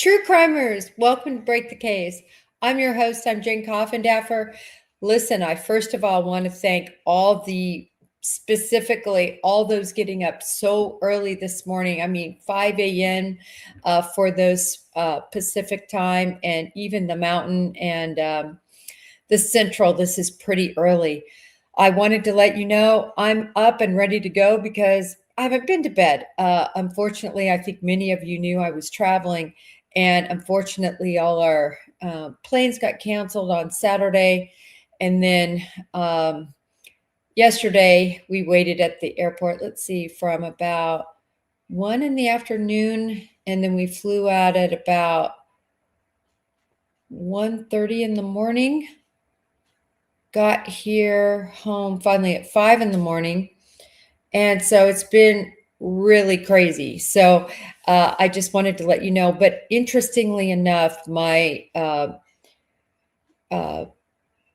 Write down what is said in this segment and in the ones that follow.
True crimers, welcome to Break the Case. I'm your host. I'm Jen Coffindaffer. Listen, I first of all want to thank specifically all those getting up so early this morning. I mean, 5 a.m. For those Pacific time and even the mountain and the central. This is pretty early. I wanted to let you know I'm up and ready to go because I haven't been to bed. Unfortunately, I think many of you knew I was traveling, and unfortunately, all our planes got canceled on Saturday. And then yesterday, we waited at the airport, let's see, from about 1 in the afternoon, and then we flew out at about 1:30 in the morning. Got here home finally at 5 in the morning. And so it's been really crazy. So I just wanted to let you know. But interestingly enough, my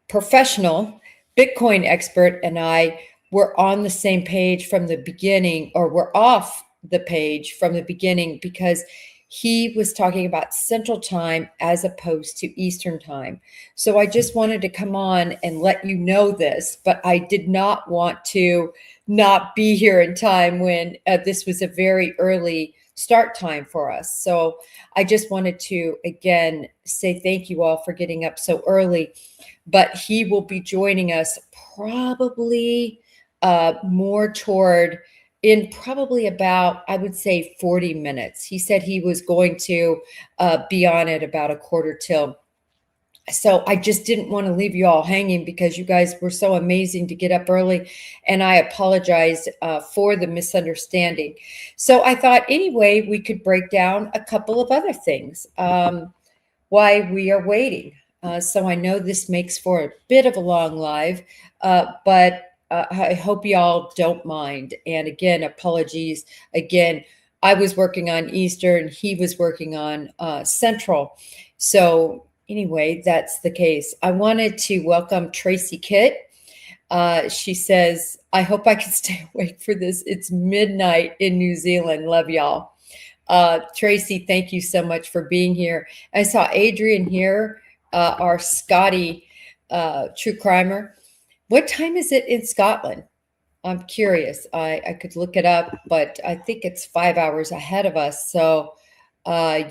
professional Bitcoin expert and I were on the same page from the beginning, or we're off the page from the beginning, because he was talking about Central Time as opposed to Eastern Time. So I just wanted to come on and let you know this, but I did not want to not be here in time when this was a very early start time for us. So I just wanted to, again, say thank you all for getting up so early. But he will be joining us probably more toward in probably about, I would say, 40 minutes. He said he was going to be on at about 1:45. So I just didn't want to leave you all hanging because you guys were so amazing to get up early. And I apologize for the misunderstanding. So I thought, anyway, we could break down a couple of other things why we are waiting. So I know this makes for a bit of a long live, but I hope y'all don't mind. And again, apologies. Again, I was working on Eastern, he was working on Central. So anyway, that's the case. I wanted to welcome Tracy Kitt. She says, I hope I can stay awake for this. It's midnight in New Zealand. Love y'all. Tracy, thank you so much for being here. I saw Adrian here, our Scotty true crimer. What time is it in Scotland? I'm curious. I could look it up, but I think it's 5 hours ahead of us. So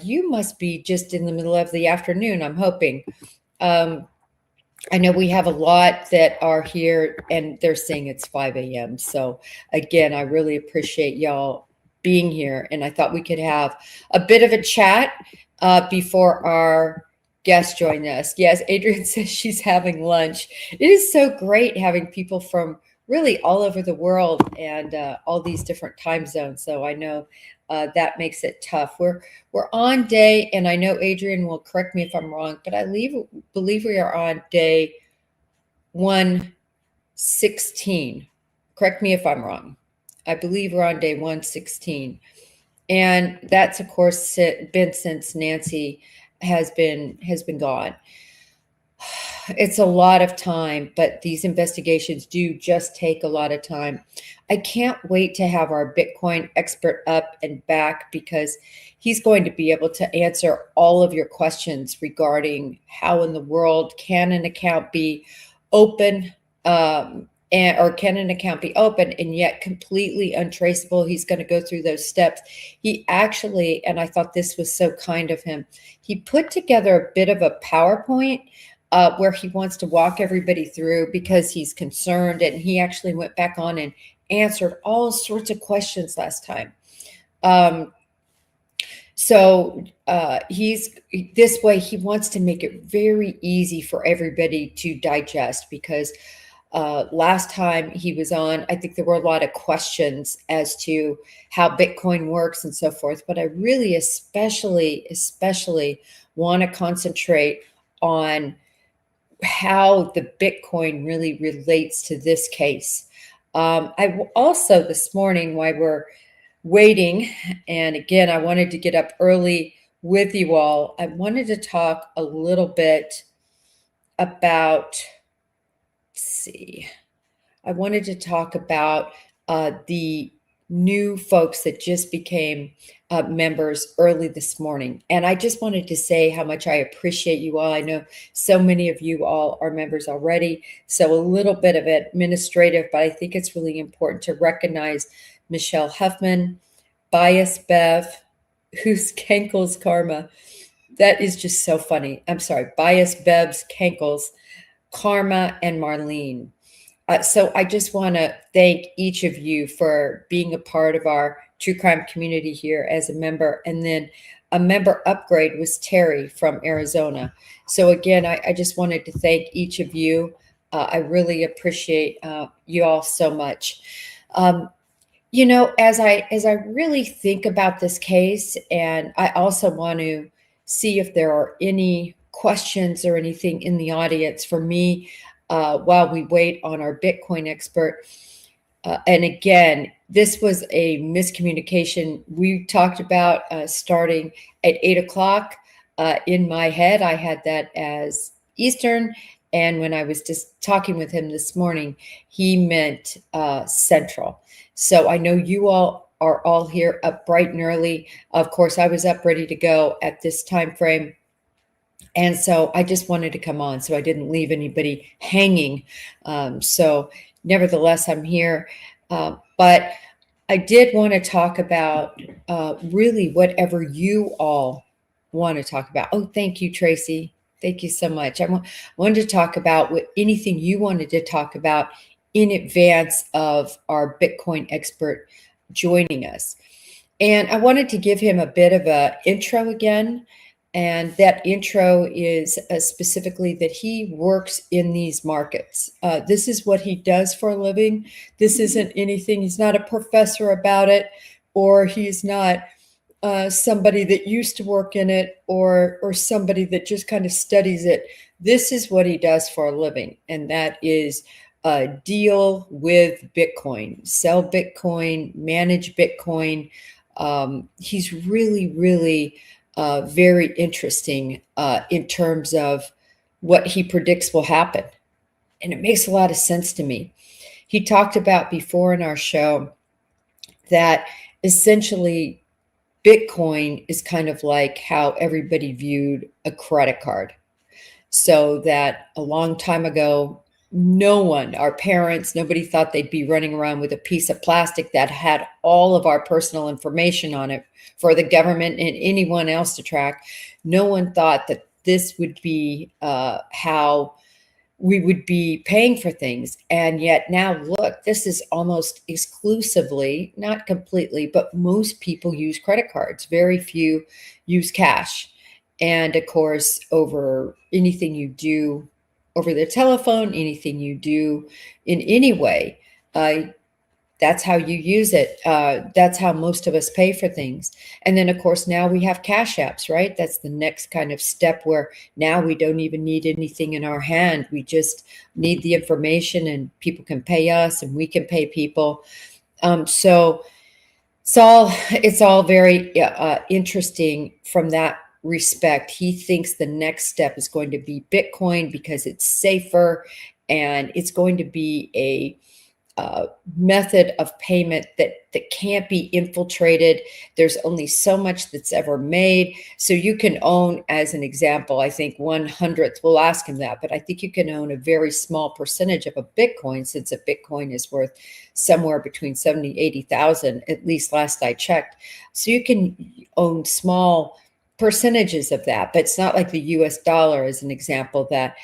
you must be just in the middle of the afternoon, I'm hoping. I know we have a lot that are here and they're saying it's 5 a.m. So again, I really appreciate y'all being here. And I thought we could have a bit of a chat before our guests join us. Yes, Adrian says she's having lunch. It is so great having people from really all over the world and all these different time zones. So I know that makes it tough. We're on day, and I know Adrian will correct me if I'm wrong, but I believe we are on day 116. Correct me if I'm wrong. I believe we're on day 116. And that's, of course, been since Nancy has been gone. It's a lot of time, but these investigations do just take a lot of time. I can't wait to have our Bitcoin expert up and back because he's going to be able to answer all of your questions regarding how in the world can an account be open or can an account be open and yet completely untraceable. He's going to go through those steps. He actually, and I thought this was so kind of him, he put together a bit of a PowerPoint where he wants to walk everybody through because he's concerned, and he actually went back on and answered all sorts of questions last time. So he's this way, he wants to make it very easy for everybody to digest because last time he was on, I think there were a lot of questions as to how Bitcoin works and so forth, but I really especially want to concentrate on how the Bitcoin really relates to this case. I also this morning, while we're waiting, and again, I wanted to get up early with you all, I wanted to talk a little bit about, let's see, I wanted to talk about the new folks that just became members early this morning. And I just wanted to say how much I appreciate you all. I know so many of you all are members already, so a little bit of administrative, but I think it's really important to recognize Michelle Huffman, Bias Bev, who's Kenkel's Karma. That is just so funny. I'm sorry, Bias Bev's Kenkel's Karma, and Marlene. So I just want to thank each of you for being a part of our true crime community here as a member. And then a member upgrade was Terry from Arizona. So again, I just wanted to thank each of you. I really appreciate you all so much. You know, as I really think about this case, and I also want to see if there are any questions or anything in the audience for me while we wait on our Bitcoin expert. And again, this was a miscommunication. We talked about starting at 8 o'clock. In my head, I had that as Eastern. And when I was just talking with him this morning, he meant Central. So I know you all are all here up bright and early. Of course, I was up ready to go at this time frame. And so I just wanted to come on so I didn't leave anybody hanging. So nevertheless, I'm here. But I did want to talk about really whatever you all want to talk about. Oh, thank you, Tracy. Thank you so much. I wanted to talk about anything you wanted to talk about in advance of our Bitcoin expert joining us. And I wanted to give him a bit of an intro again. And that intro is specifically that he works in these markets. This is what he does for a living. This isn't anything, he's not a professor about it, or he's not somebody that used to work in it, or somebody that just kind of studies it. This is what he does for a living, and that is deal with Bitcoin, sell Bitcoin, manage Bitcoin. He's really, really very interesting in terms of what he predicts will happen. And it makes a lot of sense to me. He talked about before in our show that essentially Bitcoin is kind of like how everybody viewed a credit card. So that a long time ago, no one, our parents, nobody thought they'd be running around with a piece of plastic that had all of our personal information on it for the government and anyone else to track. No one thought that this would be how we would be paying for things. And yet now look, this is almost exclusively, not completely, but most people use credit cards. Very few use cash. And of course, over anything you do over the telephone, anything you do in any way, that's how you use it. That's how most of us pay for things. And then, of course, now we have cash apps, right? That's the next kind of step where now we don't even need anything in our hand. We just need the information and people can pay us and we can pay people. So it's all very interesting from that respect. He thinks the next step is going to be Bitcoin because it's safer and it's going to be a method of payment that can't be infiltrated. There's only so much that's ever made. So you can own, as an example, I think 1/100th, we'll ask him that, but I think you can own a very small percentage of a Bitcoin, since a Bitcoin is worth somewhere between 70, 80,000, at least last I checked. So you can own small percentages of that, but it's not like the US dollar, as an example, that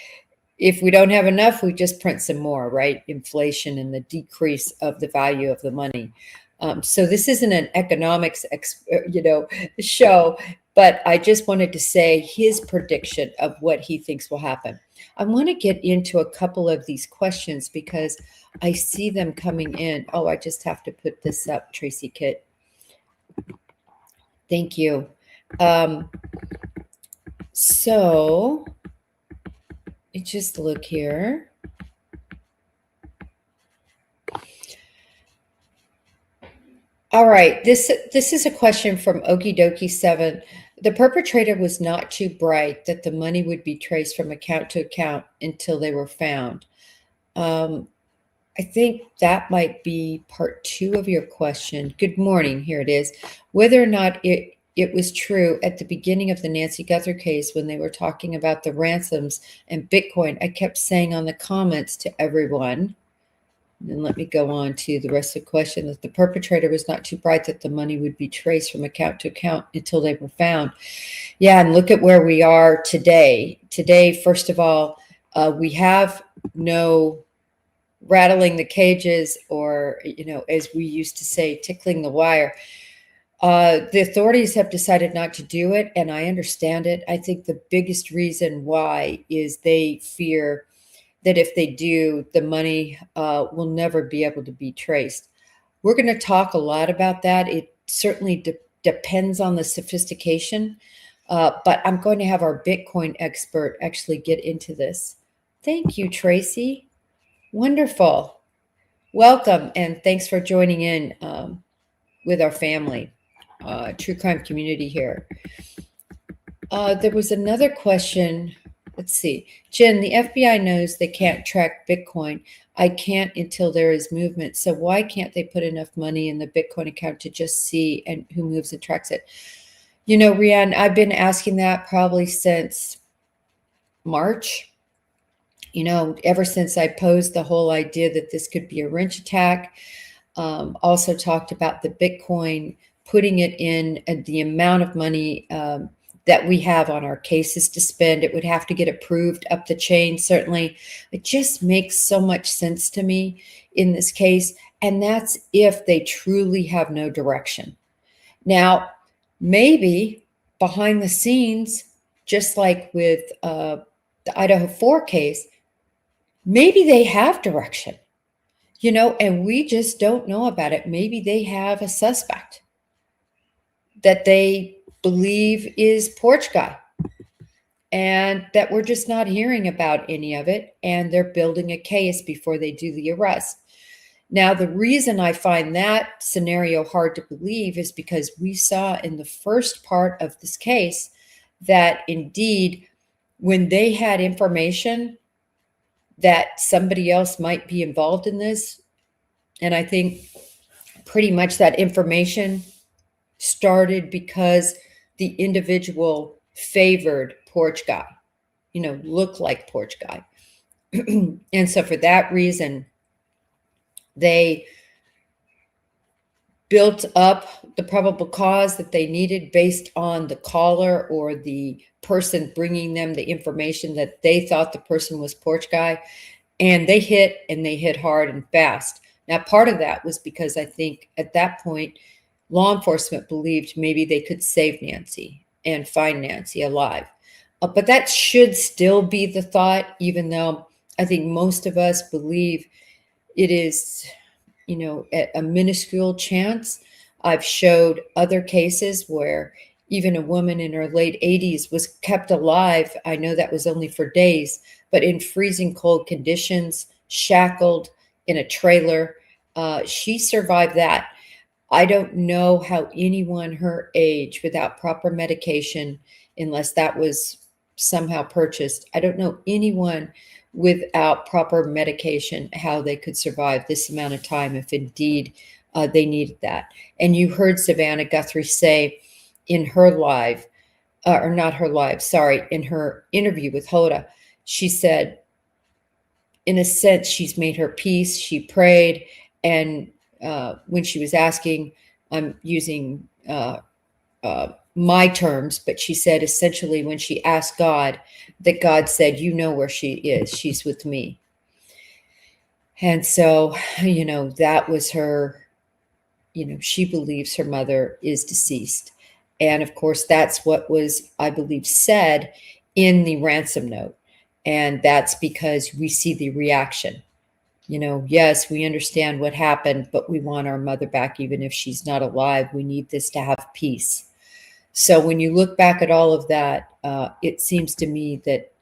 if we don't have enough, we just print some more, right? Inflation and the decrease of the value of the money. So this isn't an economics, show, but I just wanted to say his prediction of what he thinks will happen. I want to get into a couple of these questions because I see them coming in. Oh, I just have to put this up, Tracy Kit. Thank you. So just look here. All right, this is a question from Okie Dokie 7. The perpetrator was not too bright that the money would be traced from account to account until they were found. I think that might be part 2 of your question. Good morning. Here it is. Whether or not it was true at the beginning of the Nancy Guthrie case when they were talking about the ransoms and Bitcoin, I kept saying on the comments to everyone, and let me go on to the rest of the question, that the perpetrator was not too bright that the money would be traced from account to account until they were found. Yeah, and look at where we are today. Today, first of all, we have no rattling the cages, or, as we used to say, tickling the wire. The authorities have decided not to do it, and I understand it. I think the biggest reason why is they fear that if they do, the money will never be able to be traced. We're going to talk a lot about that. It certainly depends on the sophistication, but I'm going to have our Bitcoin expert actually get into this. Thank you, Tracy. Wonderful. Welcome, and thanks for joining in with our family, true crime community here. There was another question. Let's see. Jen, the FBI knows they can't track Bitcoin. I can't until there is movement. So why can't they put enough money in the Bitcoin account to just see and who moves and tracks it? Rianne, I've been asking that probably since March. Ever since I posed the whole idea that this could be a wrench attack. Also talked about the Bitcoin, putting it in the amount of money that we have on our cases to spend. It would have to get approved up the chain, certainly. It just makes so much sense to me in this case. And that's if they truly have no direction. Now, maybe behind the scenes, just like with the Idaho 4 case, maybe they have direction. And we just don't know about it. Maybe they have a suspect that they believe is Porch Guy, and that we're just not hearing about any of it. And they're building a case before they do the arrest. Now, the reason I find that scenario hard to believe is because we saw in the first part of this case that indeed, when they had information that somebody else might be involved in this, and I think pretty much that information started because the individual favored Porch Guy, looked like Porch Guy. And so for that reason, they built up the probable cause that they needed based on the caller or the person bringing them the information that they thought the person was Porch Guy. And they hit hard and fast. Now, part of that was because I think at that point, law enforcement believed maybe they could save Nancy and find Nancy alive. But that should still be the thought, even though I think most of us believe it is, a minuscule chance. I've showed other cases where even a woman in her late 80s was kept alive. I know that was only for days, but in freezing cold conditions, shackled in a trailer. She survived that. I don't know how anyone her age without proper medication, unless that was somehow purchased, I don't know anyone without proper medication, how they could survive this amount of time if indeed they needed that. And you heard Savannah Guthrie say in her live, or not her live, sorry, in her interview with Hoda, she said, in a sense, she's made her peace. She prayed. And when she was asking, I'm using my terms, but she said essentially when she asked God, that God said, you know where she is. She's with me. And so, that was her, she believes her mother is deceased. And of course, that's what was, I believe, said in the ransom note. And that's because we see the reaction. Yes, we understand what happened, but we want our mother back, even if she's not alive. We need this to have peace. So when you look back at all of that, it seems to me that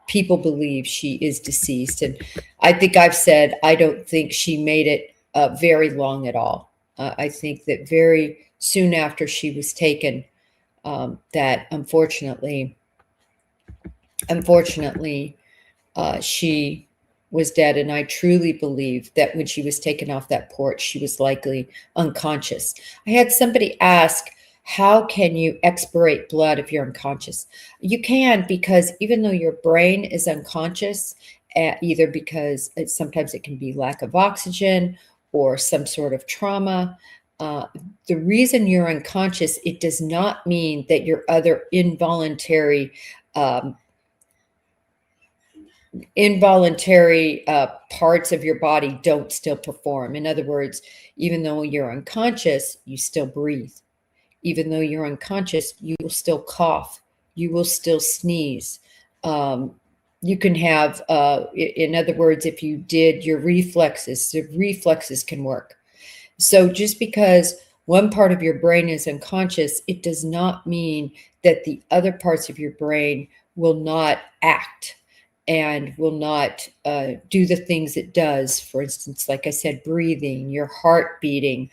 people believe she is deceased. And I think I've said, I don't think she made it very long at all. I think that very soon after she was taken, that unfortunately, she was dead, and I truly believe that when she was taken off that porch, she was likely unconscious. I had somebody ask, how can you expirate blood if you're unconscious? You can, because even though your brain is unconscious, either because sometimes it can be lack of oxygen or some sort of trauma, the reason you're unconscious, it does not mean that your other involuntary parts of your body don't still perform. In other words, even though you're unconscious, you still breathe. Even though you're unconscious, you will still cough. You will still sneeze. You can have, in other words, if you did your reflexes, the reflexes can work. So just because one part of your brain is unconscious, it does not mean that the other parts of your brain will not act and will not do the things it does. For instance, like I said, breathing, your heart beating,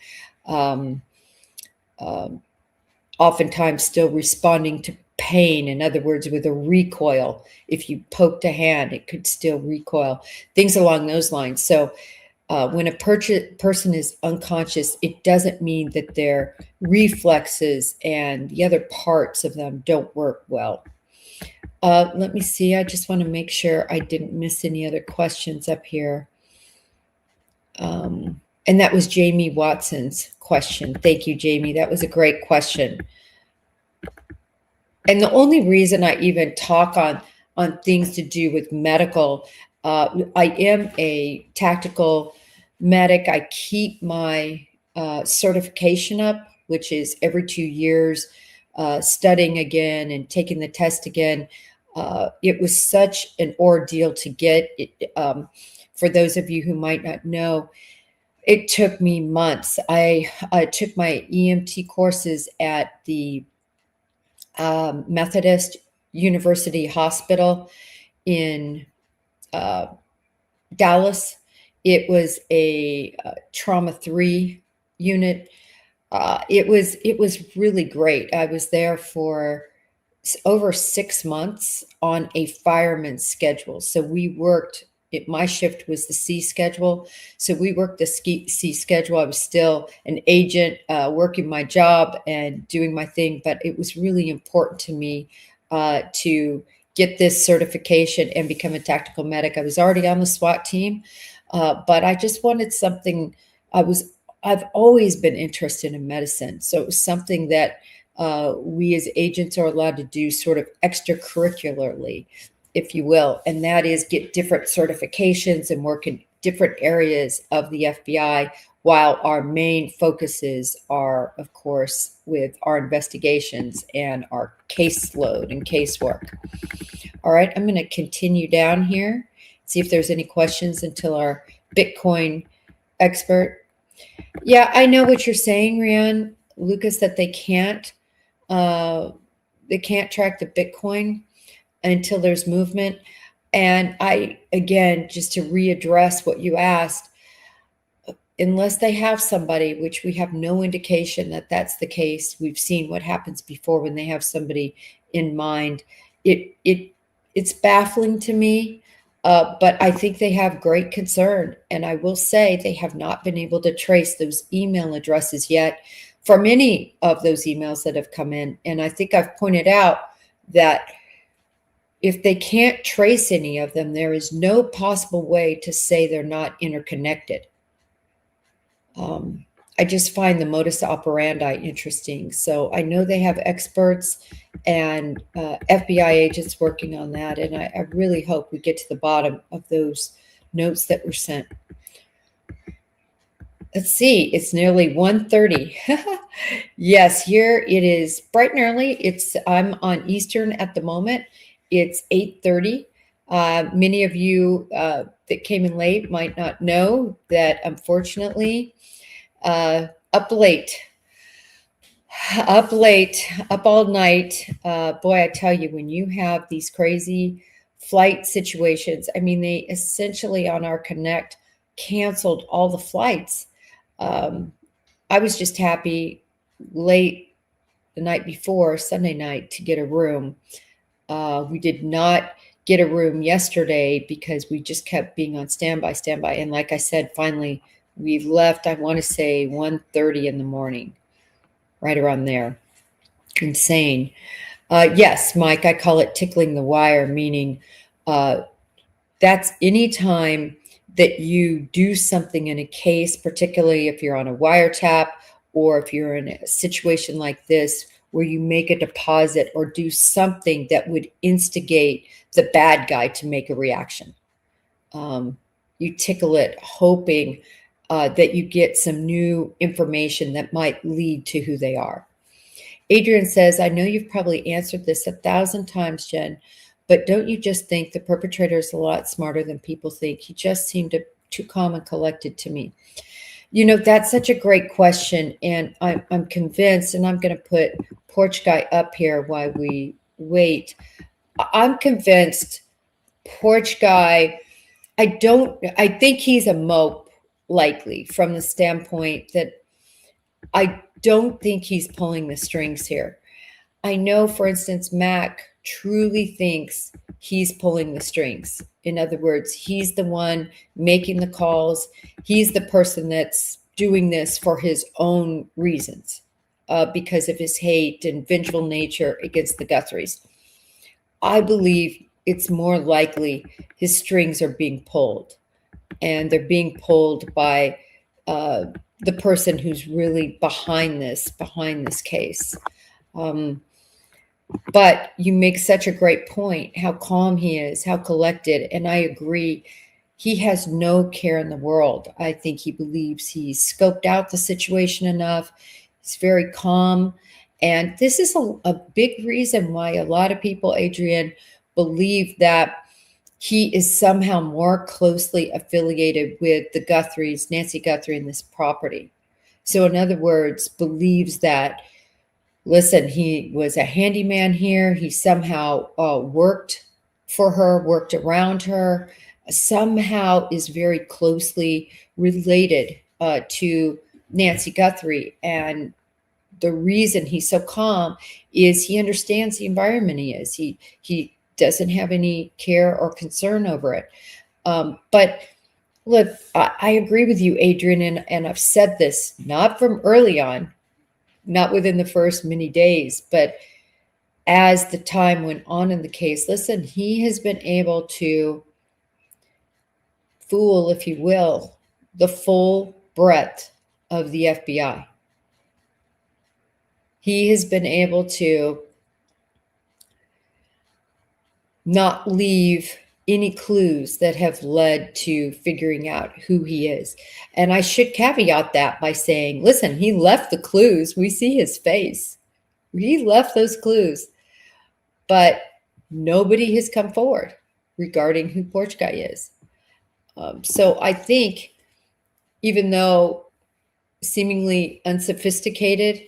oftentimes still responding to pain. In other words, with a recoil, if you poked a hand, it could still recoil, things along those lines. So when a person is unconscious, it doesn't mean that their reflexes and the other parts of them don't work well. Let me see. I just want to make sure I didn't miss any other questions up here. And that was Jamie Watson's question. Thank you, Jamie. That was a great question. And the only reason I even talk on things to do with medical, I am a tactical medic. I keep my certification up, which is every 2 years, studying again and taking the test again. It was such an ordeal to get it. For those of you who might not know, it took me months. I took my EMT courses at the Methodist University Hospital in Dallas. It was a trauma 3 unit. It was really great. I was there for over 6 months on a fireman's schedule. So we worked. My shift was the C schedule. So we worked the C schedule. I was still an agent, working my job and doing my thing, but it was really important to me to get this certification and become a tactical medic. I was already on the SWAT team, but I just wanted something. I've always been interested in medicine. So it was something that we as agents are allowed to do sort of extracurricularly, if you will, and that is get different certifications and work in different areas of the FBI, while our main focuses are, of course, with our investigations and our caseload and casework. All right, I'm going to continue down here, see if there's any questions until our Bitcoin expert. Yeah, I know what you're saying, Rian, Lucas, that they can't track the Bitcoin until there's movement. And I, again, just to readdress what you asked, unless they have somebody, which we have no indication that that's the case. We've seen what happens before when they have somebody in mind. It's baffling to me, but I think they have great concern. And I will say they have not been able to trace those email addresses yet for many of those emails that have come in. And I think I've pointed out that if they can't trace any of them, there is no possible way to say they're not interconnected. I just find the modus operandi interesting. So I know they have experts and FBI agents working on that. And I really hope we get to the bottom of those notes that were sent. Let's see, it's nearly 1:30. Yes, here it is bright and early. I'm on Eastern at the moment. It's 8:30. Many of you that came in late might not know that, unfortunately, up late, up all night. Boy, I tell you, when you have these crazy flight situations, I mean, they essentially on our Connect canceled all the flights. I was just happy late the night before, Sunday night, to get a room. We did not get a room yesterday because we just kept being on standby. And like I said, finally we left, I want to say 1:30 in the morning, right around there. Insane. Yes, Mike, I call it tickling the wire, meaning that's any time that you do something in a case, particularly if you're on a wiretap or if you're in a situation like this where you make a deposit or do something that would instigate the bad guy to make a reaction. You tickle it, hoping that you get some new information that might lead to who they are. Adrian says, I know you've probably answered this 1,000 times, Jen, but don't you just think the perpetrator is a lot smarter than people think? He just seemed too calm and collected to me. You know, that's such a great question. And I'm convinced, and I'm going to put Porch Guy up here while we wait. I'm convinced Porch Guy, I think he's a mope, likely, from the standpoint that I don't think he's pulling the strings here. I know, for instance, Mac truly thinks he's pulling the strings. In other words, he's the one making the calls. He's the person that's doing this for his own reasons, because of his hate and vengeful nature against the Guthries. I believe it's more likely his strings are being pulled, and they're being pulled by the person who's really behind this case. But you make such a great point, how calm he is, how collected. And I agree, he has no care in the world. I think he believes he's scoped out the situation enough. He's very calm. And this is a big reason why a lot of people, Adrian, believe that he is somehow more closely affiliated with the Guthries, Nancy Guthrie, and this property. So in other words, believes that, listen, he was a handyman here. He somehow worked for her, worked around her, somehow is very closely related to Nancy Guthrie. And the reason he's so calm is he understands the environment he is. He doesn't have any care or concern over it. But look, I agree with you, Adrian, and I've said this not from early on, not within the first many days, but as the time went on in the case. Listen, he has been able to fool, if you will, the full breadth of the FBI. He has been able to not leave any clues that have led to figuring out who he is. And I should caveat that by saying, listen, he left the clues. We see his face. He left those clues, but nobody has come forward regarding who Porch Guy is. So I think, even though seemingly unsophisticated,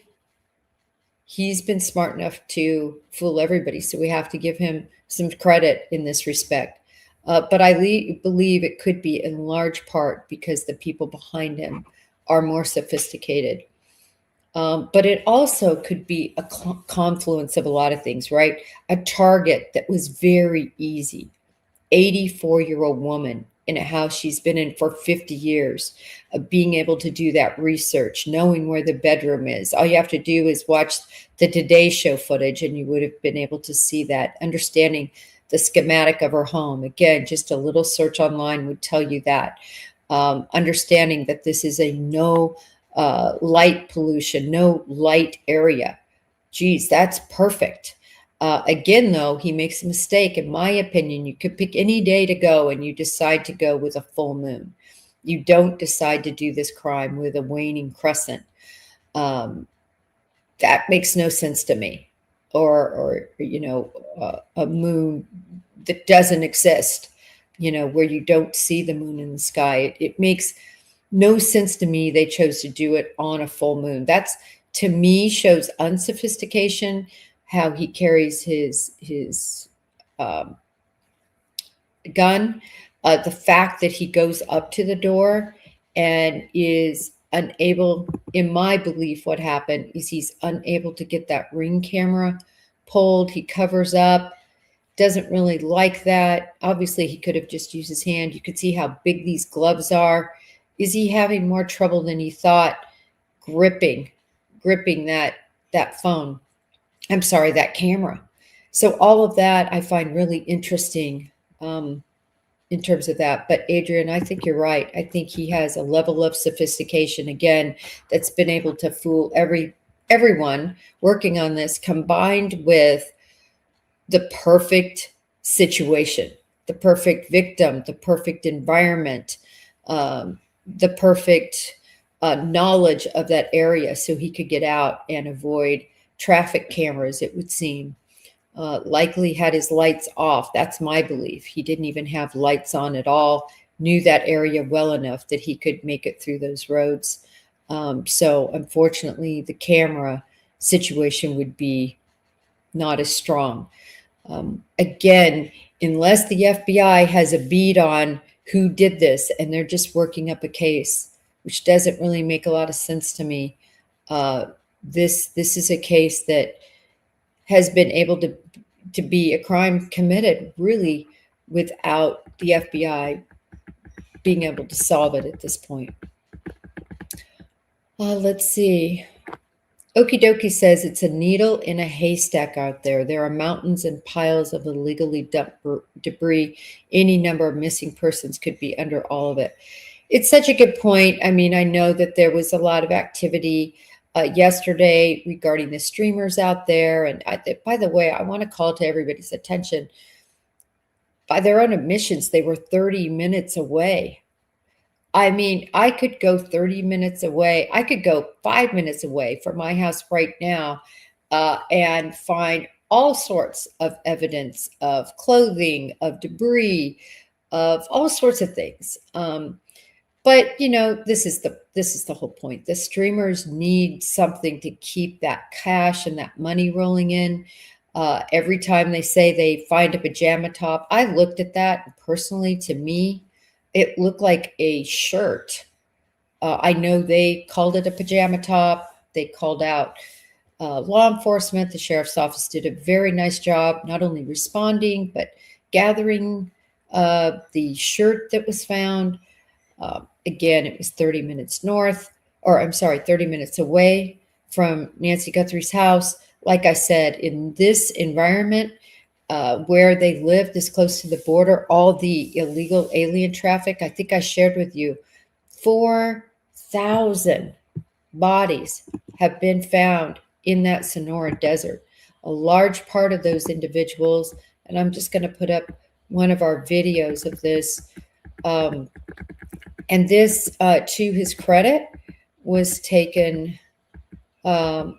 he's been smart enough to fool everybody. So we have to give him some credit in this respect. But I believe it could be in large part because the people behind him are more sophisticated. But it also could be a confluence of a lot of things, right? A target that was very easy. 84-year-old woman in a house she's been in for 50 years, being able to do that research, knowing where the bedroom is. All you have to do is watch the Today Show footage and you would have been able to see that, understanding the schematic of her home. Again, just a little search online would tell you that. Understanding that this is a no light pollution, no light area. Geez, that's perfect. Again, though, he makes a mistake. In my opinion, you could pick any day to go and you decide to go with a full moon. You don't decide to do this crime with a waning crescent. That makes no sense to me. Or a moon that doesn't exist, where you don't see the moon in the sky. It makes no sense to me they chose to do it on a full moon. That's, to me, shows unsophistication, how he carries his gun, the fact that he goes up to the door and is unable, in my belief, what happened is he's unable to get that Ring camera pulled. He covers up. doesn't really like that. Obviously, he could have just used his hand. You could see how big these gloves are. Is he having more trouble than he thought gripping that phone? I'm sorry, that camera. So all of that I find really interesting in terms of that. But Adrian, I think you're right. I think he has a level of sophistication again that's been able to fool everyone working on this, combined with the perfect situation, the perfect victim, the perfect environment, the perfect knowledge of that area so he could get out and avoid traffic cameras, it would seem. Likely had his lights off. That's my belief. He didn't even have lights on at all, knew that area well enough that he could make it through those roads. So unfortunately, the camera situation would be not as strong. Again, unless the FBI has a bead on who did this and they're just working up a case, which doesn't really make a lot of sense to me. This is a case that has been able to be a crime committed really without the FBI being able to solve it at this point. Let's see. Okie dokie says it's a needle in a haystack out there. There are mountains and piles of illegally dumped debris. Any number of missing persons could be under all of it. It's such a good point. I mean, I know that there was a lot of activity yesterday regarding the streamers out there. And by the way, I want to call to everybody's attention. By their own admissions, they were 30 minutes away. I mean, I could go 30 minutes away. I could go 5 minutes away from my house right now and find all sorts of evidence of clothing, of debris, of all sorts of things. But you know, this is the whole point. The streamers need something to keep that cash and that money rolling in. Every time they say they find a pajama top, I looked at that personally. To me, it looked like a shirt. I know they called it a pajama top. They called out law enforcement. The sheriff's office did a very nice job, not only responding, but gathering the shirt that was found. Again, it was 30 minutes north, or I'm sorry, 30 minutes away from Nancy Guthrie's house. Like I said, in this environment, where they live this close to the border, all the illegal alien traffic, I think I shared with you, 4,000 bodies have been found in that Sonora desert. A large part of those individuals, and I'm just going to put up one of our videos of this, and this, to his credit, was taken, or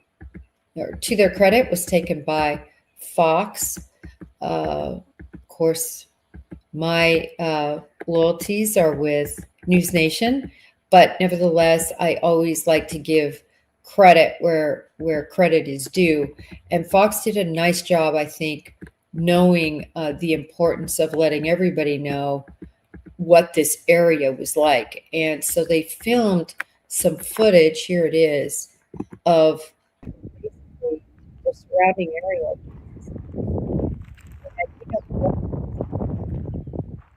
to their credit, was taken by Fox. Of course, my loyalties are with News Nation, but nevertheless, I always like to give credit where credit is due. And Fox did a nice job, I think, knowing the importance of letting everybody know what this area was like. And so they filmed some footage, here it is, of the surrounding area.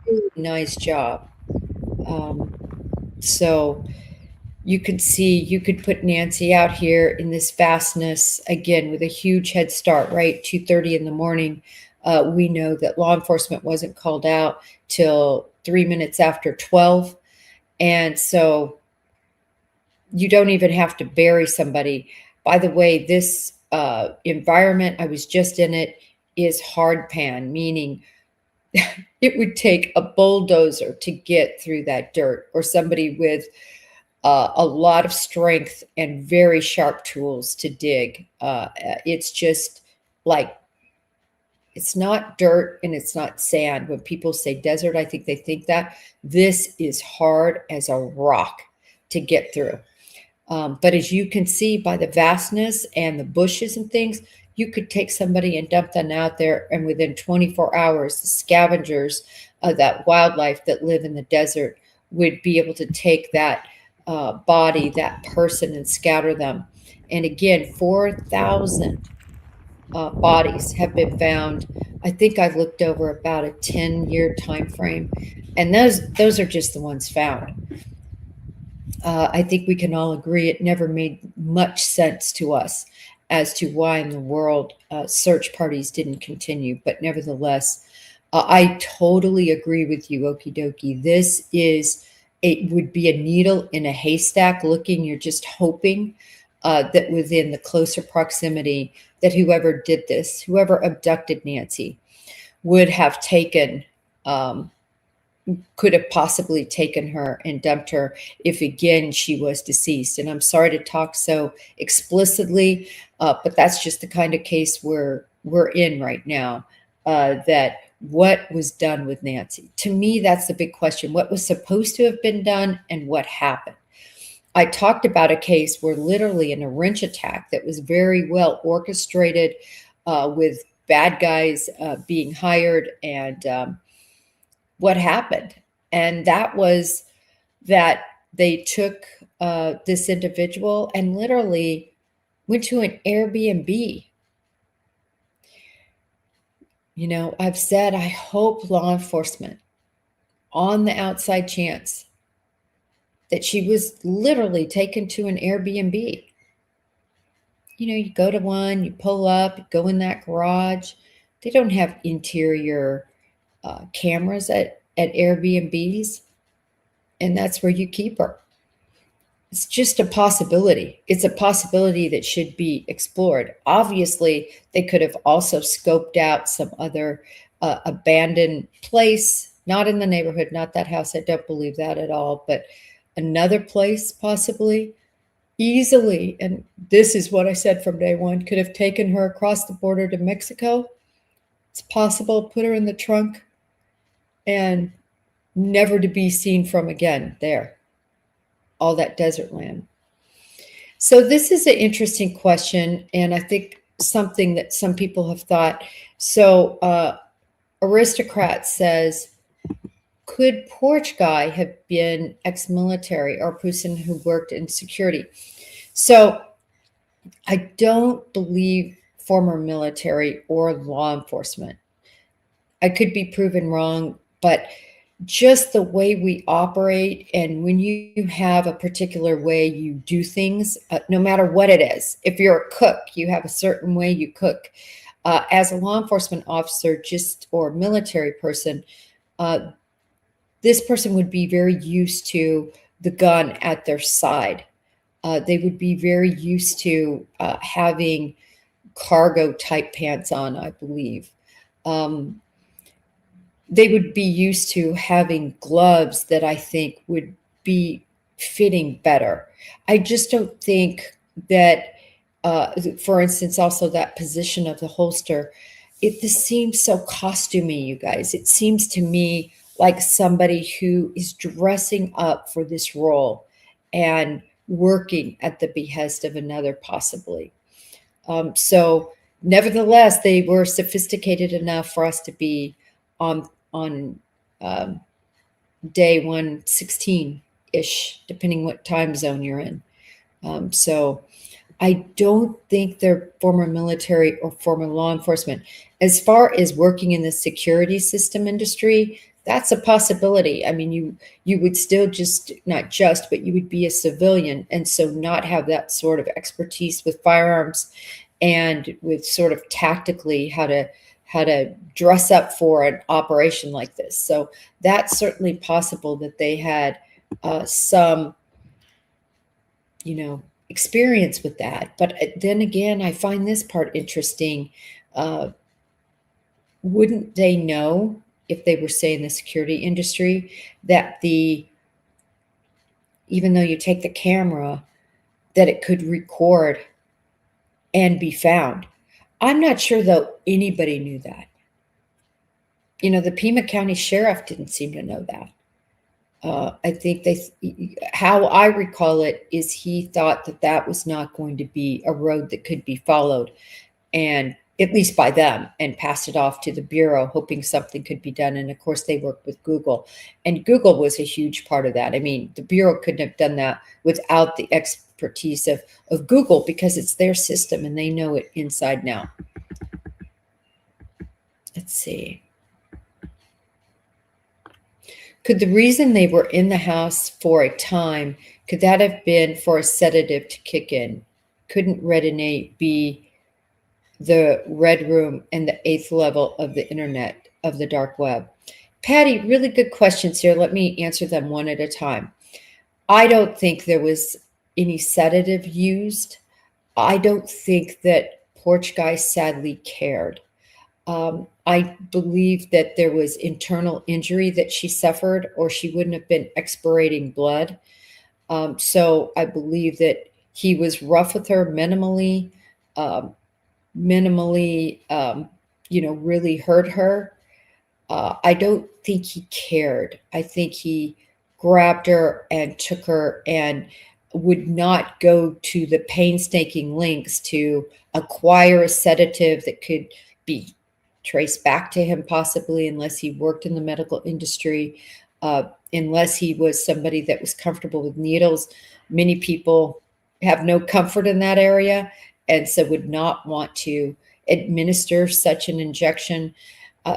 Really nice job. So you could see, you could put Nancy out here in this vastness again with a huge head start, right? 2:30 in the morning. We know that law enforcement wasn't called out till 3 minutes after 12. And so you don't even have to bury somebody. By the way, this environment, I was just in it, is hard pan, meaning it would take a bulldozer to get through that dirt, or somebody with a lot of strength and very sharp tools to dig. It's just like, it's not dirt and it's not sand. When people say desert, I think they think that. This is hard as a rock to get through. But as you can see by the vastness and the bushes and things, you could take somebody and dump them out there, and within 24 hours, the scavengers of that wildlife that live in the desert would be able to take that body, that person, and scatter them. And again, 4,000 bodies have been found. I think I've looked over about a 10-year time frame, and those are just the ones found. I think we can all agree it never made much sense to us as to why in the world search parties didn't continue. But nevertheless, I totally agree with you, Okie dokie. It would be a needle in a haystack looking. You're just hoping that within the closer proximity that whoever did this, whoever abducted Nancy, would have taken could have possibly taken her and dumped her if again she was deceased. And I'm sorry to talk so explicitly, but that's just the kind of case we're in right now. That what was done with Nancy? To me, that's the big question. What was supposed to have been done and what happened? I talked about a case where literally in a wrench attack that was very well orchestrated, with bad guys being hired, and what happened. And that was that they took this individual and literally went to an Airbnb. You know, I've said I hope law enforcement, on the outside chance that she was literally taken to an Airbnb. You know, you go to one, you pull up, you go in that garage. They don't have interior cameras at Airbnbs, and that's where you keep her. It's just a possibility. It's a possibility that should be explored. Obviously, they could have also scoped out some other abandoned place, not in the neighborhood, not that house. I don't believe that at all, but another place possibly easily. And this is what I said from day one, could have taken her across the border to Mexico. It's possible, put her in the trunk and never to be seen from again there. All that desert land. So this is an interesting question, and I think something that some people have thought. So Aristocrat says, could Porch Guy have been ex-military or a person who worked in security? So I don't believe former military or law enforcement. I could be proven wrong, but just the way we operate, and when you have a particular way you do things, no matter what it is. If you're a cook, you have a certain way you cook. As a law enforcement officer, or military person, this person would be very used to the gun at their side. They would be very used to having cargo type pants on, I believe. They would be used to having gloves that I think would be fitting better. I just don't think that, for instance, also that position of the holster, this seems so costumey, you guys. It seems to me like somebody who is dressing up for this role and working at the behest of another, possibly. So nevertheless, they were sophisticated enough for us to be on day 116-ish, depending what time zone you're in. So I don't think they're former military or former law enforcement. As far as working in the security system industry, that's a possibility. I mean, you would still but you would be a civilian, and so not have that sort of expertise with firearms and with sort of tactically how to dress up for an operation like this. So that's certainly possible that they had some, experience with that. But then again, I find this part interesting. Wouldn't they know, if they were, say, in the security industry, that even though you take the camera, that it could record and be found? I'm not sure, though, anybody knew that. The Pima County Sheriff didn't seem to know that. I think how I recall it is he thought that was not going to be a road that could be followed, and at least by them, and passed it off to the Bureau, hoping something could be done. And of course, they worked with Google, and Google was a huge part of that. I mean, the Bureau couldn't have done that without the expertise of Google, because it's their system and they know it inside now. Let's see. Could the reason they were in the house for a time, could that have been for a sedative to kick in? Couldn't red and 8 be the red room and the 8th level of the internet, of the dark web? Patty, really good questions here. Let me answer them one at a time. I don't think there was any sedative used. I don't think that Porch Guy sadly cared. I believe that there was internal injury that she suffered, or she wouldn't have been expirating blood. So I believe that he was rough with her minimally, um, really hurt her. I don't think he cared. I think he grabbed her and took her and would not go to the painstaking lengths to acquire a sedative that could be traced back to him, possibly, unless he worked in the medical industry, unless he was somebody that was comfortable with needles. Many people have no comfort in that area and so would not want to administer such an injection.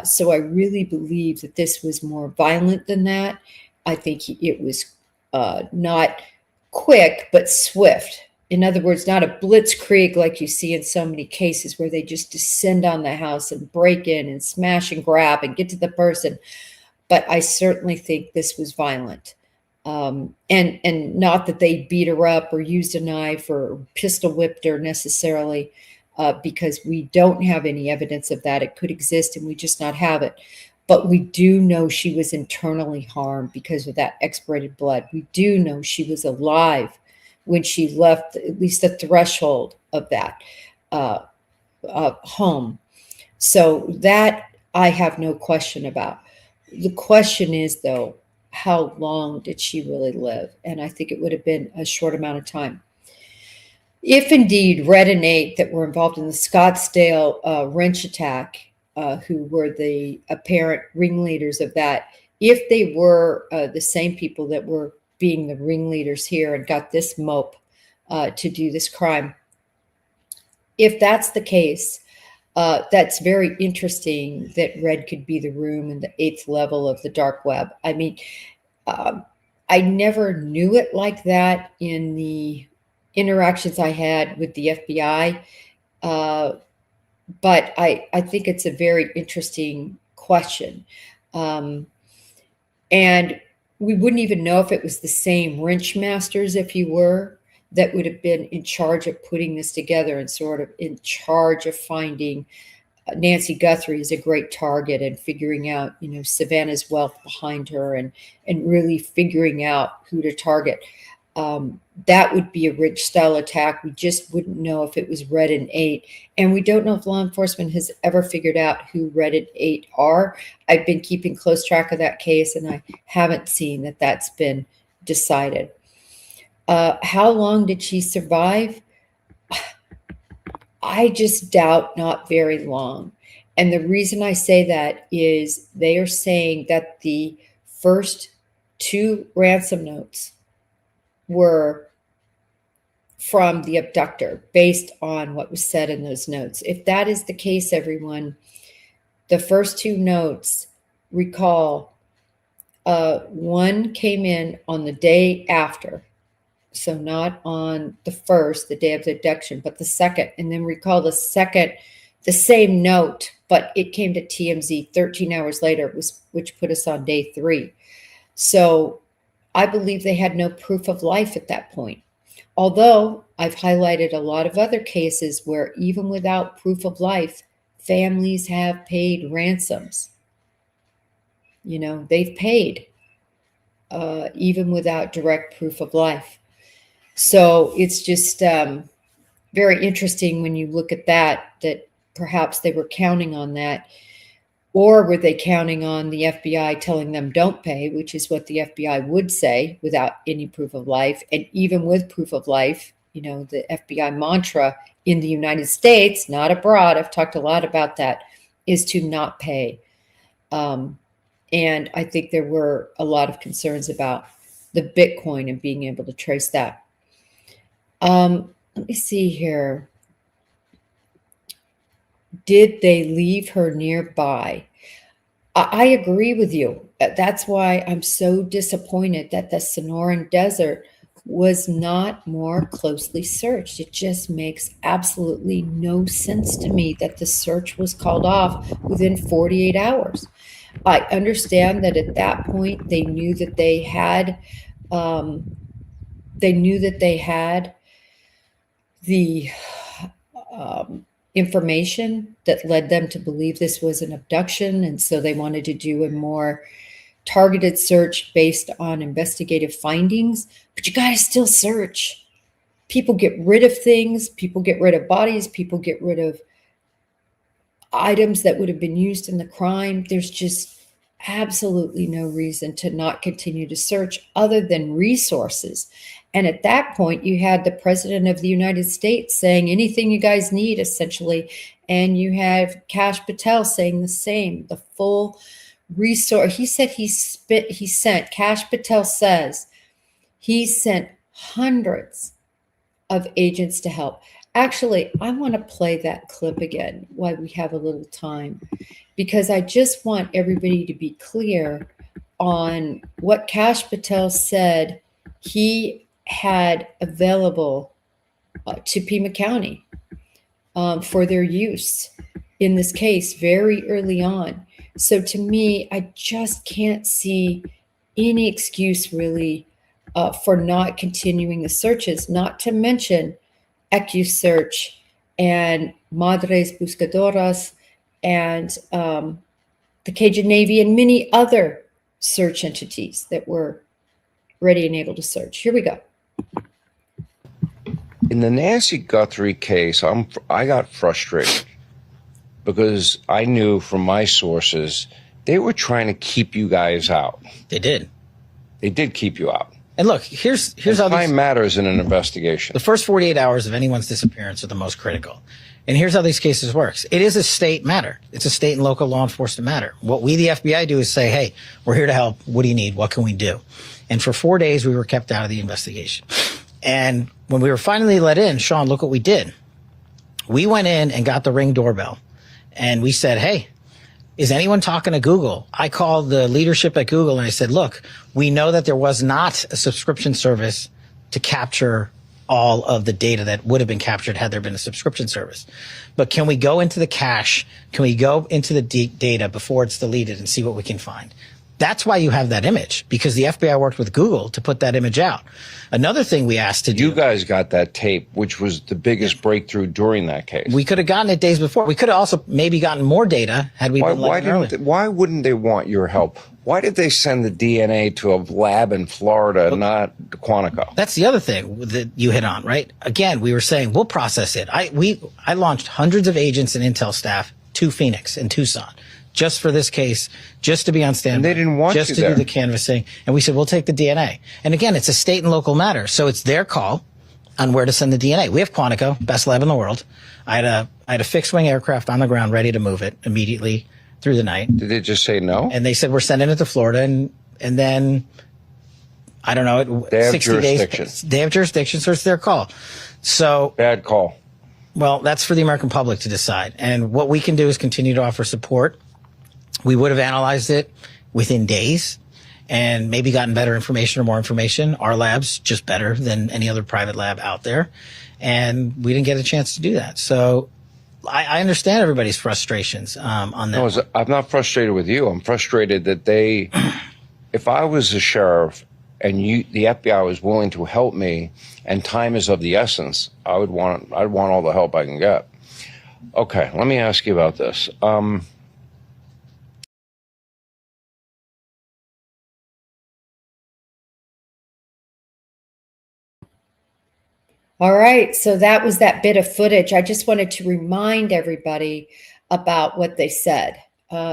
So I really believe that this was more violent than that. I think it was not quick, but swift. In other words, not a blitzkrieg like you see in so many cases where they just descend on the house and break in and smash and grab and get to the person. But I certainly think this was violent. And not that they beat her up or used a knife or pistol whipped her necessarily, because we don't have any evidence of that. It could exist and we just not have it. But we do know she was internally harmed because of that expirated blood. We do know she was alive when she left at least the threshold of that home. So that I have no question about. The question is, though, how long did she really live? And I think it would have been a short amount of time. If indeed Red and 8 that were involved in the Scottsdale wrench attack, who were the apparent ringleaders of that, if they were the same people that were being the ringleaders here and got this mope to do this crime, if that's the case, that's very interesting that Red could be the room and the 8th level of the dark web. I mean, I never knew it like that in the interactions I had with the FBI. But I think it's a very interesting question. And we wouldn't even know if it was the same wrench masters, if you were, that would have been in charge of putting this together and sort of in charge of finding Nancy Guthrie is a great target and figuring out, Savannah's wealth behind her and really figuring out who to target. That would be a rich style attack. We just wouldn't know if it was Red and 8. And we don't know if law enforcement has ever figured out who Red and 8 are. I've been keeping close track of that case, and I haven't seen that that's been decided. How long did she survive? I just doubt not very long. And the reason I say that is they are saying that the first 2 ransom notes were from the abductor based on what was said in those notes. If that is the case, everyone, the first 2 notes, recall, one came in on the day after. So not on the first, the day of the abduction, but the second. And then recall the second, the same note, but it came to TMZ 13 hours later, which put us on day 3. So I believe they had no proof of life at that point. Although I've highlighted a lot of other cases where even without proof of life, families have paid ransoms. They've paid even without direct proof of life. So it's just very interesting when you look at that perhaps they were counting on that. Or were they counting on the FBI telling them don't pay, which is what the FBI would say without any proof of life. And even with proof of life, the FBI mantra in the United States, not abroad, I've talked a lot about that, is to not pay. And I think there were a lot of concerns about the Bitcoin and being able to trace that. Let me see here. Did they leave her nearby? I agree with you. That's why I'm so disappointed that the Sonoran Desert was not more closely searched. It just makes absolutely no sense to me that the search was called off within 48 hours. I understand that at that point they knew that um, they had the information that led them to believe this was an abduction, and so they wanted to do a more targeted search based on investigative findings. But you got to still search. People get rid of things, people get rid of bodies, people get rid of items that would have been used in the crime. There's just absolutely no reason to not continue to search other than resources. And at that point, you had the president of the United States saying anything you guys need, essentially. And you have Kash Patel saying the same, the full resource. He said he sent, Kash Patel says he sent hundreds of agents to help. Actually, I want to play that clip again while we have a little time, because I just want everybody to be clear on what Kash Patel said he had available to Pima County for their use in this case very early on. So to me, I just can't see any excuse really for not continuing the searches, not to mention EcuSearch and Madres Buscadoras and the Cajun Navy and many other search entities that were ready and able to search. Here we go. In the Nancy Guthrie case, I got frustrated because I knew from my sources they were trying to keep you guys out. They did. They did keep you out. And look, here's how time matters in an investigation. The first 48 hours of anyone's disappearance are the most critical. And here's how these cases works. It is a state matter. It's a state and local law enforcement matter. What we, the FBI, do is say, hey, we're here to help. What do you need? What can we do? And for 4 days, we were kept out of the investigation. And when we were finally let in, Sean, look what we did. We went in and got the Ring doorbell. And we said, hey, is anyone talking to Google? I called the leadership at Google and I said, look, we know that there was not a subscription service to capture all of the data that would have been captured had there been a subscription service. But can we go into the cache? Can we go into the data before it's deleted and see what we can find? That's why you have that image, because the FBI worked with Google to put that image out. Another thing we asked to do. You guys got that tape, which was the biggest breakthrough during that case. We could have gotten it days before. We could have also maybe gotten more data had we been let in early. Why wouldn't they want your help? Why did they send the DNA to a lab in Florida, not Quantico? That's the other thing that you hit on, right? Again, we were saying we'll process it. I launched hundreds of agents and intel staff to Phoenix and Tucson just for this case, just to be on standby. And they didn't want just you to there. do the canvassing. And we said, we'll take the DNA. And again, it's a state and local matter. So it's their call on where to send the DNA. We have Quantico, best lab in the world. I had a fixed wing aircraft on the ground ready to move it immediately through the night. Did they just say no? And they said, we're sending it to Florida. And then, I don't know, they have 60 jurisdiction. days. They have jurisdiction, so it's their call. So bad call. Well, that's for the American public to decide. And what we can do is continue to offer support. We would have analyzed it within days and maybe gotten better information or more information. Our lab's just better than any other private lab out there. And we didn't get a chance to do that. So I understand everybody's frustrations on that. No, I'm not frustrated with you. I'm frustrated that if I was a sheriff and the FBI was willing to help me and time is of the essence, I'd want all the help I can get. Okay, let me ask you about this. All right, so that was that bit of footage. I just wanted to remind everybody about what they said,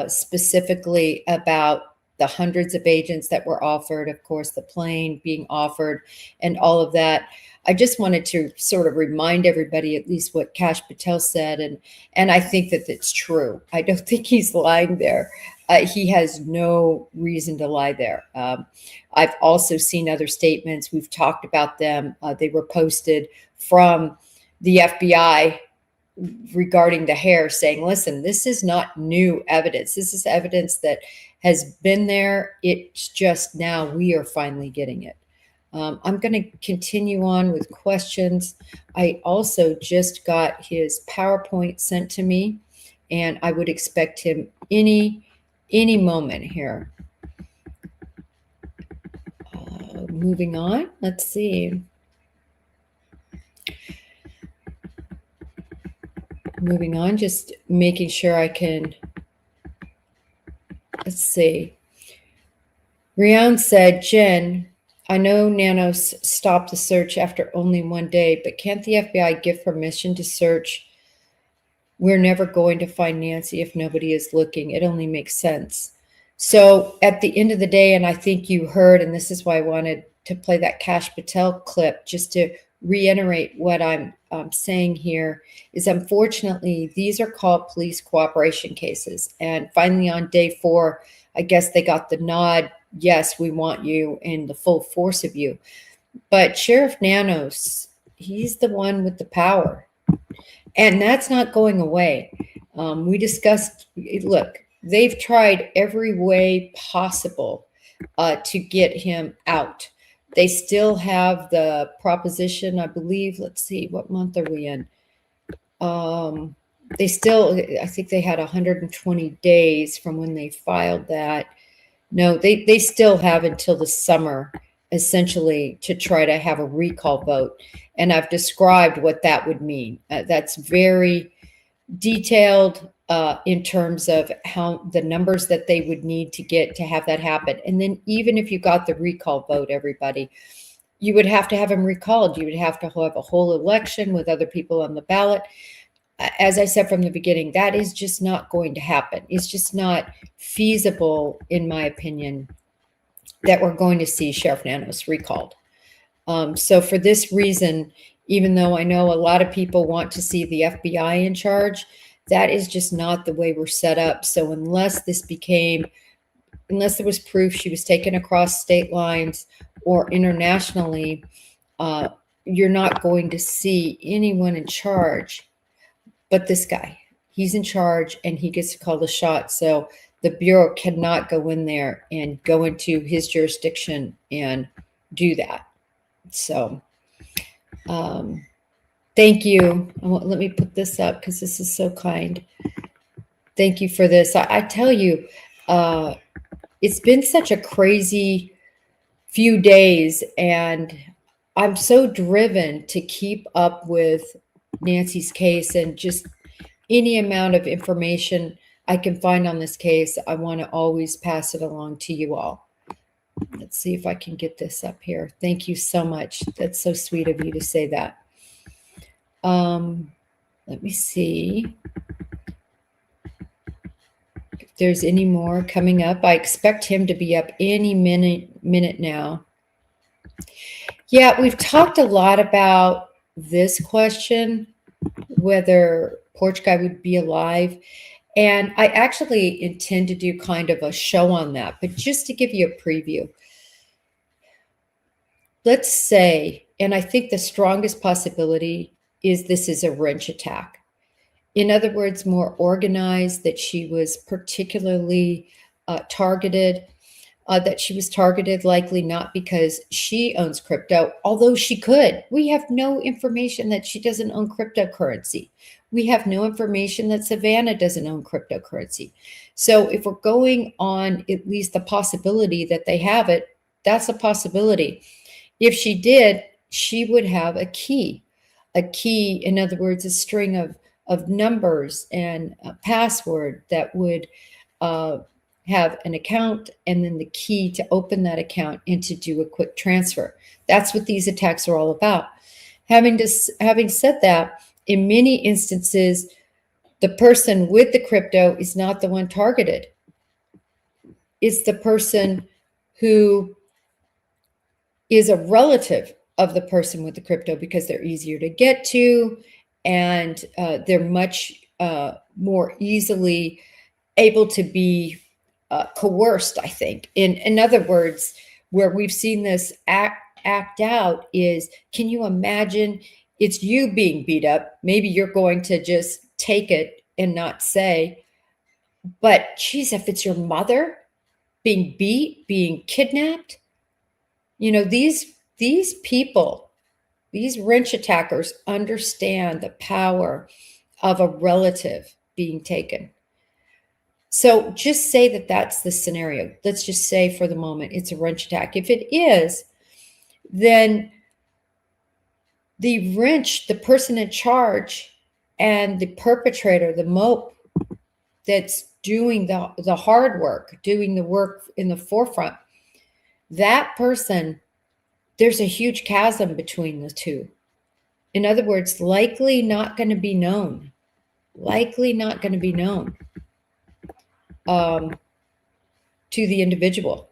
specifically about the hundreds of agents that were offered, of course, the plane being offered and all of that. I just wanted to sort of remind everybody at least what Kash Patel said, and I think that it's true. I don't think he's lying there. He has no reason to lie there. I've also seen other statements. We've talked about them. They were posted from the FBI regarding the hair, saying, listen, this is not new evidence. This is evidence that has been there. It's just now we are finally getting it. I'm going to continue on with questions. I also just got his PowerPoint sent to me, and I would expect him any moment here. Moving on, let's see. Moving on, just making sure I can, let's see. Rian said, Jen, I know Nanos stopped the search after only 1 day, but can't the FBI give permission to search? We're never going to find Nancy if nobody is looking. It only makes sense. So at the end of the day, and I think you heard, and this is why I wanted to play that Kash Patel clip, just to reiterate what I'm saying here, is unfortunately, these are called police cooperation cases. And finally on day 4, I guess they got the nod, yes, we want you and the full force of you. But Sheriff Nanos, he's the one with the power. And that's not going away. We discussed, look, they've tried every way possible to get him out. They still have the proposition, I believe, let's see, what month are we in? They still, I think they had 120 days from when they filed that. No, they still have until the summer, essentially, to try to have a recall vote. And I've described what that would mean. That's very detailed in terms of how the numbers that they would need to get to have that happen. And then even if you got the recall vote, everybody, you would have to have him recalled. You would have to have a whole election with other people on the ballot. As I said from the beginning, that is just not going to happen. It's just not feasible, in my opinion, that we're going to see Sheriff Nanos recalled. So for this reason, even though I know a lot of people want to see the FBI in charge, that is just not the way we're set up. So unless there was proof she was taken across state lines or internationally, you're not going to see anyone in charge but this guy. He's in charge and he gets to call the shot. So the Bureau cannot go in there and go into his jurisdiction and do that. So thank you. Let me put this up because this is so kind. Thank you for this. I tell you, it's been such a crazy few days, and I'm so driven to keep up with Nancy's case, and just any amount of information I can find on this case, I want to always pass it along to you all. Let's see if I can get this up here. Thank you so much. That's so sweet of you to say that. Let me see if there's any more coming up. I expect him to be up any minute now. Yeah, we've talked a lot about this question, whether Porch Guy would be alive. And I actually intend to do kind of a show on that, but just to give you a preview. Let's say, and I think the strongest possibility is this is a wrench attack. In other words, more organized, that she was particularly targeted. That she was targeted likely not because she owns crypto, although she could. We have no information that she doesn't own cryptocurrency. We have no information that Savannah doesn't own cryptocurrency. So if we're going on at least the possibility that they have it, that's a possibility. If she did, she would have a key. A key, in other words, a string of numbers and a password that would have an account, and then the key to open that account and to do a quick transfer. That's what these attacks are all about. Having said that, in many instances, the person with the crypto is not the one targeted. It's the person who is a relative of the person with the crypto, because they're easier to get to, and they're much more easily able to be coerced, I think. In other words, where we've seen this act out is, can you imagine it's you being beat up. Maybe you're going to just take it and not say, but geez, if it's your mother being beat, being kidnapped, these people, these wrench attackers understand the power of a relative being taken. So just say that that's the scenario. Let's just say for the moment it's a wrench attack. If it is, then the person in charge and the perpetrator, the mope that's doing the hard work, doing the work in the forefront, that person, there's a huge chasm between the two. In other words, likely not going to be known. Likely not going to be known to the individual.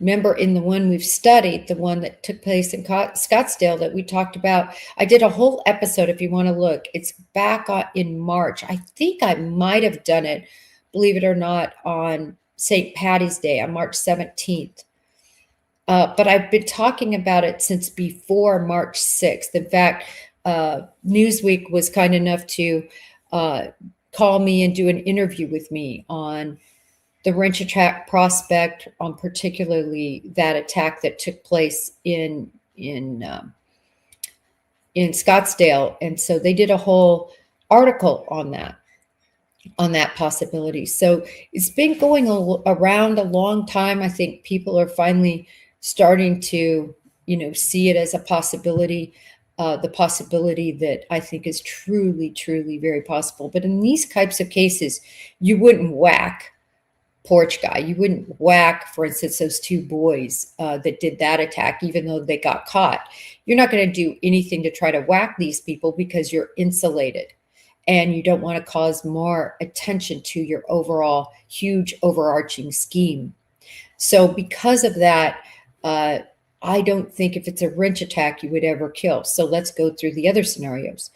Remember, in the one we've studied, the one that took place in Scottsdale that we talked about, I did a whole episode if you want to look. It's back in March. I think I might have done it, believe it or not, on St. Patty's Day, on March 17th. But I've been talking about it since before March 6th. In fact, Newsweek was kind enough to call me and do an interview with me on the wrench attack prospect, on particularly that attack that took place in Scottsdale. And so they did a whole article on that possibility. So it's been going around a long time. I think people are finally starting to, see it as a possibility, the possibility that I think is truly, truly very possible. But in these types of cases, you wouldn't whack porch guy. You wouldn't whack, for instance, those two boys that did that attack, even though they got caught. You're not going to do anything to try to whack these people because you're insulated and you don't want to cause more attention to your overall huge overarching scheme. So because of that, I don't think if it's a wrench attack, you would ever kill. So let's go through the other scenarios.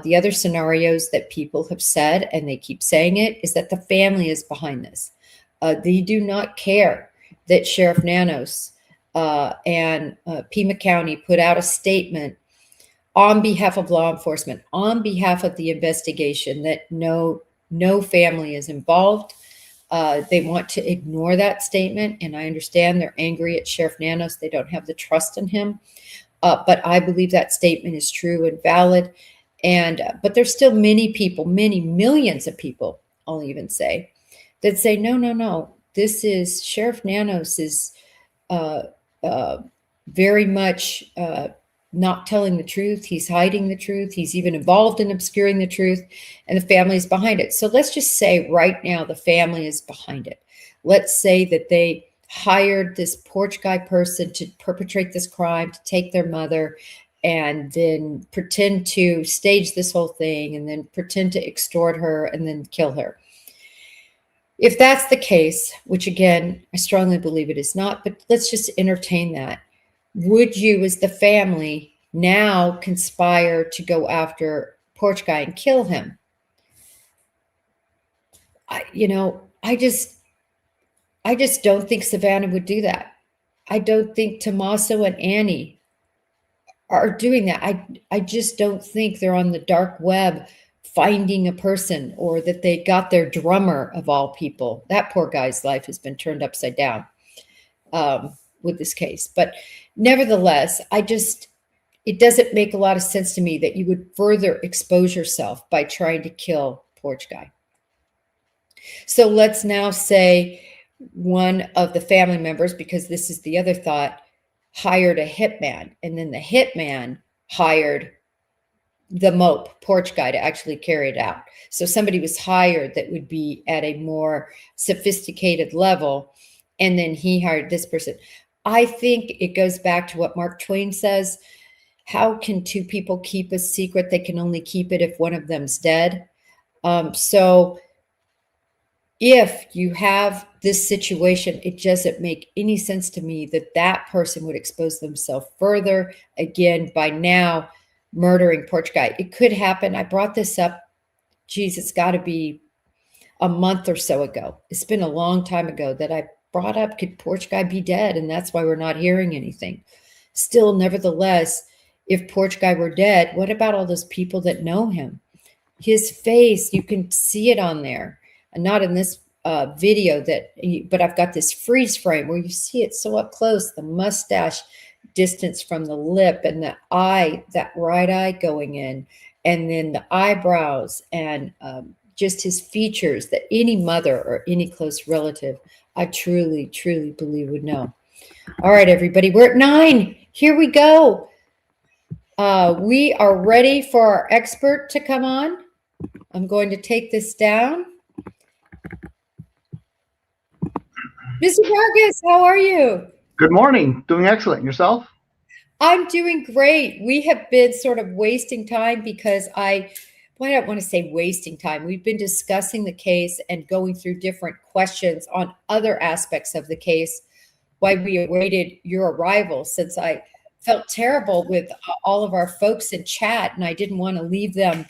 The other scenarios that people have said, and they keep saying it, is that the family is behind this. They do not care that Sheriff Nanos and Pima County put out a statement on behalf of law enforcement, on behalf of the investigation, that no family is involved. They want to ignore that statement, and I understand they're angry at Sheriff Nanos. They don't have the trust in him. But I believe that statement is true and valid. And but there's still many people, many millions of people, I'll even say, that say, no, this is Sheriff Nanos is very much not telling the truth. He's hiding the truth. He's even involved in obscuring the truth, and the family is behind it. So let's just say right now the family is behind it. Let's say that they hired this porch guy person to perpetrate this crime, to take their mother, and then pretend to stage this whole thing, and then pretend to extort her, and then kill her. If that's the case, which again, I strongly believe it is not, but let's just entertain that. Would you, as the family, now conspire to go after porch guy and kill him? I just don't think Savannah would do that. I don't think Tommaso and Annie are doing that. I just don't think they're on the dark web finding a person, or that they got their drummer of all people. That poor guy's life has been turned upside down with this case. But nevertheless, it doesn't make a lot of sense to me that you would further expose yourself by trying to kill porch guy. So let's now say one of the family members, because this is the other thought, hired a hitman, and then the hitman hired the mope porch guy to actually carry it out. So somebody was hired that would be at a more sophisticated level, and then he hired this person. I think it goes back to what Mark Twain says: how can two people keep a secret? They can only keep it if one of them's dead. So if you have this situation, it doesn't make any sense to me that that person would expose themselves further, again, by now murdering porch guy. It could happen. I brought this up, it's got to be a month or so ago. It's been a long time ago that I brought up, could porch guy be dead? And that's why we're not hearing anything. Still, nevertheless, if Porch Guy were dead, what about all those people that know him? His face, you can see it on there, and not in this video but I've got this freeze frame where you see it so up close, the mustache distance from the lip and the eye, that right eye going in, and then the eyebrows and just his features that any mother or any close relative, I truly, truly believe would know. All right, everybody, we're at 9. Here we go. We are ready for our expert to come on. I'm going to take this down. Mr. Vargas, how are you? Good morning. Doing excellent. Yourself? I'm doing great. We have been sort of wasting time because I don't want to say wasting time. We've been discussing the case and going through different questions on other aspects of the case while we awaited your arrival, since I felt terrible with all of our folks in chat, and I didn't want to leave them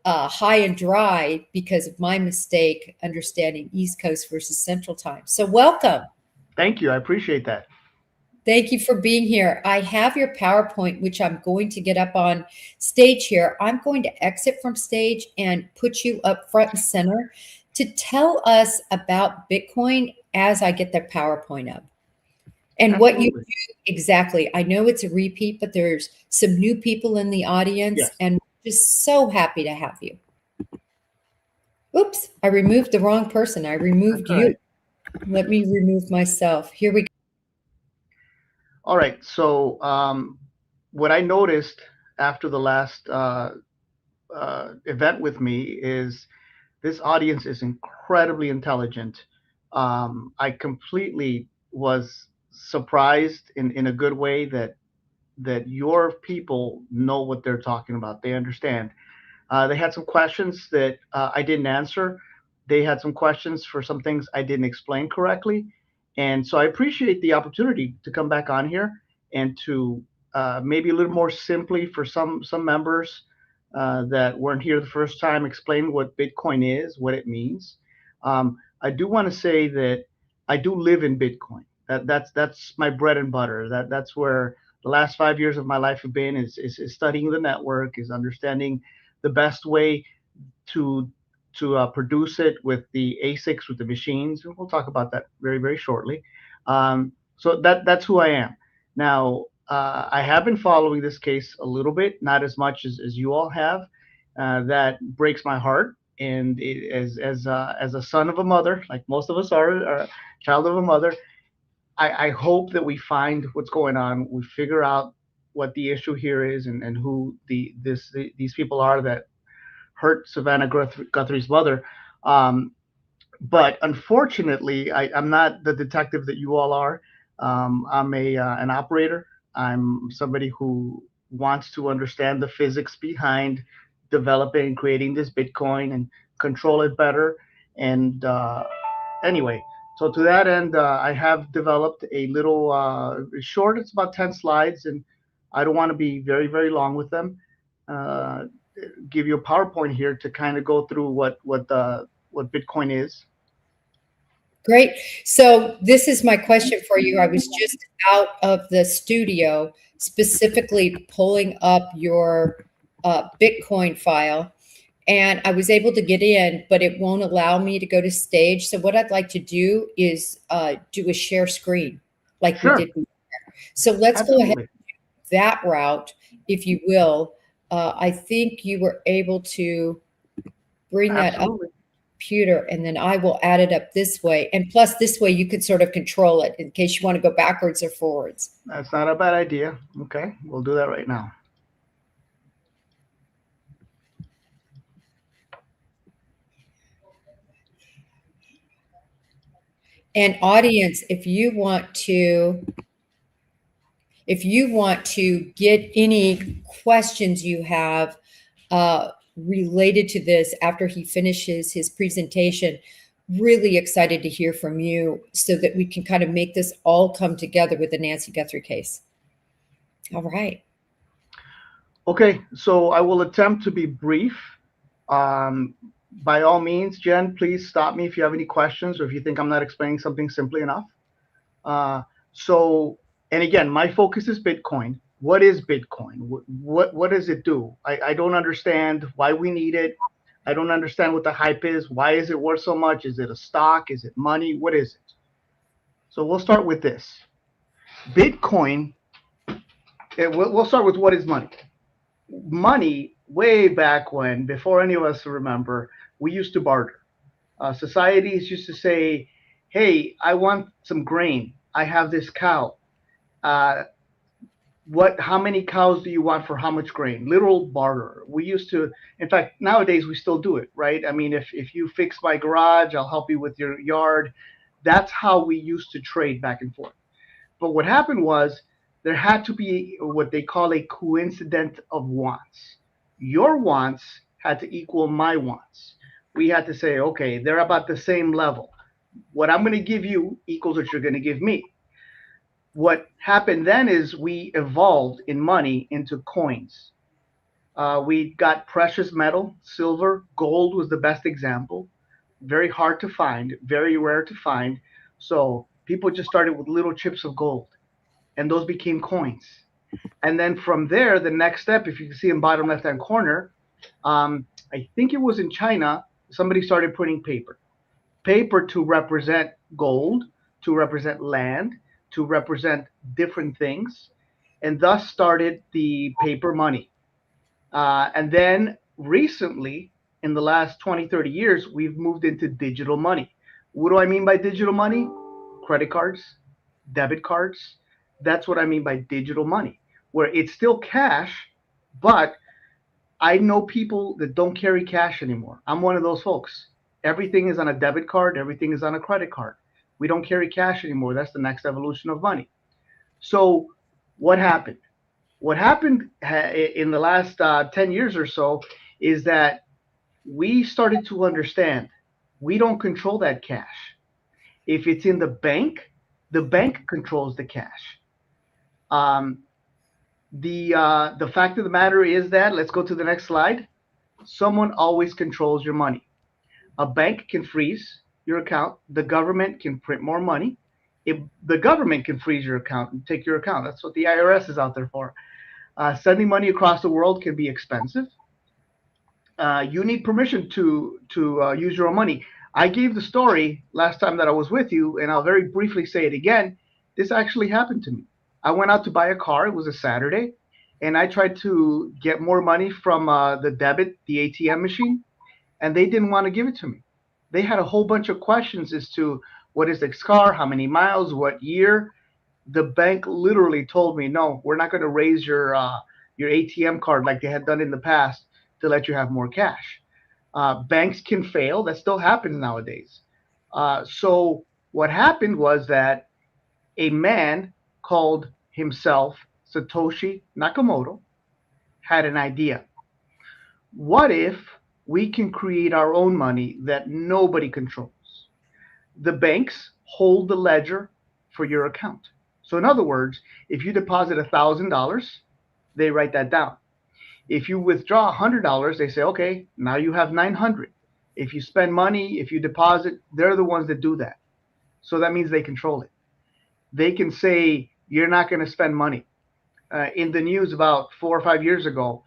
high and dry because of my mistake understanding East Coast versus Central Time. So welcome. Thank you. I appreciate that. Thank you for being here. I have your PowerPoint, which I'm going to get up on stage here. I'm going to exit from stage and put you up front and center to tell us about Bitcoin as I get the PowerPoint up. And Absolutely. what you do exactly. I know it's a repeat, but there's some new people in the audience, Yes. and just so happy to have you. Oops, I removed the wrong person. I removed you. Right. Let me remove myself. Here we go. All right. So what I noticed after the last event with me is this audience is incredibly intelligent. I completely was surprised in a good way that your people know what they're talking about. They understand. They had some questions that I didn't answer. They had some questions for some things I didn't explain correctly. And so I appreciate the opportunity to come back on here and to maybe a little more simply for some members that weren't here the first time, explain what Bitcoin is, what it means. I do want to say that I do live in Bitcoin. That's my bread and butter. That's where the last 5 years of my life have been, is studying the network, is understanding the best way to produce it with the ASICs, with the machines. We'll talk about that very, very shortly. So that's who I am. Now, I have been following this case a little bit, not as much as you all have. That breaks my heart. And as a son of a mother, like most of us are, a child of a mother, I hope that we find what's going on. We figure out what the issue here is, and who these people are that hurt Savannah Guthrie's mother. But unfortunately, I'm not the detective that you all are. I'm an operator. I'm somebody who wants to understand the physics behind developing and creating this Bitcoin and control it better. And anyway, so to that end, I have developed a little short. It's about 10 slides, and I don't want to be very, very long with them. Give you a PowerPoint here to kind of go through what Bitcoin is. Great. So this is my question for you. I was just out of the studio specifically pulling up your Bitcoin file, and I was able to get in, but it won't allow me to go to stage. So what I'd like to do is do a share screen like Sure. we did before. So let's go ahead and do that route, if you will. I think you were able to bring that up computer, and then I will add it up this way. And plus this way you could sort of control it in case you want to go backwards or forwards. That's not a bad idea. Okay, we'll do that right now. And audience, if you want to get any questions you have related to this after he finishes his presentation, really excited to hear from you so that we can kind of make this all come together with the Nancy Guthrie case. All right. Okay, so I will attempt to be brief. By all means, Jen, please stop me if you have any questions or if you think I'm not explaining something simply enough. And again, my focus is Bitcoin. what is Bitcoin? What does it do? I don't understand why we need it. I don't understand what the hype is. Why is it worth so much? Is it a stock? Is it money? What is it? So we'll start with this. Bitcoin, we'll start with what is money. Money, way back when, before any of us remember, we used to barter. Societies used to say, hey, I want some grain. I have this cow. Uh, how many cows do you want for how much grain? Literal barter. We used to, in fact, nowadays we still do it, right? I mean, if you fix my garage, I'll help you with your yard. That's how we used to trade back and forth. But what happened was there had to be what they call a coincidence of wants. Your wants had to equal my wants. We had to say, okay, they're about the same level. What I'm going to give you equals what you're going to give me. What happened then is we evolved in money into coins. We got precious metal, silver, gold was the best example. Very hard to find, very rare to find. So people just started with little chips of gold, and those became coins. And then from there, the next step, if you can see in bottom left-hand corner, I think it was in China, somebody started putting paper. Paper to represent gold, to represent land, to represent different things, and thus started the paper money. And then recently, in the last 20, 30 years, we've moved into digital money. What do I mean by digital money? Credit cards, debit cards. That's what I mean by digital money, where it's still cash, but I know people that don't carry cash anymore. I'm one of those folks. Everything is on a debit card, everything is on a credit card. We don't carry cash anymore. That's the next evolution of money. So, what happened? What happened in the last 10 years or so is that we started to understand we don't control that cash. If it's in the bank controls the cash. Um, the fact of the matter is that, let's go to the next slide. Someone always controls your money. A bank can freeze your account. The government can print more money. If the government can freeze your account and take your account, that's what the IRS is out there for. Sending money across the world can be expensive. You need permission to use your own money. I gave the story last time that I was with you, and I'll very briefly say it again. This actually happened to me. I went out to buy a car. It was a Saturday, and I tried to get more money from the ATM machine, and they didn't want to give it to me. They had a whole bunch of questions as to what is this car, how many miles, what year. The bank literally told me, no, we're not going to raise your ATM card like they had done in the past to let you have more cash. Banks can fail. That still happens nowadays. So what happened was that a man called himself Satoshi Nakamoto had an idea. What if we can create our own money that nobody controls? The banks hold the ledger for your account. So in other words, if you deposit $1,000, they write that down. If you withdraw $100, they say, okay, now you have 900. If you spend money, if you deposit, they're the ones that do that. So that means they control it. They can say, you're not going to spend money. In the news about 4 or 5 years ago,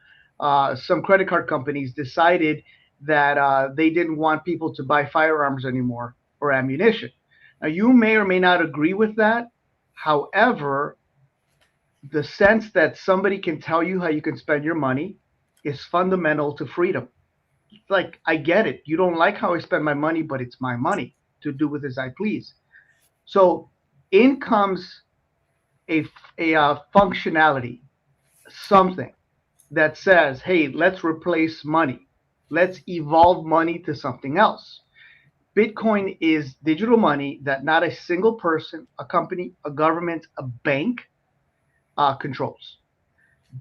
some credit card companies decided that they didn't want people to buy firearms anymore or ammunition. Now, you may or may not agree with that. However, the sense that somebody can tell you how you can spend your money is fundamental to freedom. It's like, I get it. You don't like how I spend my money, but it's my money to do with as I please. So in comes a functionality, something that says, hey, let's replace money. Let's evolve money to something else. Bitcoin is digital money that not a single person, a company, a government, a bank controls.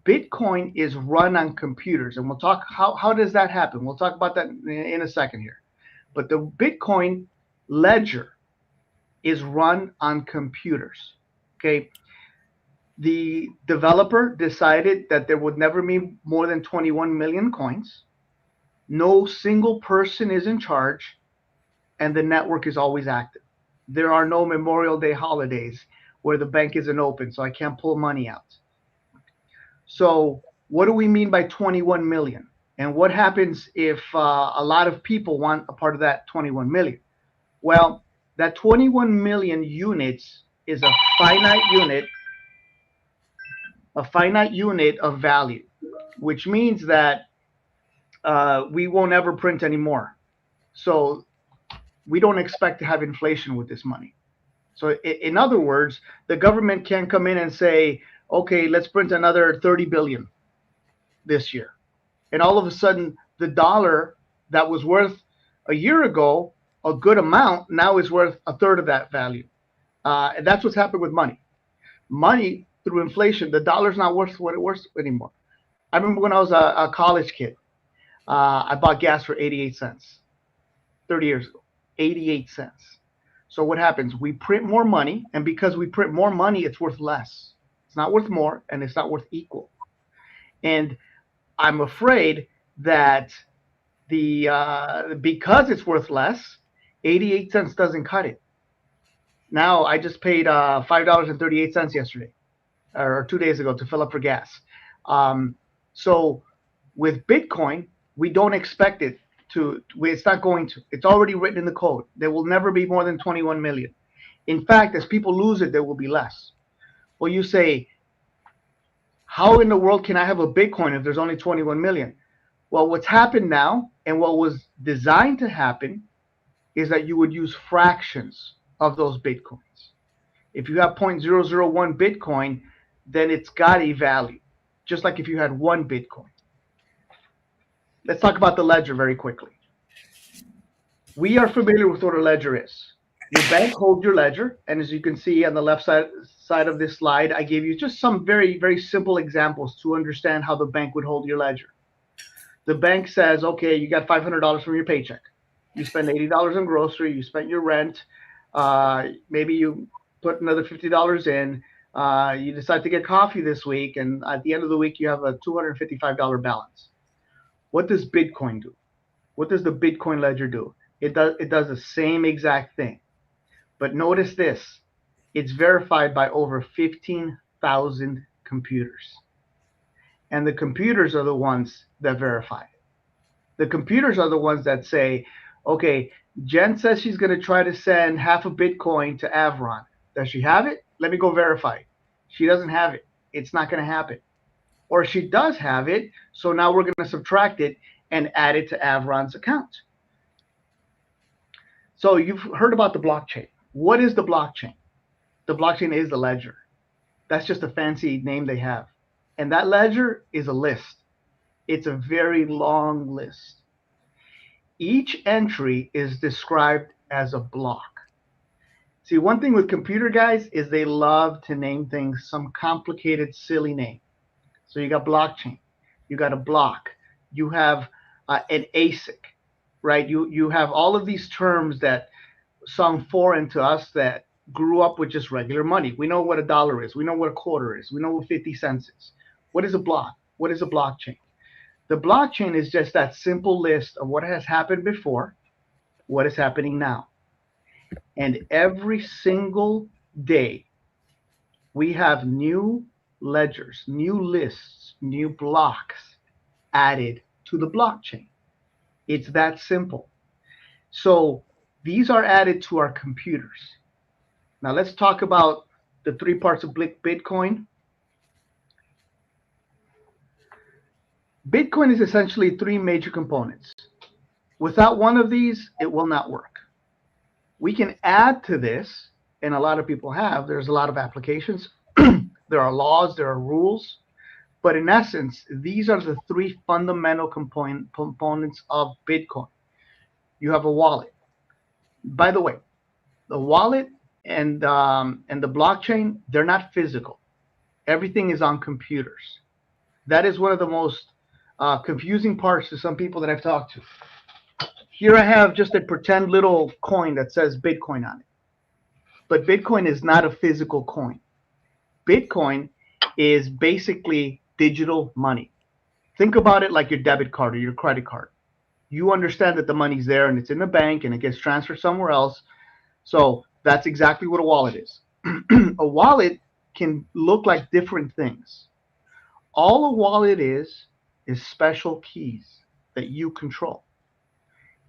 Bitcoin is run on computers, and we'll talk how does that happen. We'll talk about that in a second here. But the Bitcoin ledger is run on computers. Okay. The developer decided that there would never be more than 21 million coins. No single person is in charge, and the network is always active. There are no Memorial Day holidays where the bank isn't open, so I can't pull money out. So what do we mean by 21 million? And what happens if a lot of people want a part of that 21 million? Well, that 21 million units is a finite unit of value, which means that we won't ever print anymore. So we don't expect to have inflation with this money. So in other words, the government can't come in and say, okay, let's print another 30 billion this year. And all of a sudden, the dollar that was worth a year ago a good amount now is worth a third of that value. And that's what's happened with money. Money through inflation, the dollar's not worth what it worth anymore. I remember when I was a college kid, I bought gas for 88 cents 30 years ago. 88 cents. So what happens? We print more money, and because we print more money, it's worth less. It's not worth more, and it's not worth equal. And I'm afraid that because it's worth less, 88 cents doesn't cut it. Now I just paid $5.38 yesterday or 2 days ago to fill up for gas. So with Bitcoin, we don't expect it to. It's not going to. It's already written in the code. There will never be more than 21 million. In fact, as people lose it, there will be less. Well, you say, how in the world can I have a Bitcoin if there's only 21 million? Well, what's happened now and what was designed to happen is that you would use fractions of those Bitcoins. If you have 0.001 Bitcoin, then it's got a value, just like if you had one Bitcoin. Let's talk about the ledger very quickly. We are familiar with what a ledger is. Your bank holds your ledger, and as you can see on the left side of this slide, I gave you just some very, very simple examples to understand how the bank would hold your ledger. The bank says, okay, you got $500 from your paycheck. You spend $80 on grocery, you spent your rent, maybe you put another $50 in, you decide to get coffee this week, and at the end of the week, you have a $255 balance. What does Bitcoin do? What does the Bitcoin ledger do? It does the same exact thing. But notice this, it's verified by over 15,000 computers. And the computers are the ones that verify it. The computers are the ones that say, okay, Jen says she's going to try to send half a Bitcoin to Avron. Does she have it? Let me go verify it. She doesn't have it. It's not going to happen. Or she does have it, so now we're going to subtract it and add it to Avron's account. So you've heard about the blockchain. What is the blockchain? The blockchain is the ledger. That's just a fancy name they have. And that ledger is a list. It's a very long list. Each entry is described as a block. See, one thing with computer guys is they love to name things some complicated, silly name. So you got blockchain, you got a block, you have an ASIC, right? You have all of these terms that sound foreign to us that grew up with just regular money. We know what a dollar is. We know what a quarter is. We know what 50 cents is. What is a block? What is a blockchain? The blockchain is just that simple list of what has happened before, what is happening now. And every single day, we have new ledgers, new lists, new blocks added to the blockchain. It's that simple. So these are added to our computers. Now let's talk about the three parts of Bitcoin. Bitcoin is essentially three major components. Without one of these, it will not work. We can add to this, and a lot of people have. There's a lot of applications. There are laws, there are rules. But in essence, these are the three fundamental components of Bitcoin. You have a wallet. By the way, the wallet and the blockchain, they're not physical. Everything is on computers. That is one of the most confusing parts to some people that I've talked to. Here I have just a pretend little coin that says Bitcoin on it. But Bitcoin is not a physical coin. Bitcoin is basically digital money. Think about it like your debit card or your credit card. You understand that the money's there and it's in the bank and it gets transferred somewhere else. So that's exactly what a wallet is. A wallet can look like different things. All a wallet is special keys that you control.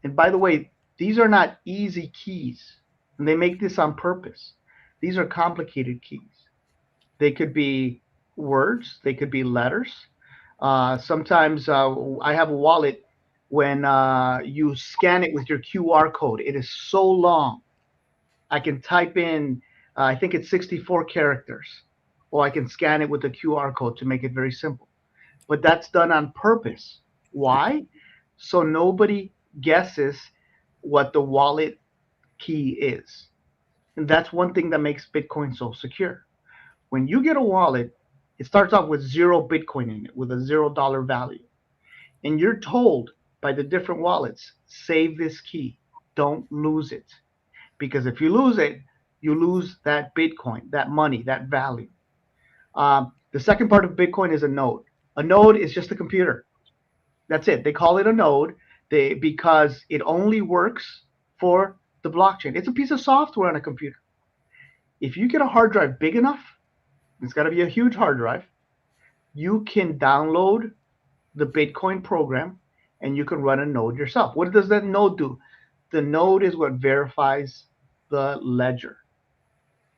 And by the way, these are not easy keys, and they make this on purpose. These are complicated keys. They could be words, they could be letters. Sometimes I have a wallet when you scan it with your QR code. It is so long. I can type in, I think it's 64 characters, or I can scan it with a QR code to make it very simple. But that's done on purpose. Why? So nobody guesses what the wallet key is. And that's one thing that makes Bitcoin so secure. When you get a wallet, it starts off with 0 Bitcoin in it, with a $0 value. And you're told by the different wallets, save this key. Don't lose it. Because if you lose it, you lose that Bitcoin, that money, that value. The second part of Bitcoin is a node. A node is just a computer. That's it. They call it a node because it only works for the blockchain. It's a piece of software on a computer. If you get a hard drive big enough, it's got to be a huge hard drive, you can download the Bitcoin program and you can run a node yourself. What does that node do? The node is what verifies the ledger.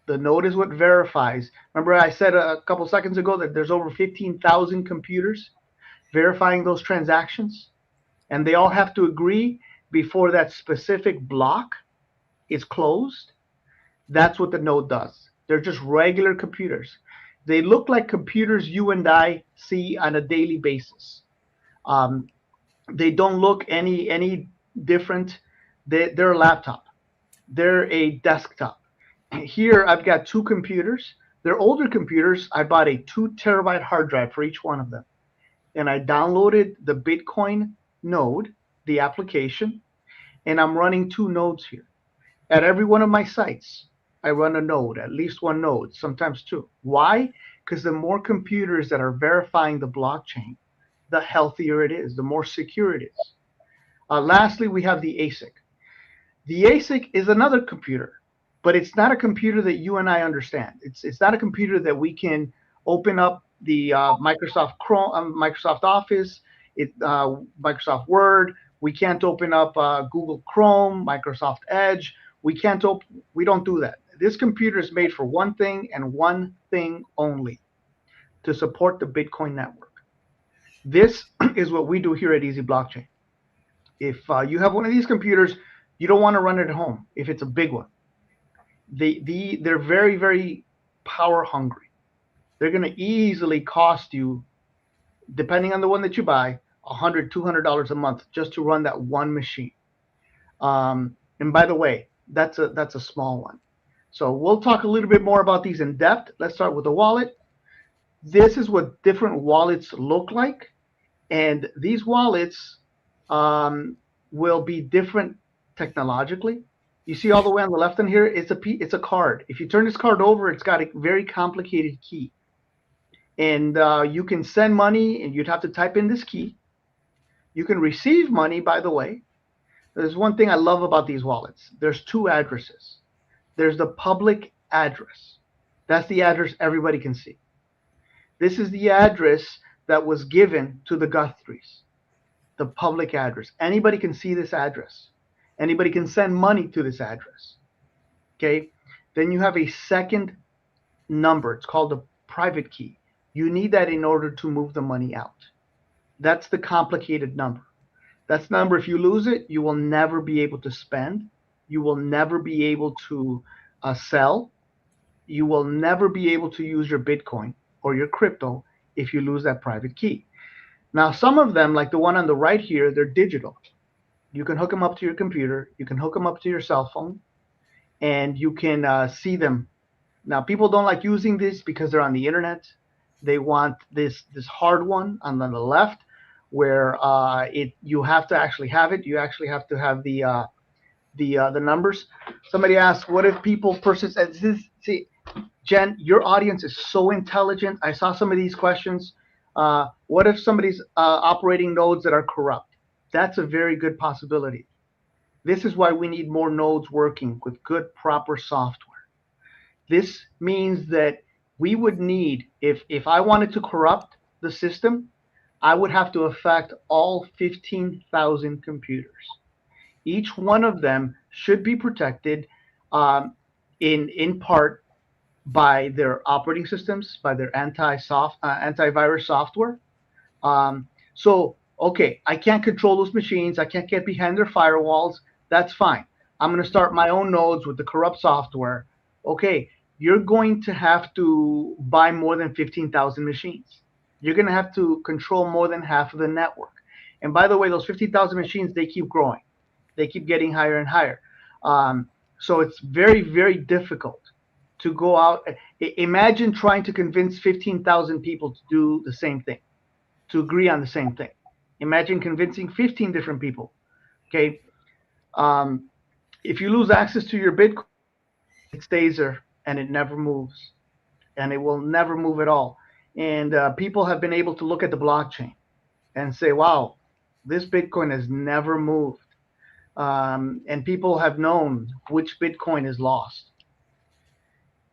The node is what verifies. Remember I said a couple seconds ago that there's over 15,000 computers verifying those transactions, and they all have to agree before that specific block is closed. That's what the node does. They're just regular computers. They look like computers you and I see on a daily basis. They don't look any different. They're a laptop. They're a desktop. Here I've got 2 computers. They're older computers. I bought a 2 terabyte hard drive for each one of them. And I downloaded the Bitcoin node, the application, and I'm running 2 nodes here. At every one of my sites, I run a node, at least 1 node, sometimes 2. Why? Because the more computers that are verifying the blockchain, the healthier it is, the more secure it is. Lastly, we have the ASIC. The ASIC is another computer, but it's not a computer that you and I understand. It's not a computer that we can open up the Microsoft Chrome, Microsoft Office, Microsoft Word. We can't open up Google Chrome, Microsoft Edge. We don't do that. This computer is made for one thing and one thing only, to support the Bitcoin network. This is what we do here at Easy Blockchain. If you have one of these computers, you don't want to run it at home if it's a big one. They're very, very power hungry. They're going to easily cost you, depending on the one that you buy, $100, $200 a month just to run that one machine. And by the way, that's a small one. So we'll talk a little bit more about these in depth. Let's start with the wallet. This is what different wallets look like. And these wallets will be different technologically. You see all the way on the left in here, it's a card. If you turn this card over, it's got a very complicated key. And you can send money, and you'd have to type in this key. You can receive money, by the way. There's one thing I love about these wallets. There's 2 addresses. There's the public address. That's the address everybody can see. This is the address that was given to the Guthries, the public address. Anybody can see this address. Anybody can send money to this address. Okay? Then you have a second number. It's called a private key. You need that in order to move the money out. That's the complicated number. That's the number, if you lose it, you will never be able to spend. You will never be able to sell. You will never be able to use your Bitcoin or your crypto if you lose that private key. Now, some of them, like the one on the right here, they're digital. You can hook them up to your computer. You can hook them up to your cell phone, and you can see them. Now, people don't like using this because they're on the internet. They want this hard one on the left, where you have to actually have it. You actually have to have the numbers. Somebody asked, what if people purchase? See, Jen, your audience is so intelligent. I saw some of these questions. What if somebody's operating nodes that are corrupt? That's a very good possibility. This is why we need more nodes working with good, proper software. This means that we would need, if I wanted to corrupt, the system, I would have to affect all 15,000 computers. Each one of them should be protected in part by their operating systems, by their antivirus software. So, okay, I can't control those machines. I can't get behind their firewalls. That's fine. I'm going to start my own nodes with the corrupt software. Okay, you're going to have to buy more than 15,000 machines. You're going to have to control more than half of the network. And by the way, those 15,000 machines, they keep growing. They keep getting higher and higher. So it's very, very difficult to go out. Imagine trying to convince 15,000 people to do the same thing, to agree on the same thing. Imagine convincing 15 different people. Okay. If you lose access to your Bitcoin, it stays there and it never moves, and it will never move at all. And people have been able to look at the blockchain and say, wow, this Bitcoin has never moved. And people have known which Bitcoin is lost.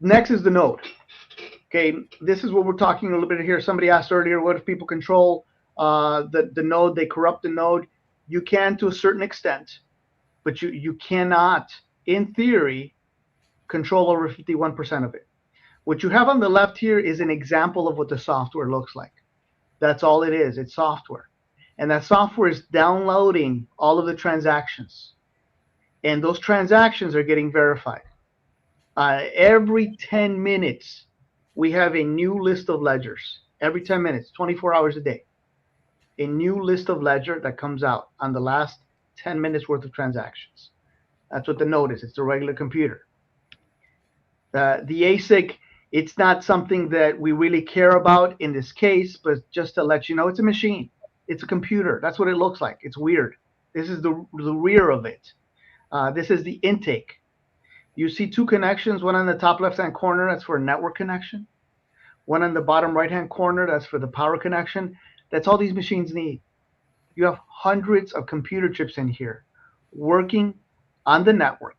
Next is the node. Okay, this is what we're talking a little bit here. Somebody asked earlier, what if people control the node, they corrupt the node? You can to a certain extent, but you cannot, in theory, control over 51% of it. What you have on the left here is an example of what the software looks like. That's all it is. It's software. And that software is downloading all of the transactions. And those transactions are getting verified. Every 10 minutes, we have a new list of ledgers. Every 10 minutes, 24 hours a day. A new list of ledger that comes out on the last 10 minutes worth of transactions. That's what the node is. It's a regular computer. The ASIC, it's not something that we really care about in this case, but just to let you know, it's a machine. It's a computer. That's what it looks like. It's weird. This is the rear of it. This is the intake. You see two connections, one on the top left-hand corner, that's for a network connection. One on the bottom right-hand corner, that's for the power connection. That's all these machines need. You have hundreds of computer chips in here working on the network.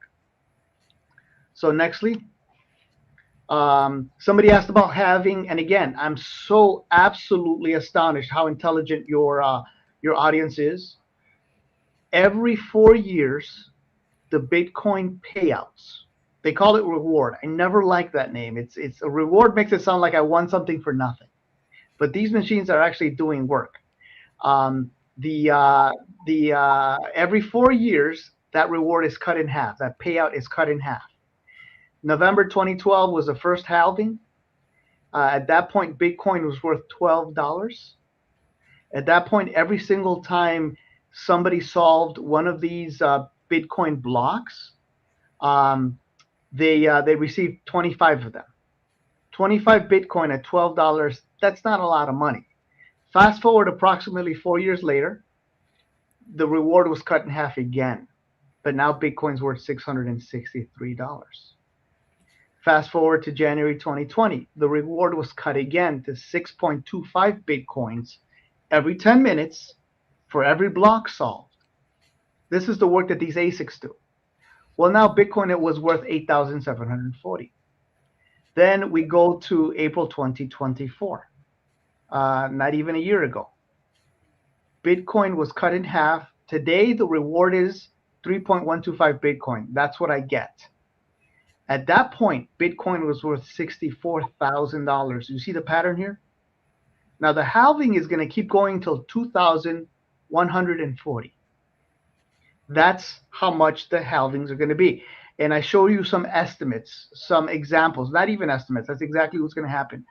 So nextly, somebody asked about halving, and again, I'm so absolutely astonished how intelligent your audience is. Every 4 years, the Bitcoin payouts, they call it reward. I never like that name. It's a reward, makes it sound like I won something for nothing. But these machines are actually doing work. Every 4 years, that reward is cut in half. That payout is cut in half. November 2012 was the first halving. At that point, Bitcoin was worth $12. At that point, every single time somebody solved one of these Bitcoin blocks, they received 25 of them. 25 Bitcoin at $12, that's not a lot of money. Fast forward approximately 4 years later, the reward was cut in half again, but now Bitcoin's worth $663. Fast forward to January 2020, the reward was cut again to 6.25 Bitcoins every 10 minutes for every block solved. This is the work that these ASICs do. Well, now Bitcoin, it was worth 8,740. Then we go to April 2024, not even a year ago. Bitcoin was cut in half. Today, the reward is 3.125 Bitcoin. That's what I get. At that point, Bitcoin was worth $64,000. You see the pattern here? Now, the halving is going to keep going till 2,140. That's how much the halvings are going to be. And I show you some estimates, some examples, not even estimates. That's exactly what's going to happen.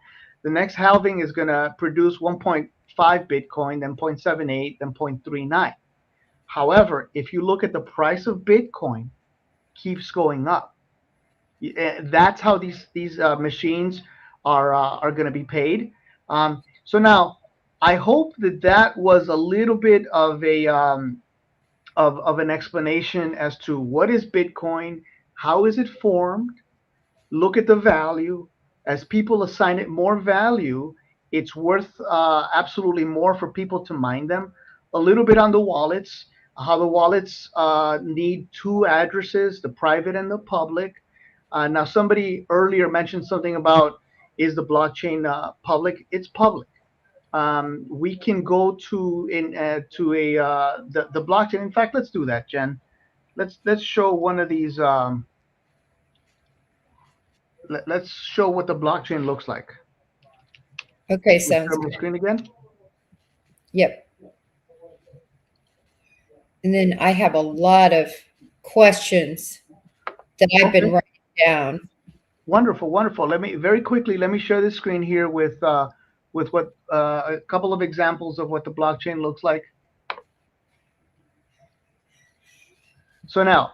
The next halving is going to produce 1.5 Bitcoin, then 0.78, then 0.39. However, if you look at the price of Bitcoin, keeps going up. That's how these machines are going to be paid. So now, I hope that was a little bit of a of an explanation as to what is Bitcoin, how is it formed, look at the value. As people assign it more value, it's worth absolutely more for people to mine them. A little bit on the wallets, how the wallets need two addresses, the private and the public. Now, somebody earlier mentioned something about, is the blockchain public? It's public. we can go to the blockchain. In fact, let's do that, Jen. Let's show one of these. Let's show what the blockchain looks like. Okay, Can you sounds share my good. screen again? Yep. And then I have a lot of questions that I've Okay. been writing down. Wonderful, wonderful. Let me share this screen here with what a couple of examples of what the blockchain looks like. So now,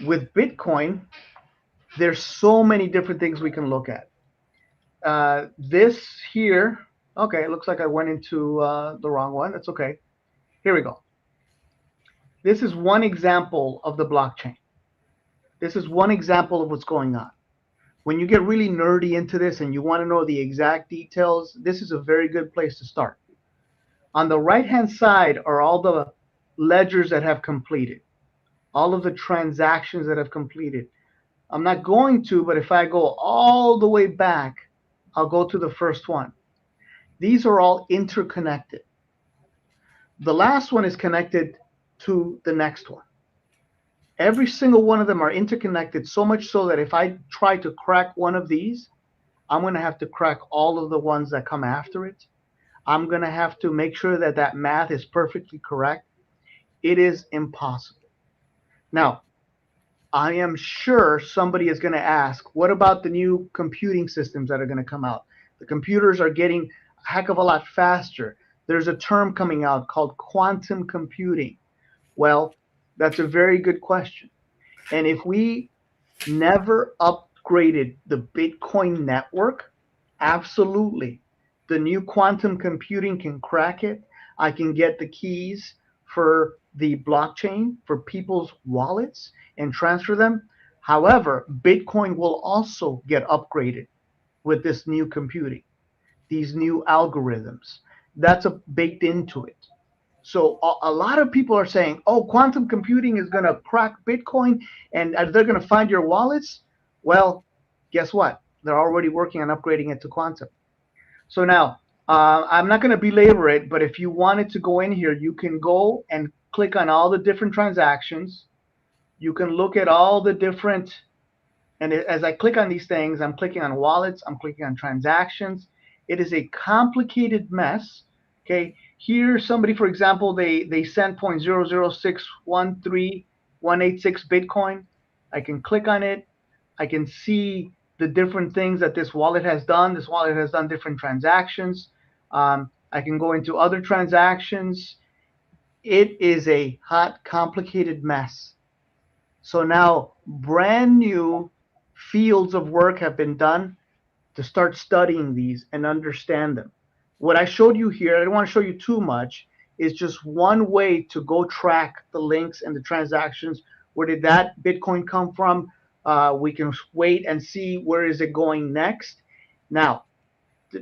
with Bitcoin, there's so many different things we can look at. This here, okay, it looks like I went into the wrong one. That's okay. Here we go. This is one example of the blockchain. This is one example of what's going on. When you get really nerdy into this and you want to know the exact details, this is a very good place to start. On the right-hand side are all the ledgers that have completed, all of the transactions that have completed. I'm not going to, but if I go all the way back, I'll go to the first one. These are all interconnected. The last one is connected to the next one. Every single one of them are interconnected, so much so that if I try to crack one of these, I'm going to have to crack all of the ones that come after it. I'm going to have to make sure that that math is perfectly correct. It is impossible. Now, I am sure somebody is going to ask, what about the new computing systems that are going to come out? The computers are getting a heck of a lot faster. There's a term coming out called quantum computing. Well, that's a very good question. And if we never upgraded the Bitcoin network, absolutely. The new quantum computing can crack it. I can get the keys for the blockchain for people's wallets and transfer them. However, Bitcoin will also get upgraded with this new computing, these new algorithms. That's baked into it. So a lot of people are saying, oh, quantum computing is going to crack Bitcoin and they're going to find your wallets. Well, guess what? They're already working on upgrading it to quantum. So now, I'm not going to belabor it, but if you wanted to go in here, you can go and click on all the different transactions. You can look at all the different, and as I click on these things, I'm clicking on wallets, I'm clicking on transactions. It is a complicated mess. Okay, here somebody, for example, they sent 0.00613186 Bitcoin. I can click on it. I can see the different things that this wallet has done. This wallet has done different transactions. I can go into other transactions. It is a hot, complicated mess. So now brand new fields of work have been done to start studying these and understand them. What I showed you here, I don't want to show you too much, is just one way to go track the links and the transactions. Where did that Bitcoin come from? We can wait and see where is it going next. Now,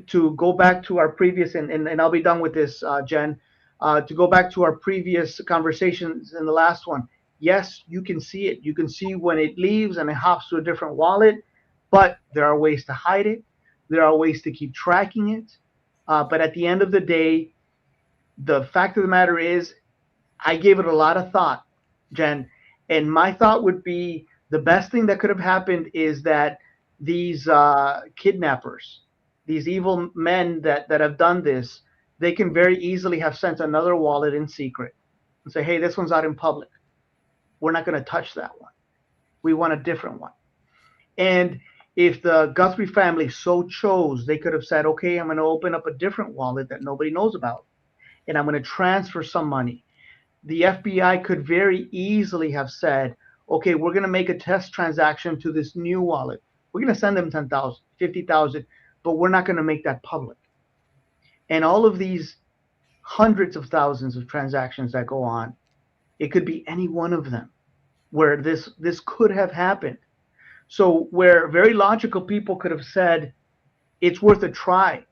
to go back to our previous, and I'll be done with this, Jen, to go back to our previous conversations in the last one. Yes, you can see it. You can see when it leaves and it hops to a different wallet, but there are ways to hide it. There are ways to keep tracking it. But at the end of the day, the fact of the matter is, I gave it a lot of thought, Jen, and my thought would be the best thing that could have happened is that these kidnappers, these evil men that have done this, they can very easily have sent another wallet in secret and say, hey, this one's out in public. We're not going to touch that one. We want a different one. And if the Guthrie family so chose, they could have said, okay, I'm going to open up a different wallet that nobody knows about, and I'm going to transfer some money. The FBI could very easily have said, okay, we're going to make a test transaction to this new wallet. We're going to send them 10,000, 50,000, but we're not going to make that public. And all of these hundreds of thousands of transactions that go on, it could be any one of them where this could have happened. So where very logical people could have said, it's worth a try.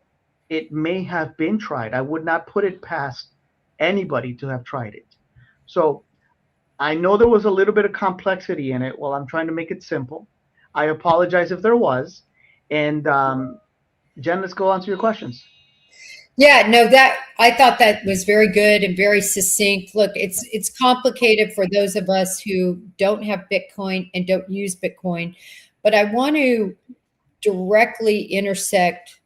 It may have been tried. I would not put it past anybody to have tried it. So I know there was a little bit of complexity in it. Well, I'm trying to make it simple. I apologize if there was. And Jen, let's go on to your questions. Yeah, no, that I thought that was very good and very succinct. Look, it's complicated for those of us who don't have Bitcoin and don't use Bitcoin, but I want to directly intersect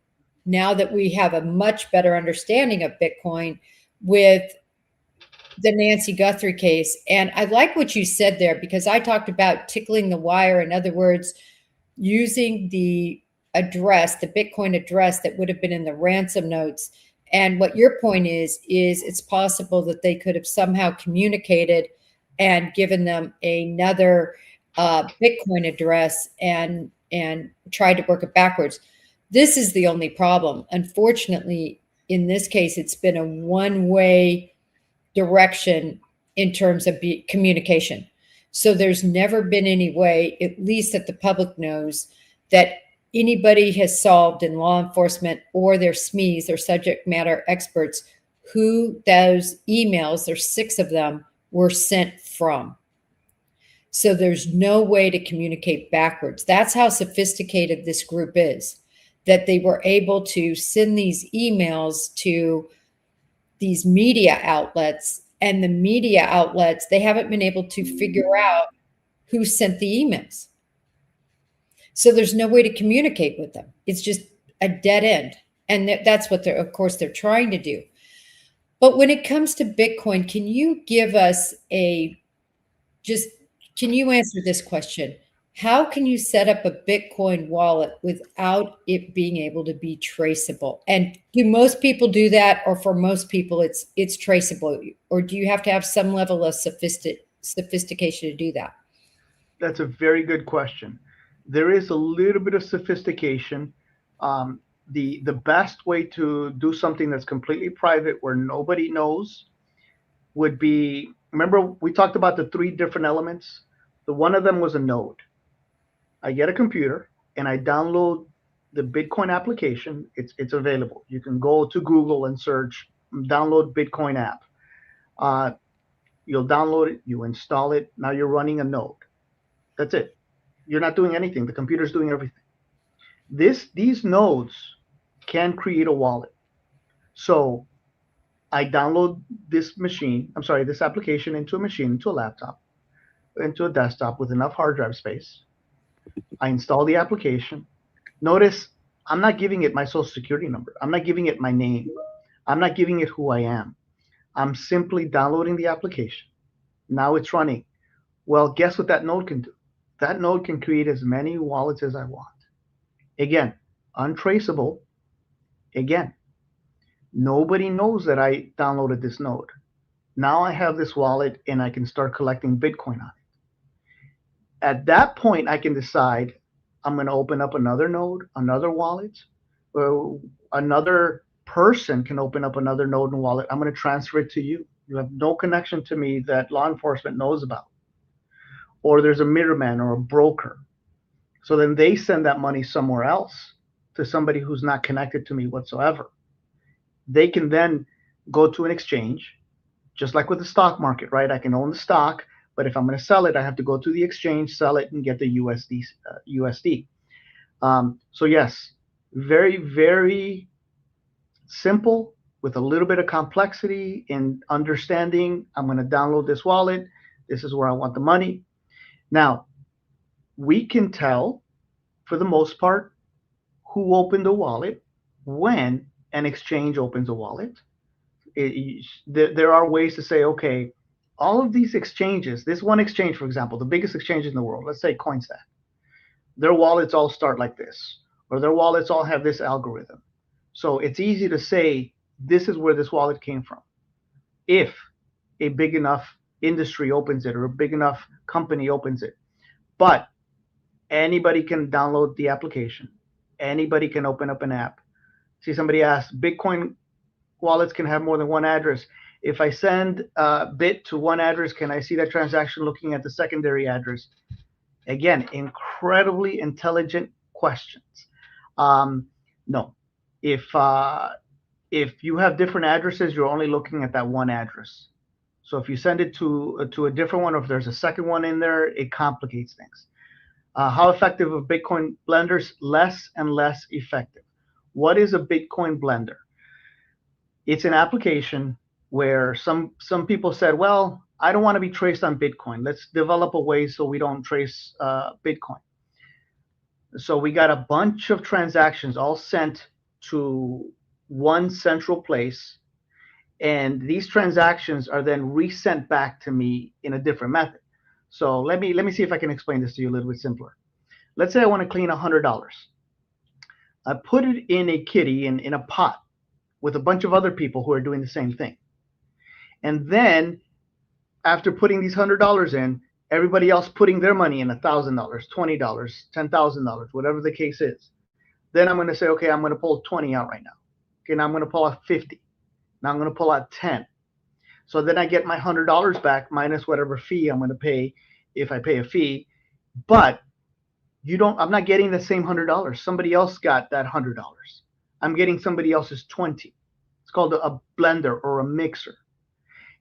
now that we have a much better understanding of Bitcoin with the Nancy Guthrie case. And I like what you said there because I talked about tickling the wire. In other words, using the address, the Bitcoin address that would have been in the ransom notes. And what your point is it's possible that they could have somehow communicated and given them another Bitcoin address and tried to work it backwards. This is the only problem. Unfortunately, in this case, it's been a one-way direction in terms of communication. So there's never been any way, at least that the public knows, that anybody has solved in law enforcement or their SMEs, their subject matter experts, who those emails, there's 6 of them, were sent from. So there's no way to communicate backwards. That's how sophisticated this group is, that they were able to send these emails to these media outlets, and the media outlets, they haven't been able to figure out who sent the emails. So there's no way to communicate with them. It's just a dead end. And that's what of course, they're trying to do. But when it comes to Bitcoin, can you give us can you answer this question? How can you set up a Bitcoin wallet without it being able to be traceable? And do most people do that, or for most people it's traceable? Or do you have to have some level of sophistication to do that? That's a very good question. There is a little bit of sophistication. The best way to do something that's completely private where nobody knows would be, remember we talked about the 3 different elements? The one of them was a node. I get a computer and I download the Bitcoin application. It's available. You can go to Google and search download Bitcoin app. You'll download it, you install it. Now you're running a node. That's it. You're not doing anything. The computer's doing everything. These nodes can create a wallet. So I download this application into a machine, into a laptop, into a desktop with enough hard drive space. I install the application. Notice I'm not giving it my social security number. I'm not giving it my name. I'm not giving it who I am. I'm simply downloading the application. Now it's running. Well, guess what that node can do? That node can create as many wallets as I want. Again, untraceable. Again, nobody knows that I downloaded this node. Now I have this wallet and I can start collecting Bitcoin on it. At that point, I can decide I'm going to open up another node, another wallet, or another person can open up another node and wallet. I'm going to transfer it to you. You have no connection to me that law enforcement knows about. Or there's a middleman or a broker. So then they send that money somewhere else to somebody who's not connected to me whatsoever. They can then go to an exchange, just like with the stock market, right? I can own the stock, but if I'm going to sell it, I have to go to the exchange, sell it, and get the USD. So yes, very, very simple with a little bit of complexity in understanding. I'm going to download this wallet. This is where I want the money. Now, we can tell, for the most part, who opened a wallet when an exchange opens a wallet. There are ways to say, okay, all of these exchanges, this one exchange, for example, the biggest exchange in the world, let's say Coinstack, their wallets all start like this, or their wallets all have this algorithm. So it's easy to say, this is where this wallet came from. If a big enough industry opens it or a big enough company opens it. But anybody can download the application. Anybody can open up an app. See, somebody asked, Bitcoin wallets can have more than one address. If I send a bit to one address, can I see that transaction looking at the secondary address? Again, incredibly intelligent questions. No. If you have different addresses, you're only looking at that one address. So if you send it to a different one, or if there's a second one in there, it complicates things. How effective are Bitcoin blenders? Less and less effective. What is a Bitcoin blender? It's an application where some people said, well, I don't want to be traced on Bitcoin. Let's develop a way so we don't trace Bitcoin. So we got a bunch of transactions all sent to one central place, and these transactions are then resent back to me in a different method. So let me see if I can explain this to you a little bit simpler. Let's say I want to clean $100. I put it in a kitty in a pot with a bunch of other people who are doing the same thing. And then after putting these $100 in, everybody else putting their money in $1,000, $20, $10,000, whatever the case is. Then I'm going to say, okay, I'm going to pull 20 out right now. Okay, now I'm going to pull out 50. Now I'm going to pull out 10. So then I get my $100 back minus whatever fee I'm going to pay if I pay a fee. But I'm not getting the same $100. Somebody else got that $100. I'm getting somebody else's 20. It's called a blender or a mixer.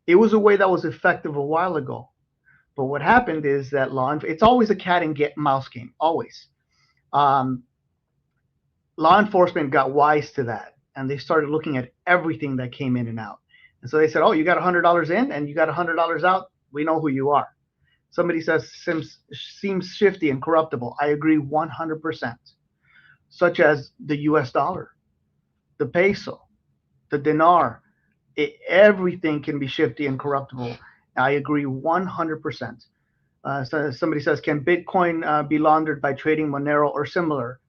It was a way that was effective a while ago. But what happened is that it's always a cat and mouse game, always. Law enforcement got wise to that, and they started looking at everything that came in and out. And so they said, oh, you got $100 in and you got $100 out. We know who you are. Somebody says seems shifty and corruptible. I agree 100%. Such as the US dollar, the peso, the dinar. Everything can be shifty and corruptible. I agree 100%. So somebody says, can Bitcoin be laundered by trading Monero or similar?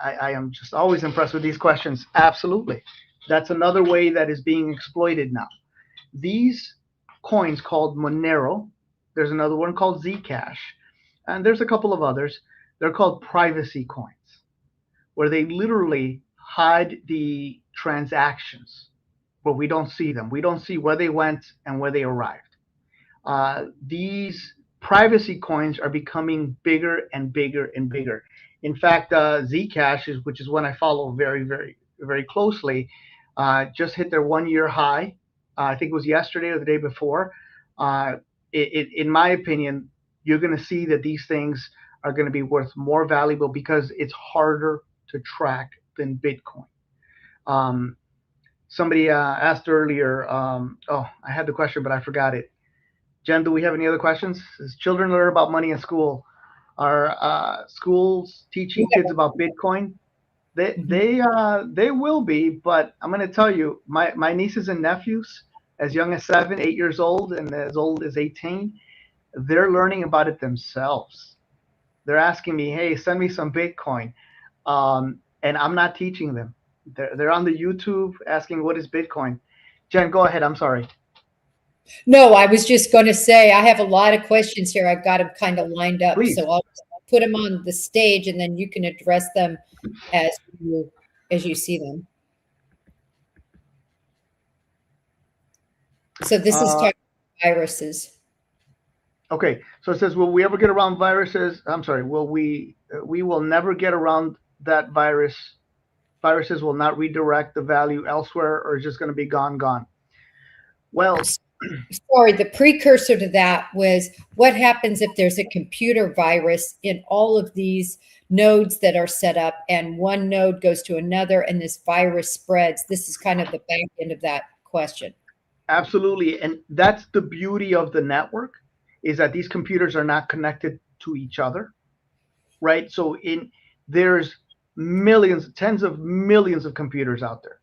I am just always impressed with these questions. Absolutely. That's another way that is being exploited now. These coins called Monero, there's another one called Zcash, and there's a couple of others. They're called privacy coins, where they literally hide the transactions, but we don't see them. We don't see where they went and where they arrived. These privacy coins are becoming bigger and bigger and bigger. In fact, Zcash, which is one I follow very, very, very closely, just hit their 1-year high. I think it was yesterday or the day before. In my opinion, you're going to see that these things are going to be worth more valuable because it's harder to track than Bitcoin. Somebody asked earlier, I had the question, but I forgot it. Jen, do we have any other questions? As children learn about money in school, are schools teaching kids about Bitcoin? They will be, but I'm going to tell you, my nieces and nephews, as young as 7, 8 years old, and as old as 18, they're learning about it themselves. They're asking me, hey, send me some Bitcoin. And I'm not teaching them. They're on the YouTube asking, what is Bitcoin? Jen, go ahead. I'm sorry. No, I was just going to say, I have a lot of questions here. I've got them kind of lined up. Please. So I'll put them on the stage and then you can address them as you see them. So this is talking about viruses. Okay. So it says, will we ever get around viruses? I'm sorry. We will never get around that virus. Viruses will not redirect the value elsewhere, or it's just going to be gone. Well, sorry, the precursor to that was what happens if there's a computer virus in all of these nodes that are set up and one node goes to another and this virus spreads. This is kind of the back end of that question. Absolutely. And that's the beauty of the network, is that these computers are not connected to each other, right? So there's millions, tens of millions of computers out there.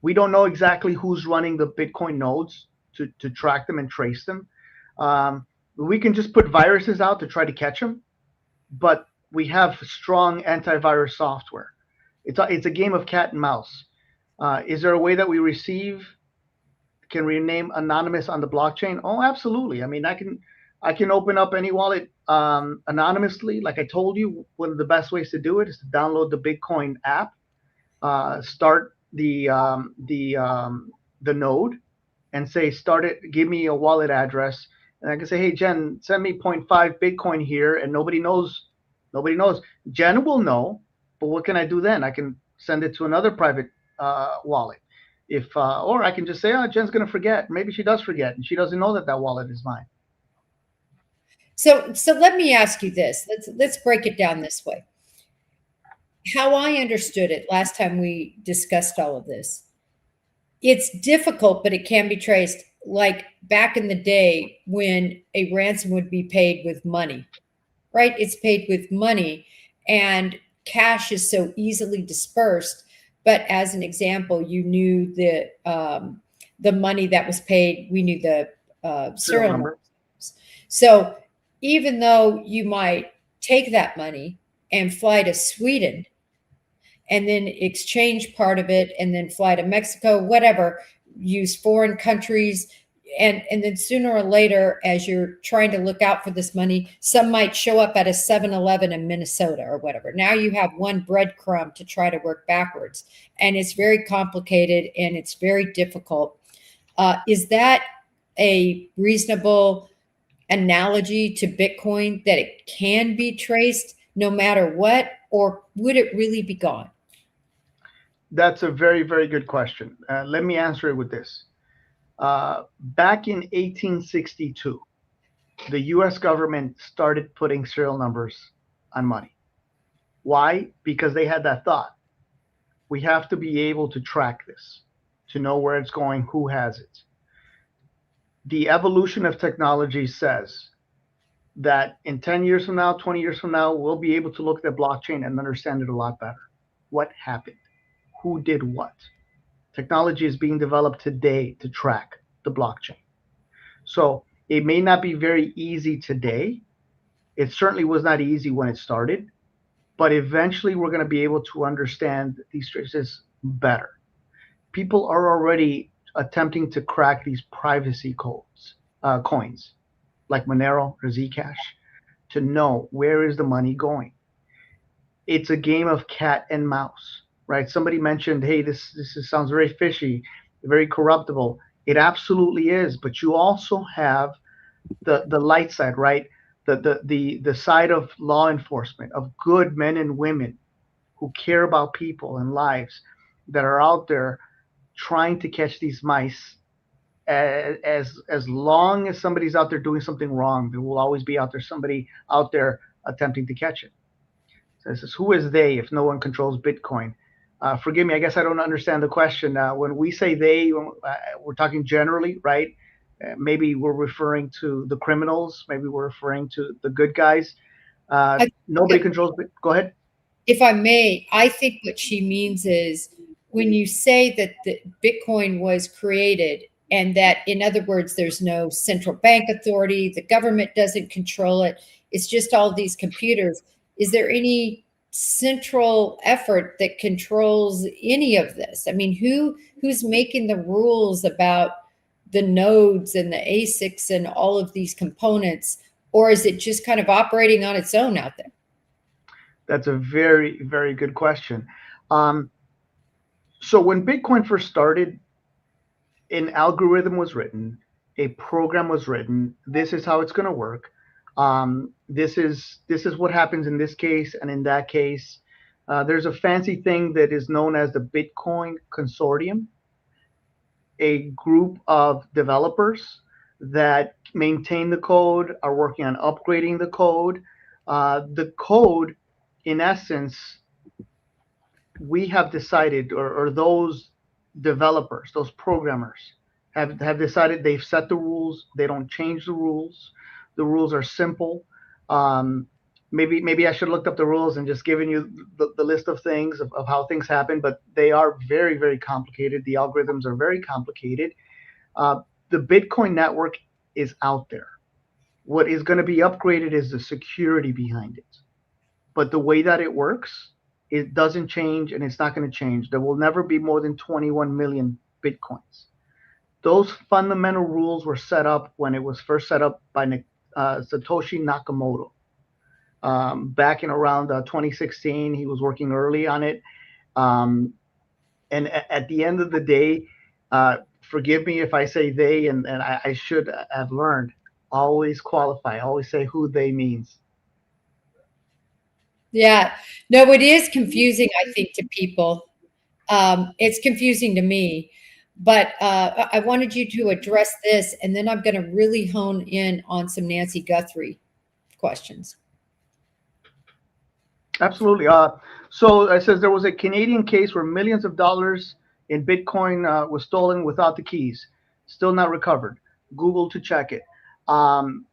We don't know exactly who's running the Bitcoin nodes to track them and trace them. We can just put viruses out to try to catch them, but we have strong antivirus software. It's a game of cat and mouse. Is there a way that we can rename anonymous on the blockchain? Oh, absolutely. I mean, I can open up any wallet anonymously. Like I told you, one of the best ways to do it is to download the Bitcoin app, start the node, and say, start it, give me a wallet address. And I can say, hey, Jen, send me 0.5 Bitcoin here, and nobody knows. Jen will know, but what can I do then? I can send it to another private wallet. Or I can just say, oh, Jen's going to forget. Maybe she does forget, and she doesn't know that wallet is mine. So let me ask you this. Let's break it down this way. How I understood it last time we discussed all of this, it's difficult, but it can be traced. Like back in the day when a ransom would be paid with money, right? It's paid with money, and cash is so easily dispersed. But as an example, you knew the money that was paid. We knew the Serial serial number. numbers. So even though you might take that money and fly to Sweden and then exchange part of it and then fly to Mexico, whatever, use foreign countries. And then sooner or later, as you're trying to look out for this money, some might show up at a 7-Eleven in Minnesota or whatever. Now you have one breadcrumb to try to work backwards. And it's very complicated and it's very difficult. Is that a reasonable analogy to Bitcoin, that it can be traced no matter what, or would it really be gone? That's a very, very good question. Let me answer it with this. Back in 1862, the US government started putting serial numbers on money. Why? Because they had that thought. We have to be able to track this, to know where it's going, who has it. The evolution of technology says that in 10 years from now, 20 years from now, we'll be able to look at blockchain and understand it a lot better. What happened? Who did what? Technology is being developed today to track the blockchain. So it may not be very easy today. It certainly was not easy when it started, but eventually we're going to be able to understand these traces better. People are already attempting to crack these privacy coins like Monero or Zcash to know where is the money going. It's a game of cat and mouse, right? Somebody mentioned, hey, this sounds very fishy, very corruptible. It absolutely is, but you also have the light side, right? The side of law enforcement, of good men and women who care about people and lives, that are out there trying to catch these mice. As long as somebody's out there doing something wrong, there will always be somebody out there attempting to catch it. So this is, who is they if no one controls Bitcoin? Forgive me, I guess I don't understand the question. When we say they, we're talking generally, right? Maybe we're referring to the criminals. Maybe we're referring to the good guys. Nobody controls. Go ahead. If I may, I think what she means is when you say that the Bitcoin was created and that, in other words, there's no central bank authority, the government doesn't control it, it's just all these computers. Is there any central effort that controls any of this? I mean, who's making the rules about the nodes and the ASICs and all of these components, or is it just kind of operating on its own out there? That's a very, very good question. So when Bitcoin first started, an algorithm was written, a program was written. This is how it's going to work. This is what happens in this case and in that case. There's a fancy thing that is known as the Bitcoin Consortium, a group of developers that maintain the code, are working on upgrading the code. The code, in essence, we have decided, or those developers, those programmers have decided, they've set the rules. They don't change the rules. The rules are simple. Maybe I should have looked up the rules and just given you the list of things of how things happen, but they are very, very complicated. The algorithms are very complicated. The Bitcoin network is out there. What is going to be upgraded is the security behind it. But the way that it works, it doesn't change, and it's not going to change. There will never be more than 21 million Bitcoins. Those fundamental rules were set up when it was first set up by Satoshi Nakamoto. Back in around 2016, he was working early on it. And at the end of the day, forgive me if I say they, and I should have learned, always qualify, always say who they means. Yeah, no, it is confusing, I think, to people. It's confusing to me, but I wanted you to address this, and then I'm going to really hone in on some Nancy Guthrie questions. Absolutely. So it says there was a Canadian case where millions of dollars and Bitcoin was stolen without the keys, still not recovered. Google to check it. And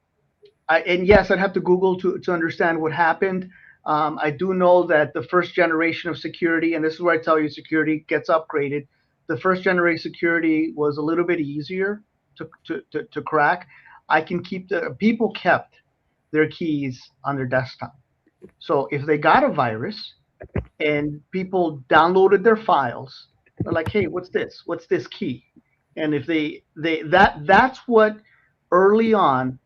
yes, I'd have to Google to understand what happened. I do know that the first generation of security, and this is where I tell you security gets upgraded. The first generation security was a little bit easier to crack. I can keep people kept their keys on their desktop. So if they got a virus and people downloaded their files, they're like, hey, what's this? What's this key? And if that's what early on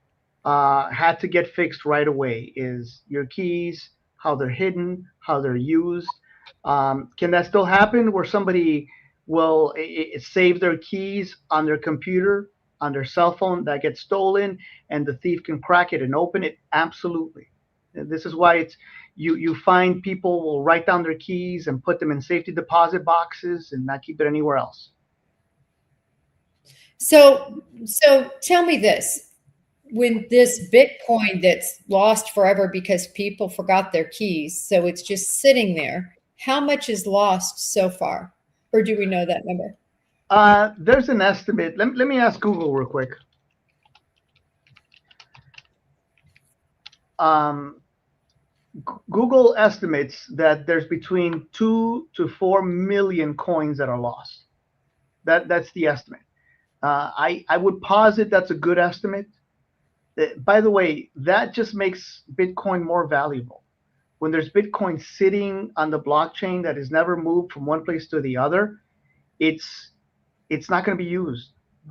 had to get fixed right away is your keys, how they're hidden, how they're used. Can that still happen where somebody will save their keys on their computer, on their cell phone that gets stolen, and the thief can crack it and open it? Absolutely. And this is why it's you find people will write down their keys and put them in safety deposit boxes and not keep it anywhere else. So tell me this. When this Bitcoin that's lost forever because people forgot their keys, so it's just sitting there, how much is lost so far? Or do we know that number? There's an estimate. Let me ask Google real quick. Google estimates that there's between 2 to 4 million coins that are lost. That's the estimate. I would posit that's a good estimate. By the way, that just makes Bitcoin more valuable. When there's Bitcoin sitting on the blockchain that is never moved from one place to the other, it's not going to be used.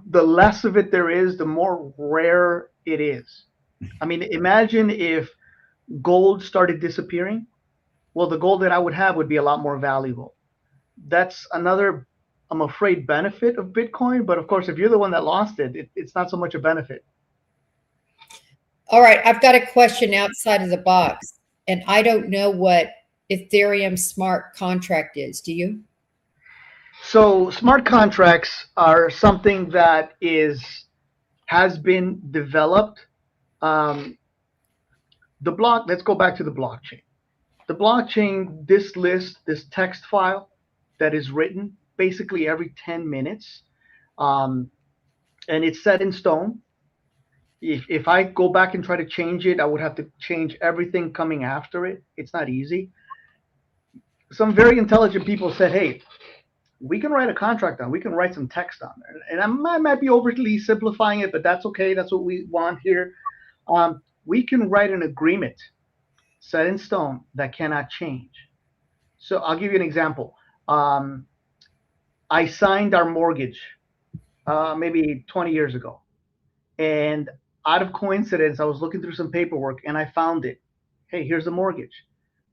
The less of it there is, the more rare it is. I mean, imagine if gold started disappearing. Well, the gold that I would have would be a lot more valuable. That's another, I'm afraid, benefit of Bitcoin. But of course, if you're the one that lost it, it's not so much a benefit. All right, I've got a question outside of the box, and I don't know what Ethereum smart contract is. Do you? So smart contracts are something that has been developed. Let's go back to the blockchain. The blockchain, this text file that is written basically every 10 minutes, and it's set in stone. If I go back and try to change it, I would have to change everything coming after it. It's not easy. Some very intelligent people said, hey, we can write a contract on, we can write some text on there. And I might be overly simplifying it, but that's okay. That's what we want here. We can write an agreement set in stone that cannot change. So I'll give you an example. I signed our mortgage maybe 20 years ago. And out of coincidence, I was looking through some paperwork and I found it. Hey, here's the mortgage,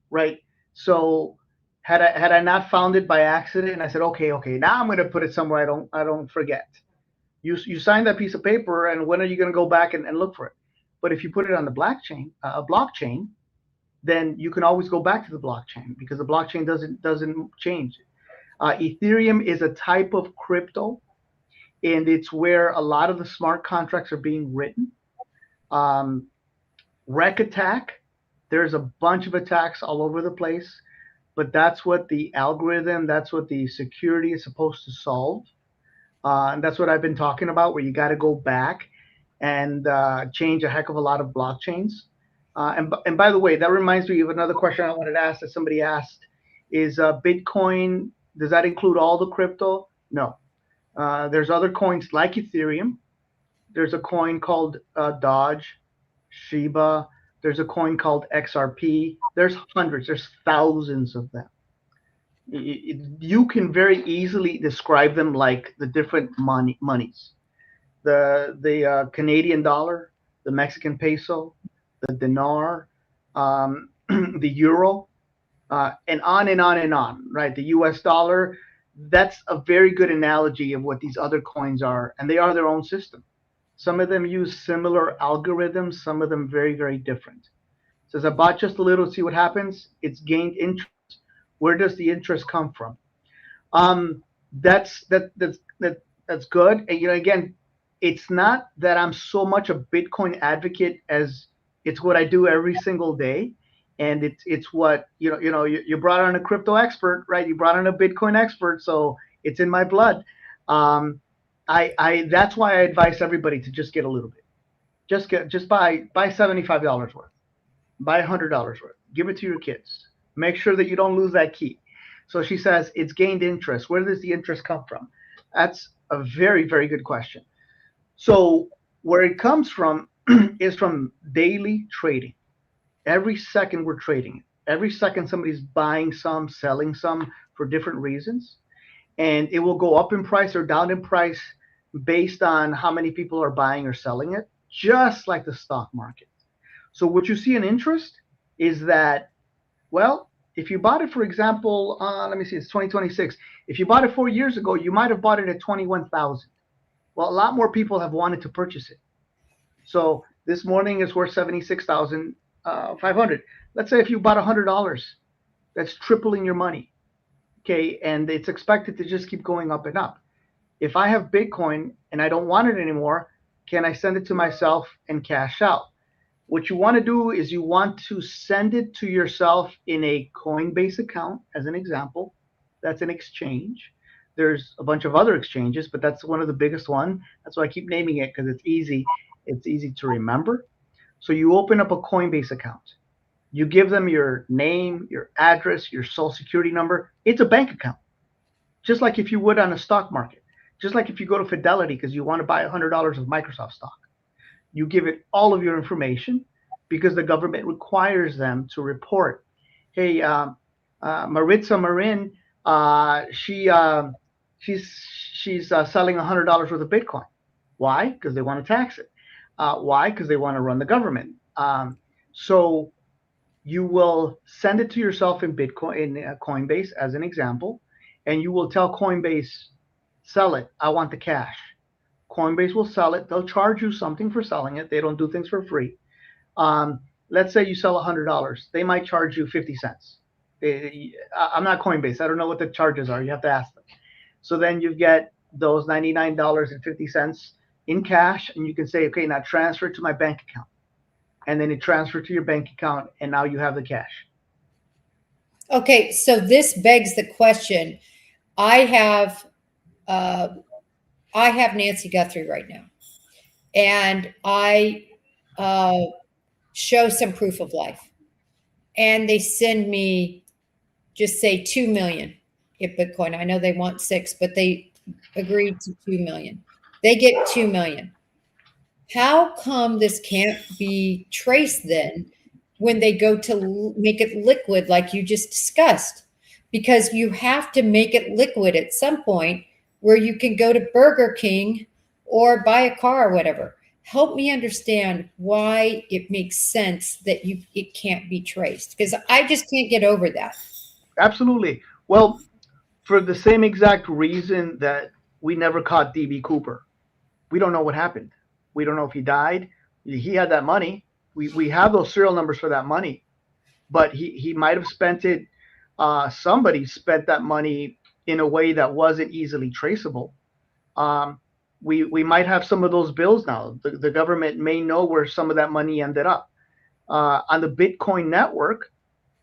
right? So had I not found it by accident, I said, okay, now I'm going to put it somewhere I don't forget. You signed that piece of paper, and when are you going to go back and look for it? But if you put it on the blockchain, then you can always go back to the blockchain because the blockchain doesn't change. Ethereum is a type of crypto, and it's where a lot of the smart contracts are being written. Rec attack, there's a bunch of attacks all over the place, but that's what the algorithm, that's what the security is supposed to solve. And that's what I've been talking about, where you got to go back and change a heck of a lot of blockchains. And by the way, that reminds me of another question I wanted to ask that somebody asked, is Bitcoin, does that include all the crypto? No. There's other coins like Ethereum. There's a coin called Doge, Shiba. There's a coin called XRP. There's hundreds, there's thousands of them. You can very easily describe them like the different monies. The Canadian dollar, the Mexican peso, the dinar, the euro, and on and on and on, right? The US dollar. That's a very good analogy of what these other coins are, and they are their own system. Some of them use similar algorithms, some of them very, very different. So as I bought just a little to see what happens, it's gained interest. Where does the interest come from? That's good. And again, it's not that I'm so much a Bitcoin advocate as it's what I do every single day. And it's what you brought on a crypto expert, right? You brought on a Bitcoin expert, so It's in my blood. That's why I advise everybody to just get a little bit. Just buy $75 worth, buy $100 worth, give it to your kids. Make sure that you don't lose that key. So she says it's gained interest. Where does the interest come from? That's a very, very good question. So where it comes from is from daily trading. Every second we're trading. Every second somebody's buying some, selling some for different reasons. And it will go up in price or down in price based on how many people are buying or selling it, just like the stock market. So what you see in interest is that, well, if you bought it, for example, let me see, it's 2026. If you bought it 4 years ago, you might have bought it at 21,000. Well, a lot more people have wanted to purchase it. So this morning it's worth 76,500. Let's say if you bought $100, that's tripling your money. Okay, and it's expected to just keep going up and up. If I have Bitcoin and I don't want it anymore, can I send it to myself and cash out? What you want to do is you want to send it to yourself in a Coinbase account, as an example. That's an exchange. There's a bunch of other exchanges, but that's one of the biggest one. That's why I keep naming it, because it's easy. It's easy to remember. So you open up a Coinbase account. You give them your name, your address, your social security number. It's a bank account, just like if you would on a stock market. Just like if you go to Fidelity because you want to buy $100 of Microsoft stock. You give it all of your information because the government requires them to report. Hey, Maritza Marin, she's selling $100 worth of Bitcoin. Why? Because they want to tax it. Why? Because they want to run the government. So you will send it to yourself in Bitcoin, in Coinbase, as an example, and you will tell Coinbase, sell it. I want the cash. Coinbase will sell it. They'll charge you something for selling it. They don't do things for free. Let's say you sell $100. They might charge you 50 cents. I'm not Coinbase. I don't know what the charges are. You have to ask them. So then you get those $99.50 in cash, and you can say, okay, now transfer it to my bank account. And then it transfers to your bank account, and now you have the cash. Okay, so this begs the question. I have Nancy Guthrie right now, and I show some proof of life, and they send me, just say 2 million in Bitcoin. I know they want 6, but they agreed to 2 million. They get 2 million. How come this can't be traced then when they go to make it liquid like you just discussed? Because you have to make it liquid at some point where you can go to Burger King or buy a car or whatever. Help me understand why it makes sense that it can't be traced, because I just can't get over that. Absolutely. Well, for the same exact reason that we never caught DB Cooper. We don't know what happened. We don't know if he died. He had that money. We have those serial numbers for that money, but he might have spent it. Somebody spent that money in a way that wasn't easily traceable. We might have some of those bills now. The government may know where some of that money ended up. On the Bitcoin network,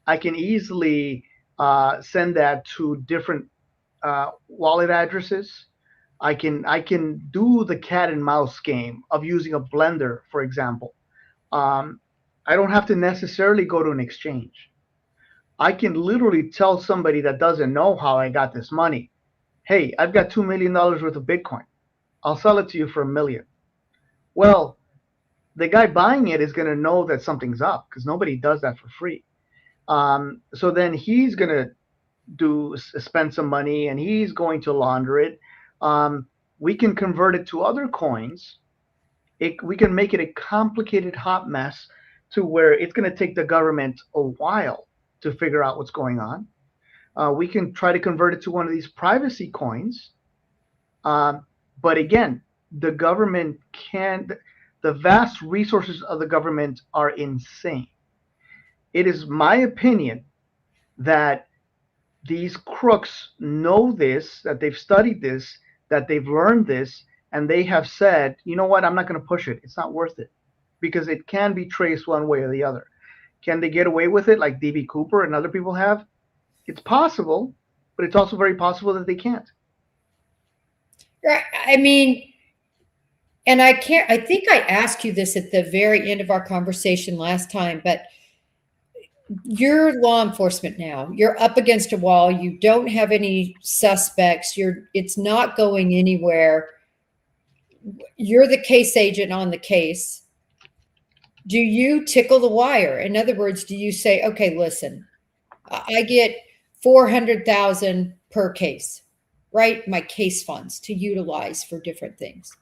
I can easily send that to different wallet addresses. I can do the cat and mouse game of using a blender, for example. I don't have to necessarily go to an exchange. I can literally tell somebody that doesn't know how I got this money, hey, I've got $2 million worth of Bitcoin. I'll sell it to you for $1 million. Well, the guy buying it is going to know that something's up because nobody does that for free. So then he's going to spend some money and he's going to launder it. We can convert it to other coins. We can make it a complicated hot mess to where it's going to take the government a while to figure out what's going on. We can try to convert it to one of these privacy coins. But again, the government the vast resources of the government are insane. It is my opinion that these crooks know this, that they've studied this, that they've learned this, and they have said, you know what, I'm not going to push it. It's not worth it because it can be traced one way or the other. Can they get away with it like DB Cooper and other people have? It's possible, but it's also very possible that they can't. Right. I mean, and I think I asked you this at the very end of our conversation last time, but you're law enforcement now. You're up against a wall. You don't have any suspects. It's not going anywhere. You're the case agent on the case. Do you tickle the wire? In other words, do you say, okay, listen, I get 400,000 per case, right? My case funds to utilize for different things.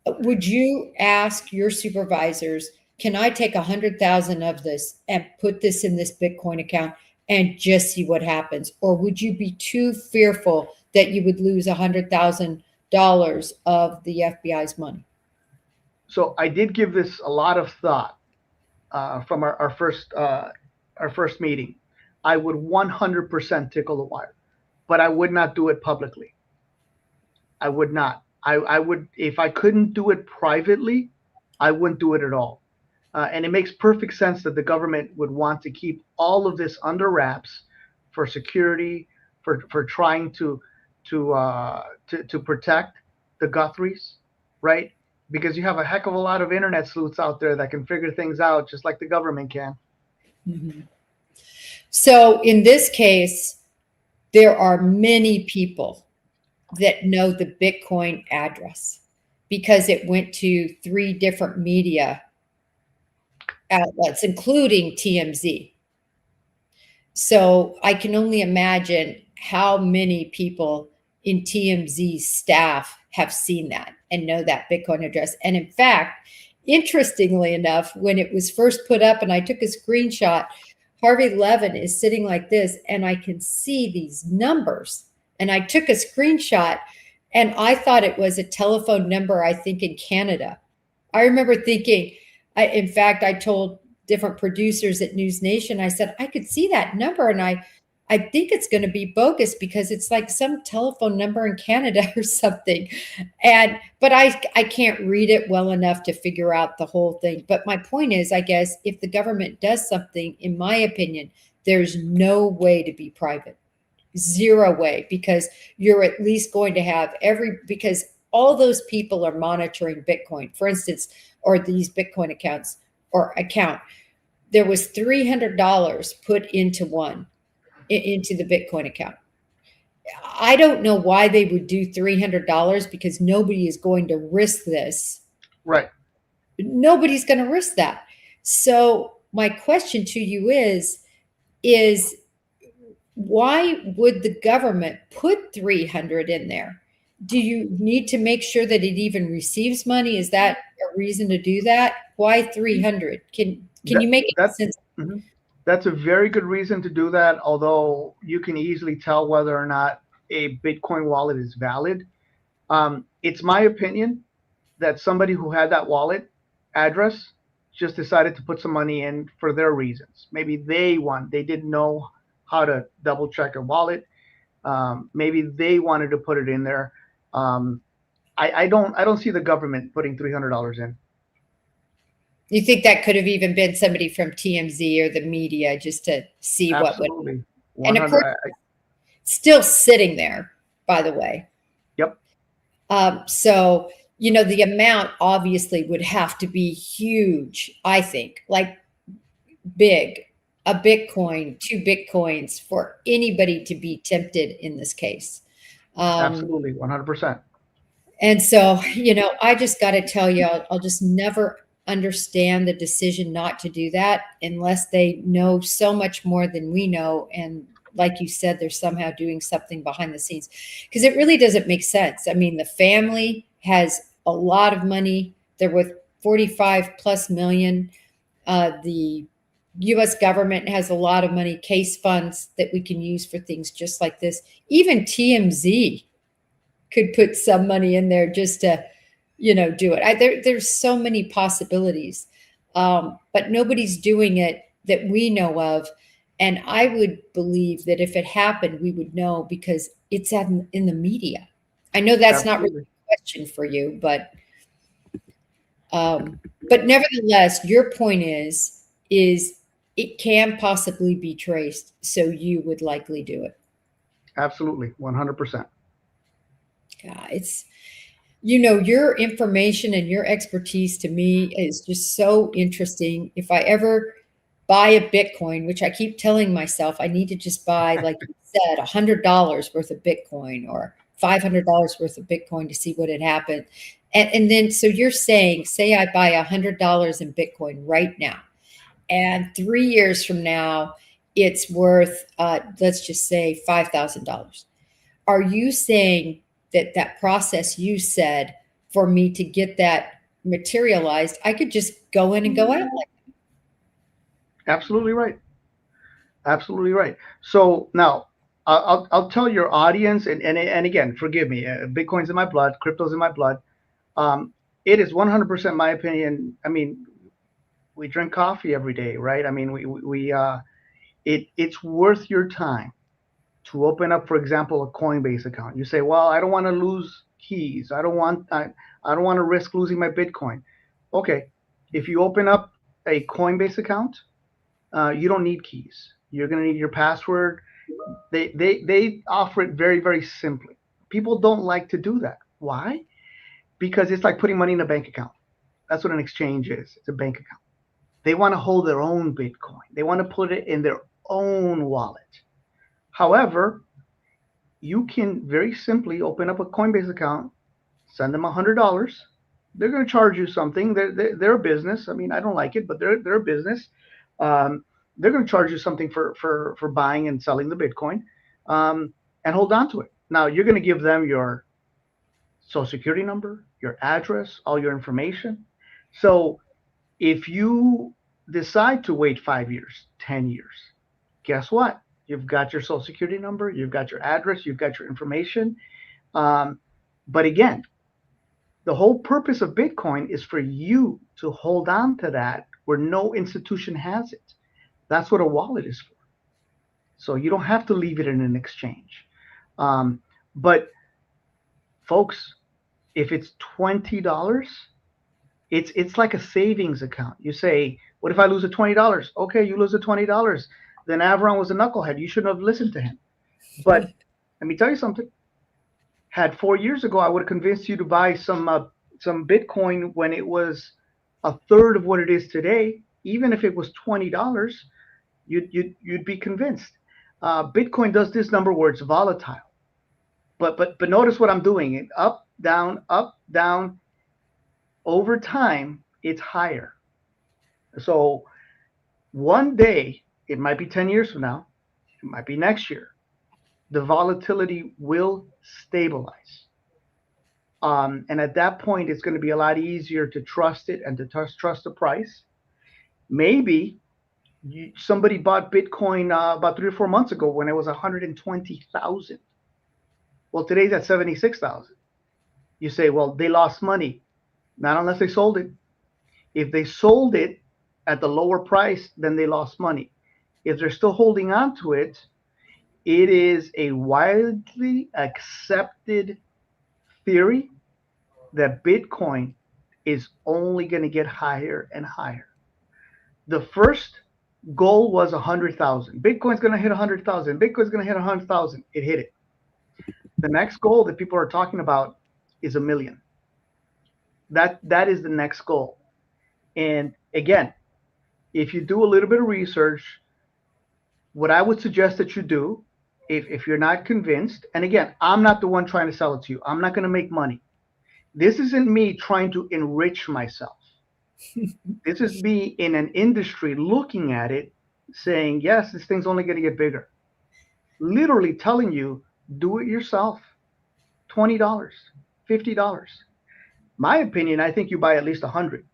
Would you ask your supervisors, can I take 100,000 of this and put this in this Bitcoin account and just see what happens? Or would you be too fearful that you would lose $100,000 of the FBI's money? So I did give this a lot of thought from our first meeting. I would 100% tickle the wire, but I would not do it publicly. I would not. I would, if I couldn't do it privately, I wouldn't do it at all. And it makes perfect sense that the government would want to keep all of this under wraps for security, for trying to protect the Guthries, right? Because you have a heck of a lot of internet sleuths out there that can figure things out just like the government can. Mm-hmm. So in this case, there are many people that know the Bitcoin address because it went to 3 different media outlets, including TMZ. So I can only imagine how many people in TMZ's staff have seen that and know that Bitcoin address. And in fact, interestingly enough, when it was first put up and I took a screenshot, Harvey Levin is sitting like this and I can see these numbers. And I took a screenshot and I thought it was a telephone number, I think in Canada. I remember thinking, in fact, I told different producers at News Nation, I said, I could see that number and I think it's going to be bogus because it's like some telephone number in Canada or something. But I can't read it well enough to figure out the whole thing. But my point is, I guess, if the government does something, in my opinion, there's no way to be private. Zero way, because you're at least going to have because all those people are monitoring Bitcoin, for instance, or these Bitcoin accounts or account. There was $300 put into the Bitcoin account. I don't know why they would do $300 because nobody is going to risk this. Right. Nobody's going to risk that. So my question to you is why would the government put 300 in there? Do you need to make sure that it even receives money? Is that a reason to do that? Why 300? Can you make sense? Mm-hmm. That's a very good reason to do that, although you can easily tell whether or not a Bitcoin wallet is valid. It's my opinion that somebody who had that wallet address just decided to put some money in for their reasons. Maybe they didn't know how to double check a wallet. Maybe they wanted to put it in there. I don't see the government putting $300 in. You think that could have even been somebody from TMZ or the media just to see Absolutely. what would. And of course, still sitting there, by the way. Yep. So, the amount obviously would have to be huge, I think, like big, a Bitcoin, 2 Bitcoins for anybody to be tempted in this case. Absolutely, 100%. And so, I just got to tell you, I'll just never understand the decision not to do that unless they know so much more than we know. And like you said, they're somehow doing something behind the scenes because it really doesn't make sense. I mean, the family has a lot of money. They're worth 45 plus million. The US government has a lot of money, case funds that we can use for things just like this. Even TMZ could put some money in there just to, do it. There's so many possibilities, but nobody's doing it that we know of. And I would believe that if it happened, we would know because it's in the media. I know that's Absolutely. Not really a question for you, but nevertheless, your point is it can possibly be traced. So you would likely do it. Absolutely. 100%. Yeah, your information and your expertise to me is just so interesting. If I ever buy a Bitcoin, which I keep telling myself I need to just buy, like you said, $100 worth of Bitcoin or $500 worth of Bitcoin to see what had happened. And then, so you're saying, say I buy $100 in Bitcoin right now, and 3 years from now, it's worth, let's just say $5,000. Are you saying that that process you said for me to get that materialized, I could just go in and go out? Absolutely right. Absolutely right. So now I'll tell your audience, and again, forgive me, Bitcoin's in my blood, crypto's in my blood. Um, it is 100% my opinion. I mean, we drink coffee every day, right? I mean, it's worth your time to open up, for example, a Coinbase account. You say, well, I don't want to lose keys. I don't want to risk losing my Bitcoin. Okay, if you open up a Coinbase account, you don't need keys. You're going to need your password. They offer it very, very simply. People don't like to do that. Why? Because it's like putting money in a bank account. That's what an exchange is. It's a bank account. They want to hold their own Bitcoin. They want to put it in their own wallet. However, you can very simply open up a Coinbase account, send them $100. They're going to charge you something. They're a business. I mean, I don't like it, but they're a business. Um, they're going to charge you something for buying and selling the Bitcoin, and hold on to it. Now you're going to give them your social security number, your address, all your information. So if you decide to wait 5 years, 10 years, guess what? You've got your social security number, you've got your address, you've got your information. Um, but again, the whole purpose of Bitcoin is for you to hold on to that where no institution has it. That's what a wallet is for. So you don't have to leave it in an exchange. But folks, if it's $20, it's like a savings account. You say, what if I lose the $20? Okay, you lose the $20. Then Avron was a knucklehead. You shouldn't have listened to him. But let me tell you something. Had 4 years ago, I would have convinced you to buy some Bitcoin when it was a third of what it is today. Even if it was $20, you'd be convinced. Bitcoin does this number where it's volatile. But notice what I'm doing. It up, down, up, down. Over time, it's higher. So one day, it might be 10 years from now, it might be next year, the volatility will stabilize. And at that point, it's going to be a lot easier to trust it and to trust the price. Maybe somebody bought Bitcoin about 3 or 4 months ago when it was 120,000. Well, today's at 76,000. You say, well, they lost money. Not unless they sold it. If they sold it at the lower price, then they lost money. If they're still holding on to it, it is a widely accepted theory that Bitcoin is only going to get higher and higher. The first goal was 100,000. Bitcoin's going to hit 100,000. Bitcoin's going to hit 100,000. It hit it. The next goal that people are talking about is 1 million. That is the next goal. And again, if you do a little bit of research, what I would suggest that you do, if you're not convinced, and again, I'm not the one trying to sell it to you. I'm not going to make money. This isn't me trying to enrich myself. This is me in an industry looking at it, saying, yes, this thing's only going to get bigger. Literally telling you, do it yourself. $20, $50. My opinion, I think you buy at least 100.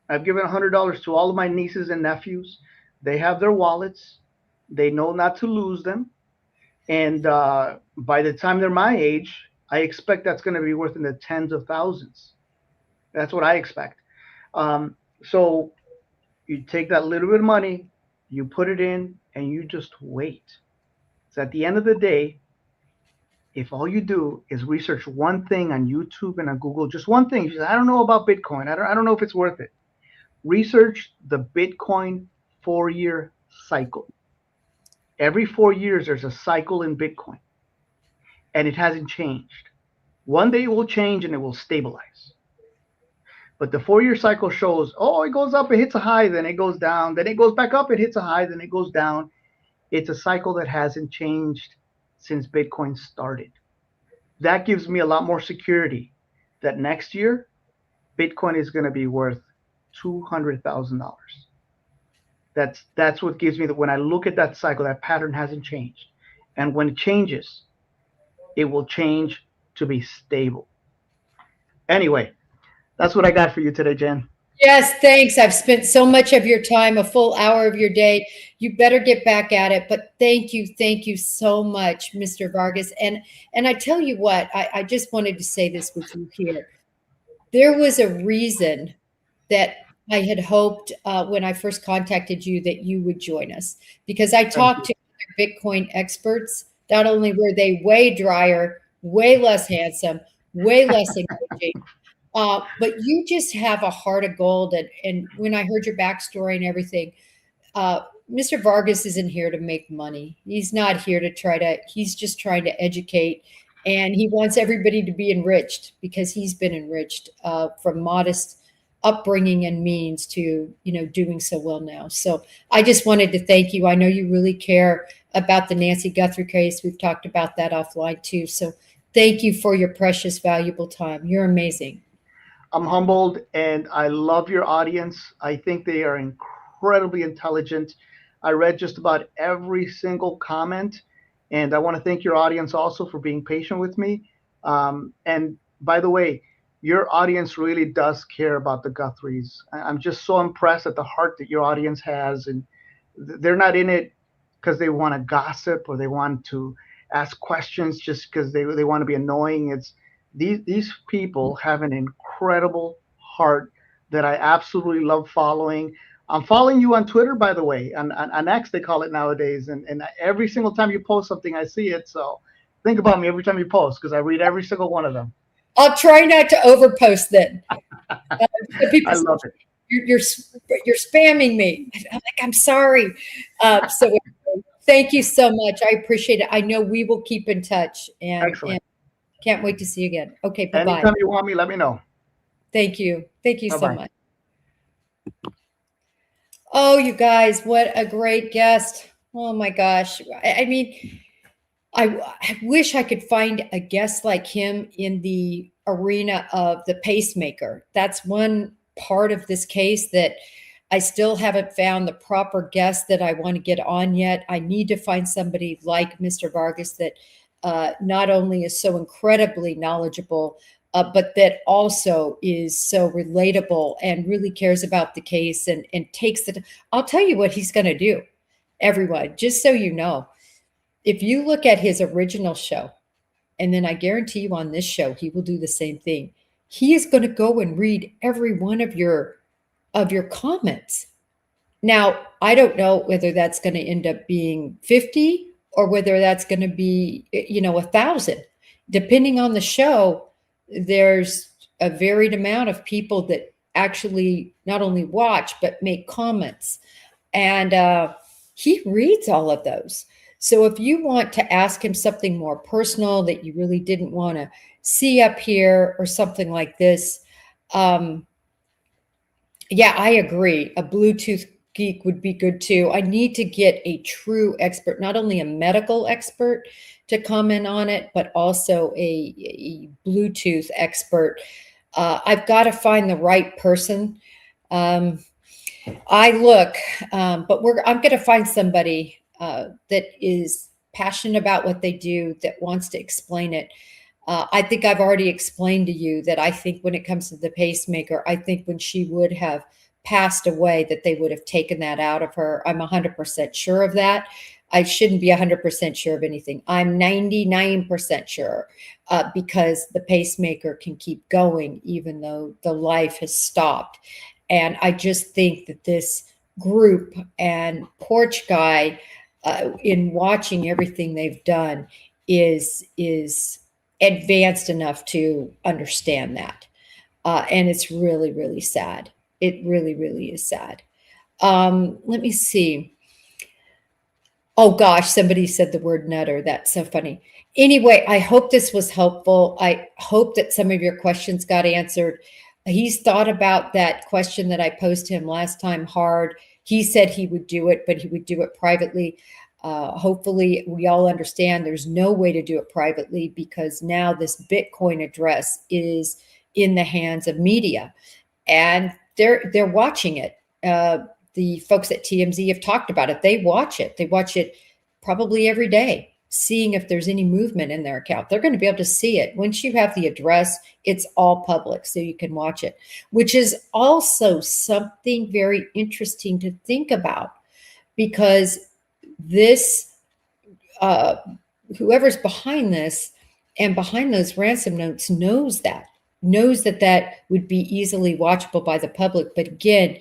I've given $100 to all of my nieces and nephews. They have their wallets. They know not to lose them. And by the time they're my age, I expect that's going to be worth in the tens of thousands. That's what I expect. So you take that little bit of money, you put it in, and you just wait. So at the end of the day, if all you do is research one thing on YouTube and on Google, just one thing, you say, I don't know about Bitcoin. I don't know if it's worth it. Research the Bitcoin 4-year cycle. Every 4 years, there's a cycle in Bitcoin, and it hasn't changed. One day it will change and it will stabilize. But the 4-year cycle shows, oh, it goes up, it hits a high, then it goes down, then it goes back up, it hits a high, then it goes down. It's a cycle that hasn't changed since Bitcoin started. That gives me a lot more security that next year Bitcoin is going to be worth $200,000. That's what gives me that. When I look at that cycle, that pattern hasn't changed, and when it changes, it will change to be stable. Anyway, that's what I got for you today, Jen. Yes, thanks. I've spent so much of your time, a full hour of your day. You better get back at it. But thank you so much, Mr. Vargas. And I tell you what, I just wanted to say this with you here. There was a reason that I had hoped when I first contacted you that you would join us, because I talked to other Bitcoin experts. Not only were they way drier, way less handsome, way less engaging, but you just have a heart of gold. And when I heard your backstory and everything, Mr. Vargas isn't here to make money. He's not here to he's just trying to educate. And he wants everybody to be enriched, because he's been enriched from modest upbringing and means to, doing so well now. So I just wanted to thank you. I know you really care about the Nancy Guthrie case. We've talked about that offline too. So thank you for your precious, valuable time. You're amazing. I'm humbled, and I love your audience. I think they are incredibly intelligent. I read just about every single comment, and I want to thank your audience also for being patient with me. And by the way, your audience really does care about the Guthries. I'm just so impressed at the heart that your audience has, and they're not in it because they want to gossip or they want to ask questions just because they want to be annoying. It's these people have an incredible heart that I absolutely love following. I'm following you on Twitter, by the way, on X they call it nowadays, and every single time you post something, I see it. So think about me every time you post, because I read every single one of them. I'll try not to overpost then. I love it. You're spamming me. I'm sorry. So thank you so much. I appreciate it. I know we will keep in touch, and can't wait to see you again. Okay, bye-bye. Anytime you want me, let me know. Thank you. Thank you so much. Oh, you guys, what a great guest. Oh my gosh. I mean, I wish I could find a guest like him in the arena of the pacemaker. That's one part of this case that I still haven't found the proper guest that I want to get on yet. I need to find somebody like Mr. Vargas that not only is so incredibly knowledgeable, but that also is so relatable and really cares about the case and takes it. I'll tell you what he's going to do, everyone, just so you know. If you look at his original show, and then I guarantee you on this show, he will do the same thing. He is going to go and read every one of your comments. Now, I don't know whether that's going to end up being 50 or whether that's going to be, 1,000. Depending on the show, there's a varied amount of people that actually not only watch, but make comments. And he reads all of those. So if you want to ask him something more personal that you really didn't want to see up here or something like this, yeah, I agree. A Bluetooth geek would be good too. I need to get a true expert, not only a medical expert to comment on it, but also a Bluetooth expert. I've got to find the right person. I'm going to find somebody that is passionate about what they do, that wants to explain it. I think I've already explained to you that I think when it comes to the pacemaker, I think when she would have passed away, that they would have taken that out of her. I'm 100% sure of that. I shouldn't be 100% sure of anything. I'm 99% sure because the pacemaker can keep going even though the life has stopped. And I just think that this group and Porch Guy, in watching everything they've done, is advanced enough to understand that. And it's really, really sad. It really, really is sad. Let me see. Oh gosh, somebody said the word nutter. That's so funny. Anyway, I hope this was helpful. I hope that some of your questions got answered. He's thought about that question that I posed to him last time hard. He said he would do it, but he would do it privately. Hopefully, we all understand there's no way to do it privately because now this Bitcoin address is in the hands of media, and they're watching it. The folks at TMZ have talked about it. They watch it. They watch it probably every day, seeing if there's any movement in their account. They're going to be able to see it. Once you have the address, it's all public, so you can watch it, which is also something very interesting to think about because this, whoever's behind this and behind those ransom notes knows that that would be easily watchable by the public. But again,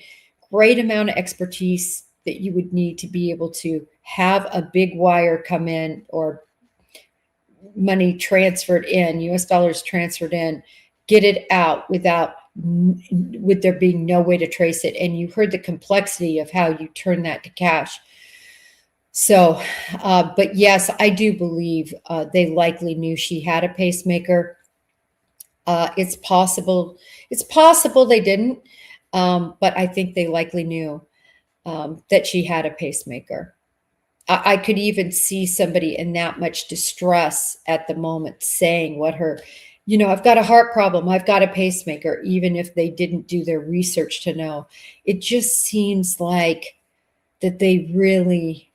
great amount of expertise that you would need to be able to have a big wire come in or money transferred in, US dollars transferred in, get it out with there being no way to trace it. And you heard the complexity of how you turn that to cash. So, but yes, I do believe they likely knew she had a pacemaker. It's possible they didn't, but I think they likely knew that she had a pacemaker. I could even see somebody in that much distress at the moment saying what her, I've got a heart problem, I've got a pacemaker, even if they didn't do their research to know. It just seems like that they really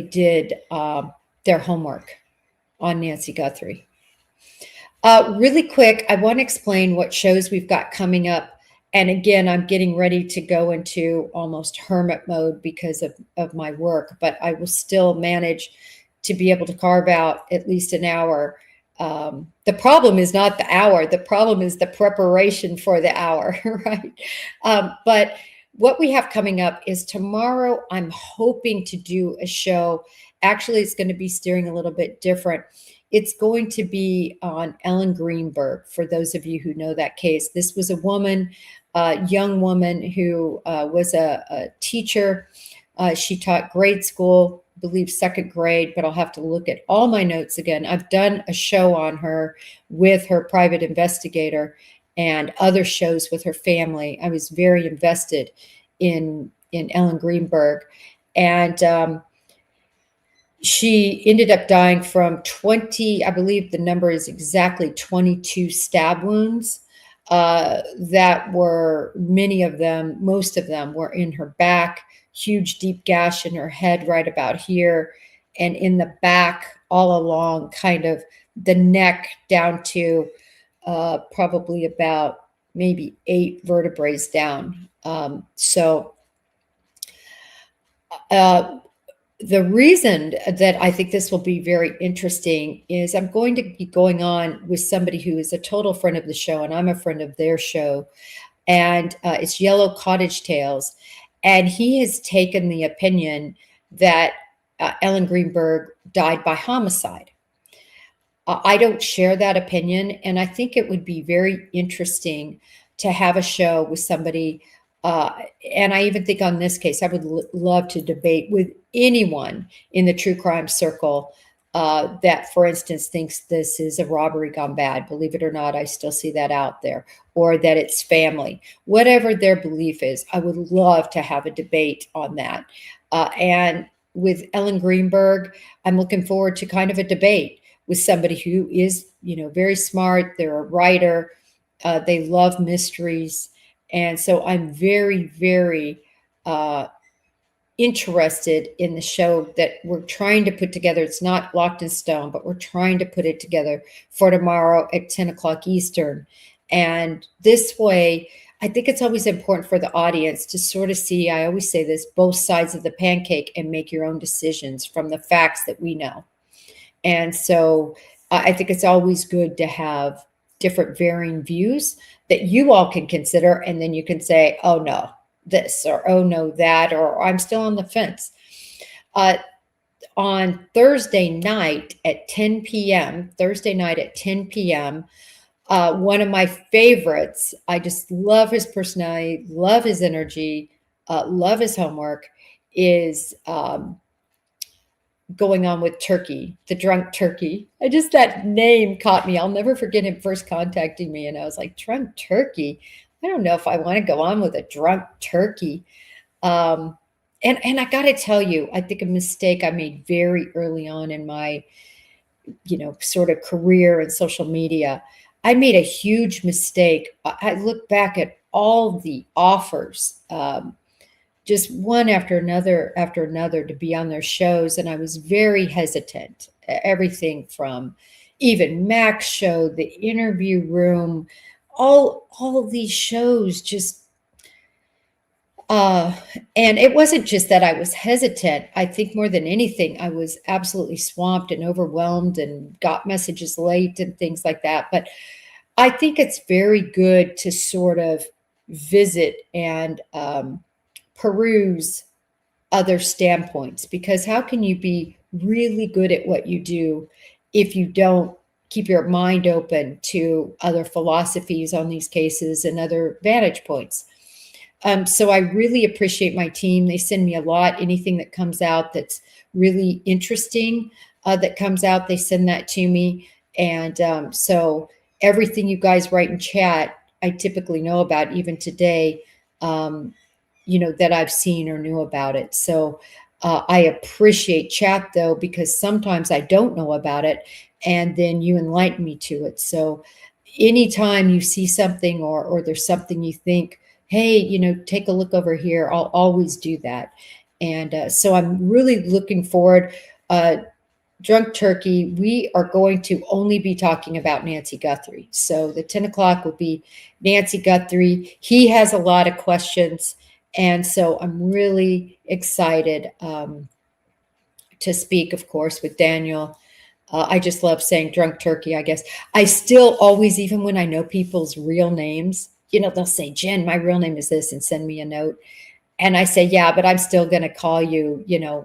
did their homework on Nancy Guthrie. Really quick, I want to explain what shows we've got coming up. And again, I'm getting ready to go into almost hermit mode because of my work, but I will still manage to be able to carve out at least an hour. The problem is not the hour. The problem is the preparation for the hour, right? But what we have coming up is tomorrow, I'm hoping to do a show. Actually, it's going to be steering a little bit different. It's going to be on Ellen Greenberg, for those of you who know that case. This was a woman, young woman who was a teacher. She taught grade school, I believe second grade, but I'll have to look at all my notes again. I've done a show on her with her private investigator and other shows with her family. I was very invested in Ellen Greenberg. And she ended up dying from 20, I believe the number is exactly 22 stab wounds that were, most of them were in her back, huge deep gash in her head right about here, and in the back all along kind of the neck down to probably about maybe 8 vertebrae down. The reason that I think this will be very interesting is I'm going to be going on with somebody who is a total friend of the show, and I'm a friend of their show, and it's Yellow Cottage Tales. And he has taken the opinion that Ellen Greenberg died by homicide. I don't share that opinion, and I think it would be very interesting to have a show with somebody. And I even think on this case, I would love to debate with anyone in the true crime circle that, for instance, thinks this is a robbery gone bad. Believe it or not, I still see that out there, or that it's family. Whatever their belief is, I would love to have a debate on that. And with Ellen Greenberg, I'm looking forward to kind of a debate with somebody who is, very smart. They're a writer. They love mysteries. And so I'm very, very interested in the show that we're trying to put together. It's not locked in stone, but we're trying to put it together for tomorrow at 10 o'clock Eastern. And this way, I think it's always important for the audience to sort of see, I always say this, both sides of the pancake and make your own decisions from the facts that we know. And so I think it's always good to have different varying views that you all can consider. And then you can say, oh, no, this, or oh, no, that, or I'm still on the fence. On Thursday night at 10 p.m., one of my favorites, I just love his personality, love his energy, love his homework, is going on with Turkey, the drunk turkey. That name caught me. I'll never forget him first contacting me. And I was like, drunk turkey? I don't know if I want to go on with a drunk turkey. And I got to tell you, I think a mistake I made very early on in my, sort of career in social media. I made a huge mistake. I look back at all the offers, just one after another to be on their shows. And I was very hesitant. Everything from even Mac's show, the Interview Room, all of these shows just, and it wasn't just that I was hesitant. I think more than anything, I was absolutely swamped and overwhelmed and got messages late and things like that. But I think it's very good to sort of visit and peruse other standpoints, because how can you be really good at what you do if you don't keep your mind open to other philosophies on these cases and other vantage points? So I really appreciate my team. They send me a lot. Anything that comes out that's really interesting that comes out, they send that to me. And so everything you guys write in chat, I typically know about, even today, that I've seen or knew about it. So I appreciate chat, though, because sometimes I don't know about it, and then you enlighten me to it. So anytime you see something or there's something you think, hey, take a look over here, I'll always do that. And so I'm really looking forward. Drunk Turkey, we are going to only be talking about Nancy Guthrie. So the 10 o'clock will be Nancy Guthrie. He has a lot of questions. And so I'm really excited to speak, of course, with Daniel. I just love saying drunk turkey, I guess. I still always, even when I know people's real names, they'll say, Jen, my real name is this, and send me a note. And I say, yeah, but I'm still going to call you,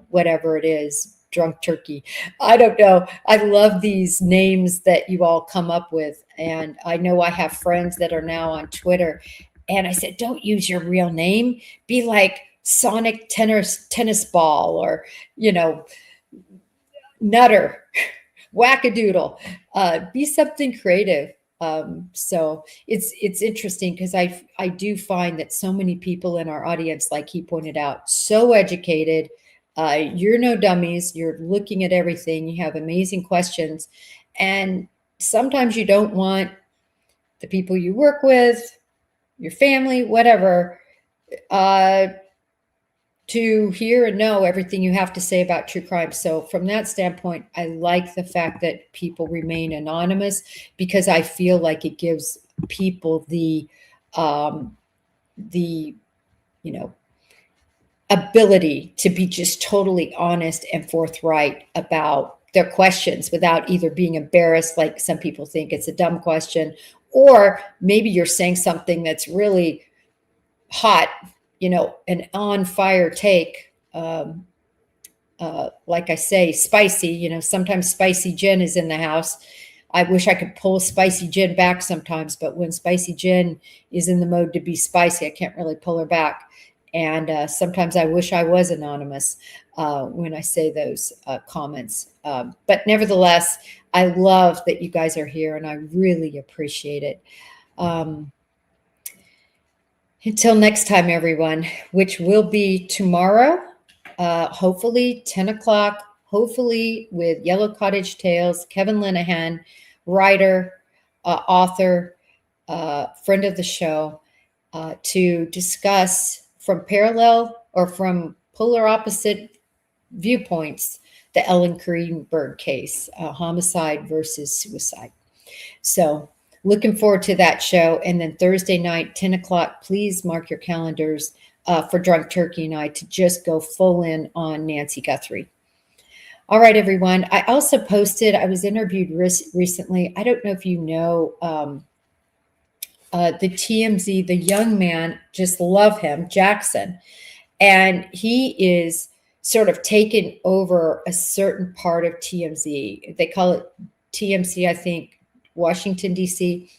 whatever it is, drunk turkey. I don't know. I love these names that you all come up with. And I know I have friends that are now on Twitter. And I said, don't use your real name. Be like Sonic tennis ball, or, Nutter, Wackadoodle. Be something creative. So it's interesting, because I do find that so many people in our audience, like he pointed out, so educated. You're no dummies. You're looking at everything. You have amazing questions. And sometimes you don't want the people you work with, your family, whatever, to hear and know everything you have to say about true crime. So from that standpoint, I like the fact that people remain anonymous, because I feel like it gives people the ability to be just totally honest and forthright about their questions without either being embarrassed, like some people think it's a dumb question, or maybe you're saying something that's really hot, an on fire take. Like I say, spicy, sometimes Spicy Jen is in the house. I wish I could pull Spicy Jen back sometimes, but when Spicy Jen is in the mode to be spicy, I can't really pull her back. And sometimes I wish I was anonymous when I say those comments. But nevertheless, I love that you guys are here, and I really appreciate it. Until next time, everyone, which will be tomorrow, hopefully 10 o'clock, hopefully with Yellow Cottage Tales, Kevin Linehan, writer, author, friend of the show, to discuss from parallel or from polar opposite viewpoints the Ellen Greenberg case, homicide versus suicide. So looking forward to that show. And then Thursday night, 10 o'clock, please mark your calendars for Drunk Turkey and I to just go full in on Nancy Guthrie. All right, everyone. I also posted, I was interviewed recently. I don't know if you know the TMZ, the young man, just love him, Jackson. And he is sort of taken over a certain part of TMZ. They call it TMC, I think, Washington, D.C.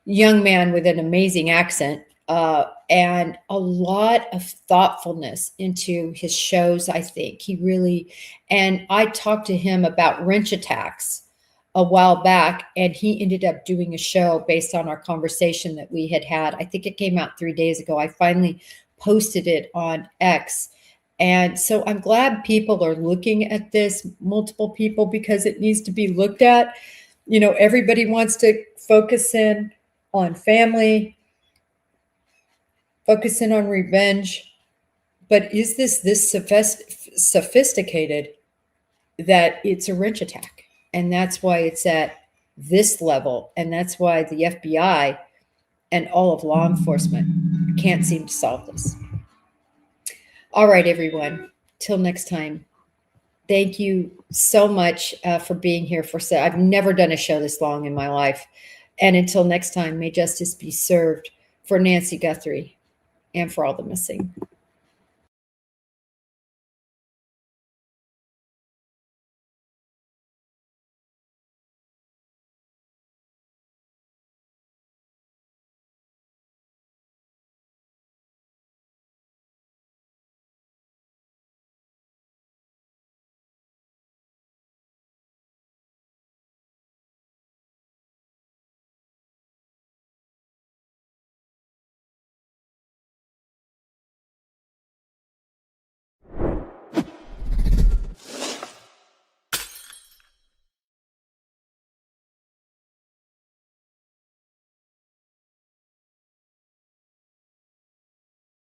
Young man with an amazing accent. and a lot of thoughtfulness into his shows. I think he really, and I talked to him about wrench attacks a while back, and he ended up doing a show based on our conversation that we had had. I think it came out 3 days ago. I finally posted it on X. And so I'm glad people are looking at this, multiple people, because it needs to be looked at. You know, everybody wants to focus in on family, focus in on revenge. But is this sophisticated that it's a wrench attack? And that's why it's at this level. And that's why the FBI and all of law enforcement can't seem to solve this. All right, everyone. Till next time. Thank you so much for being here. I've never done a show this long in my life. And until next time, may justice be served for Nancy Guthrie and for all the missing.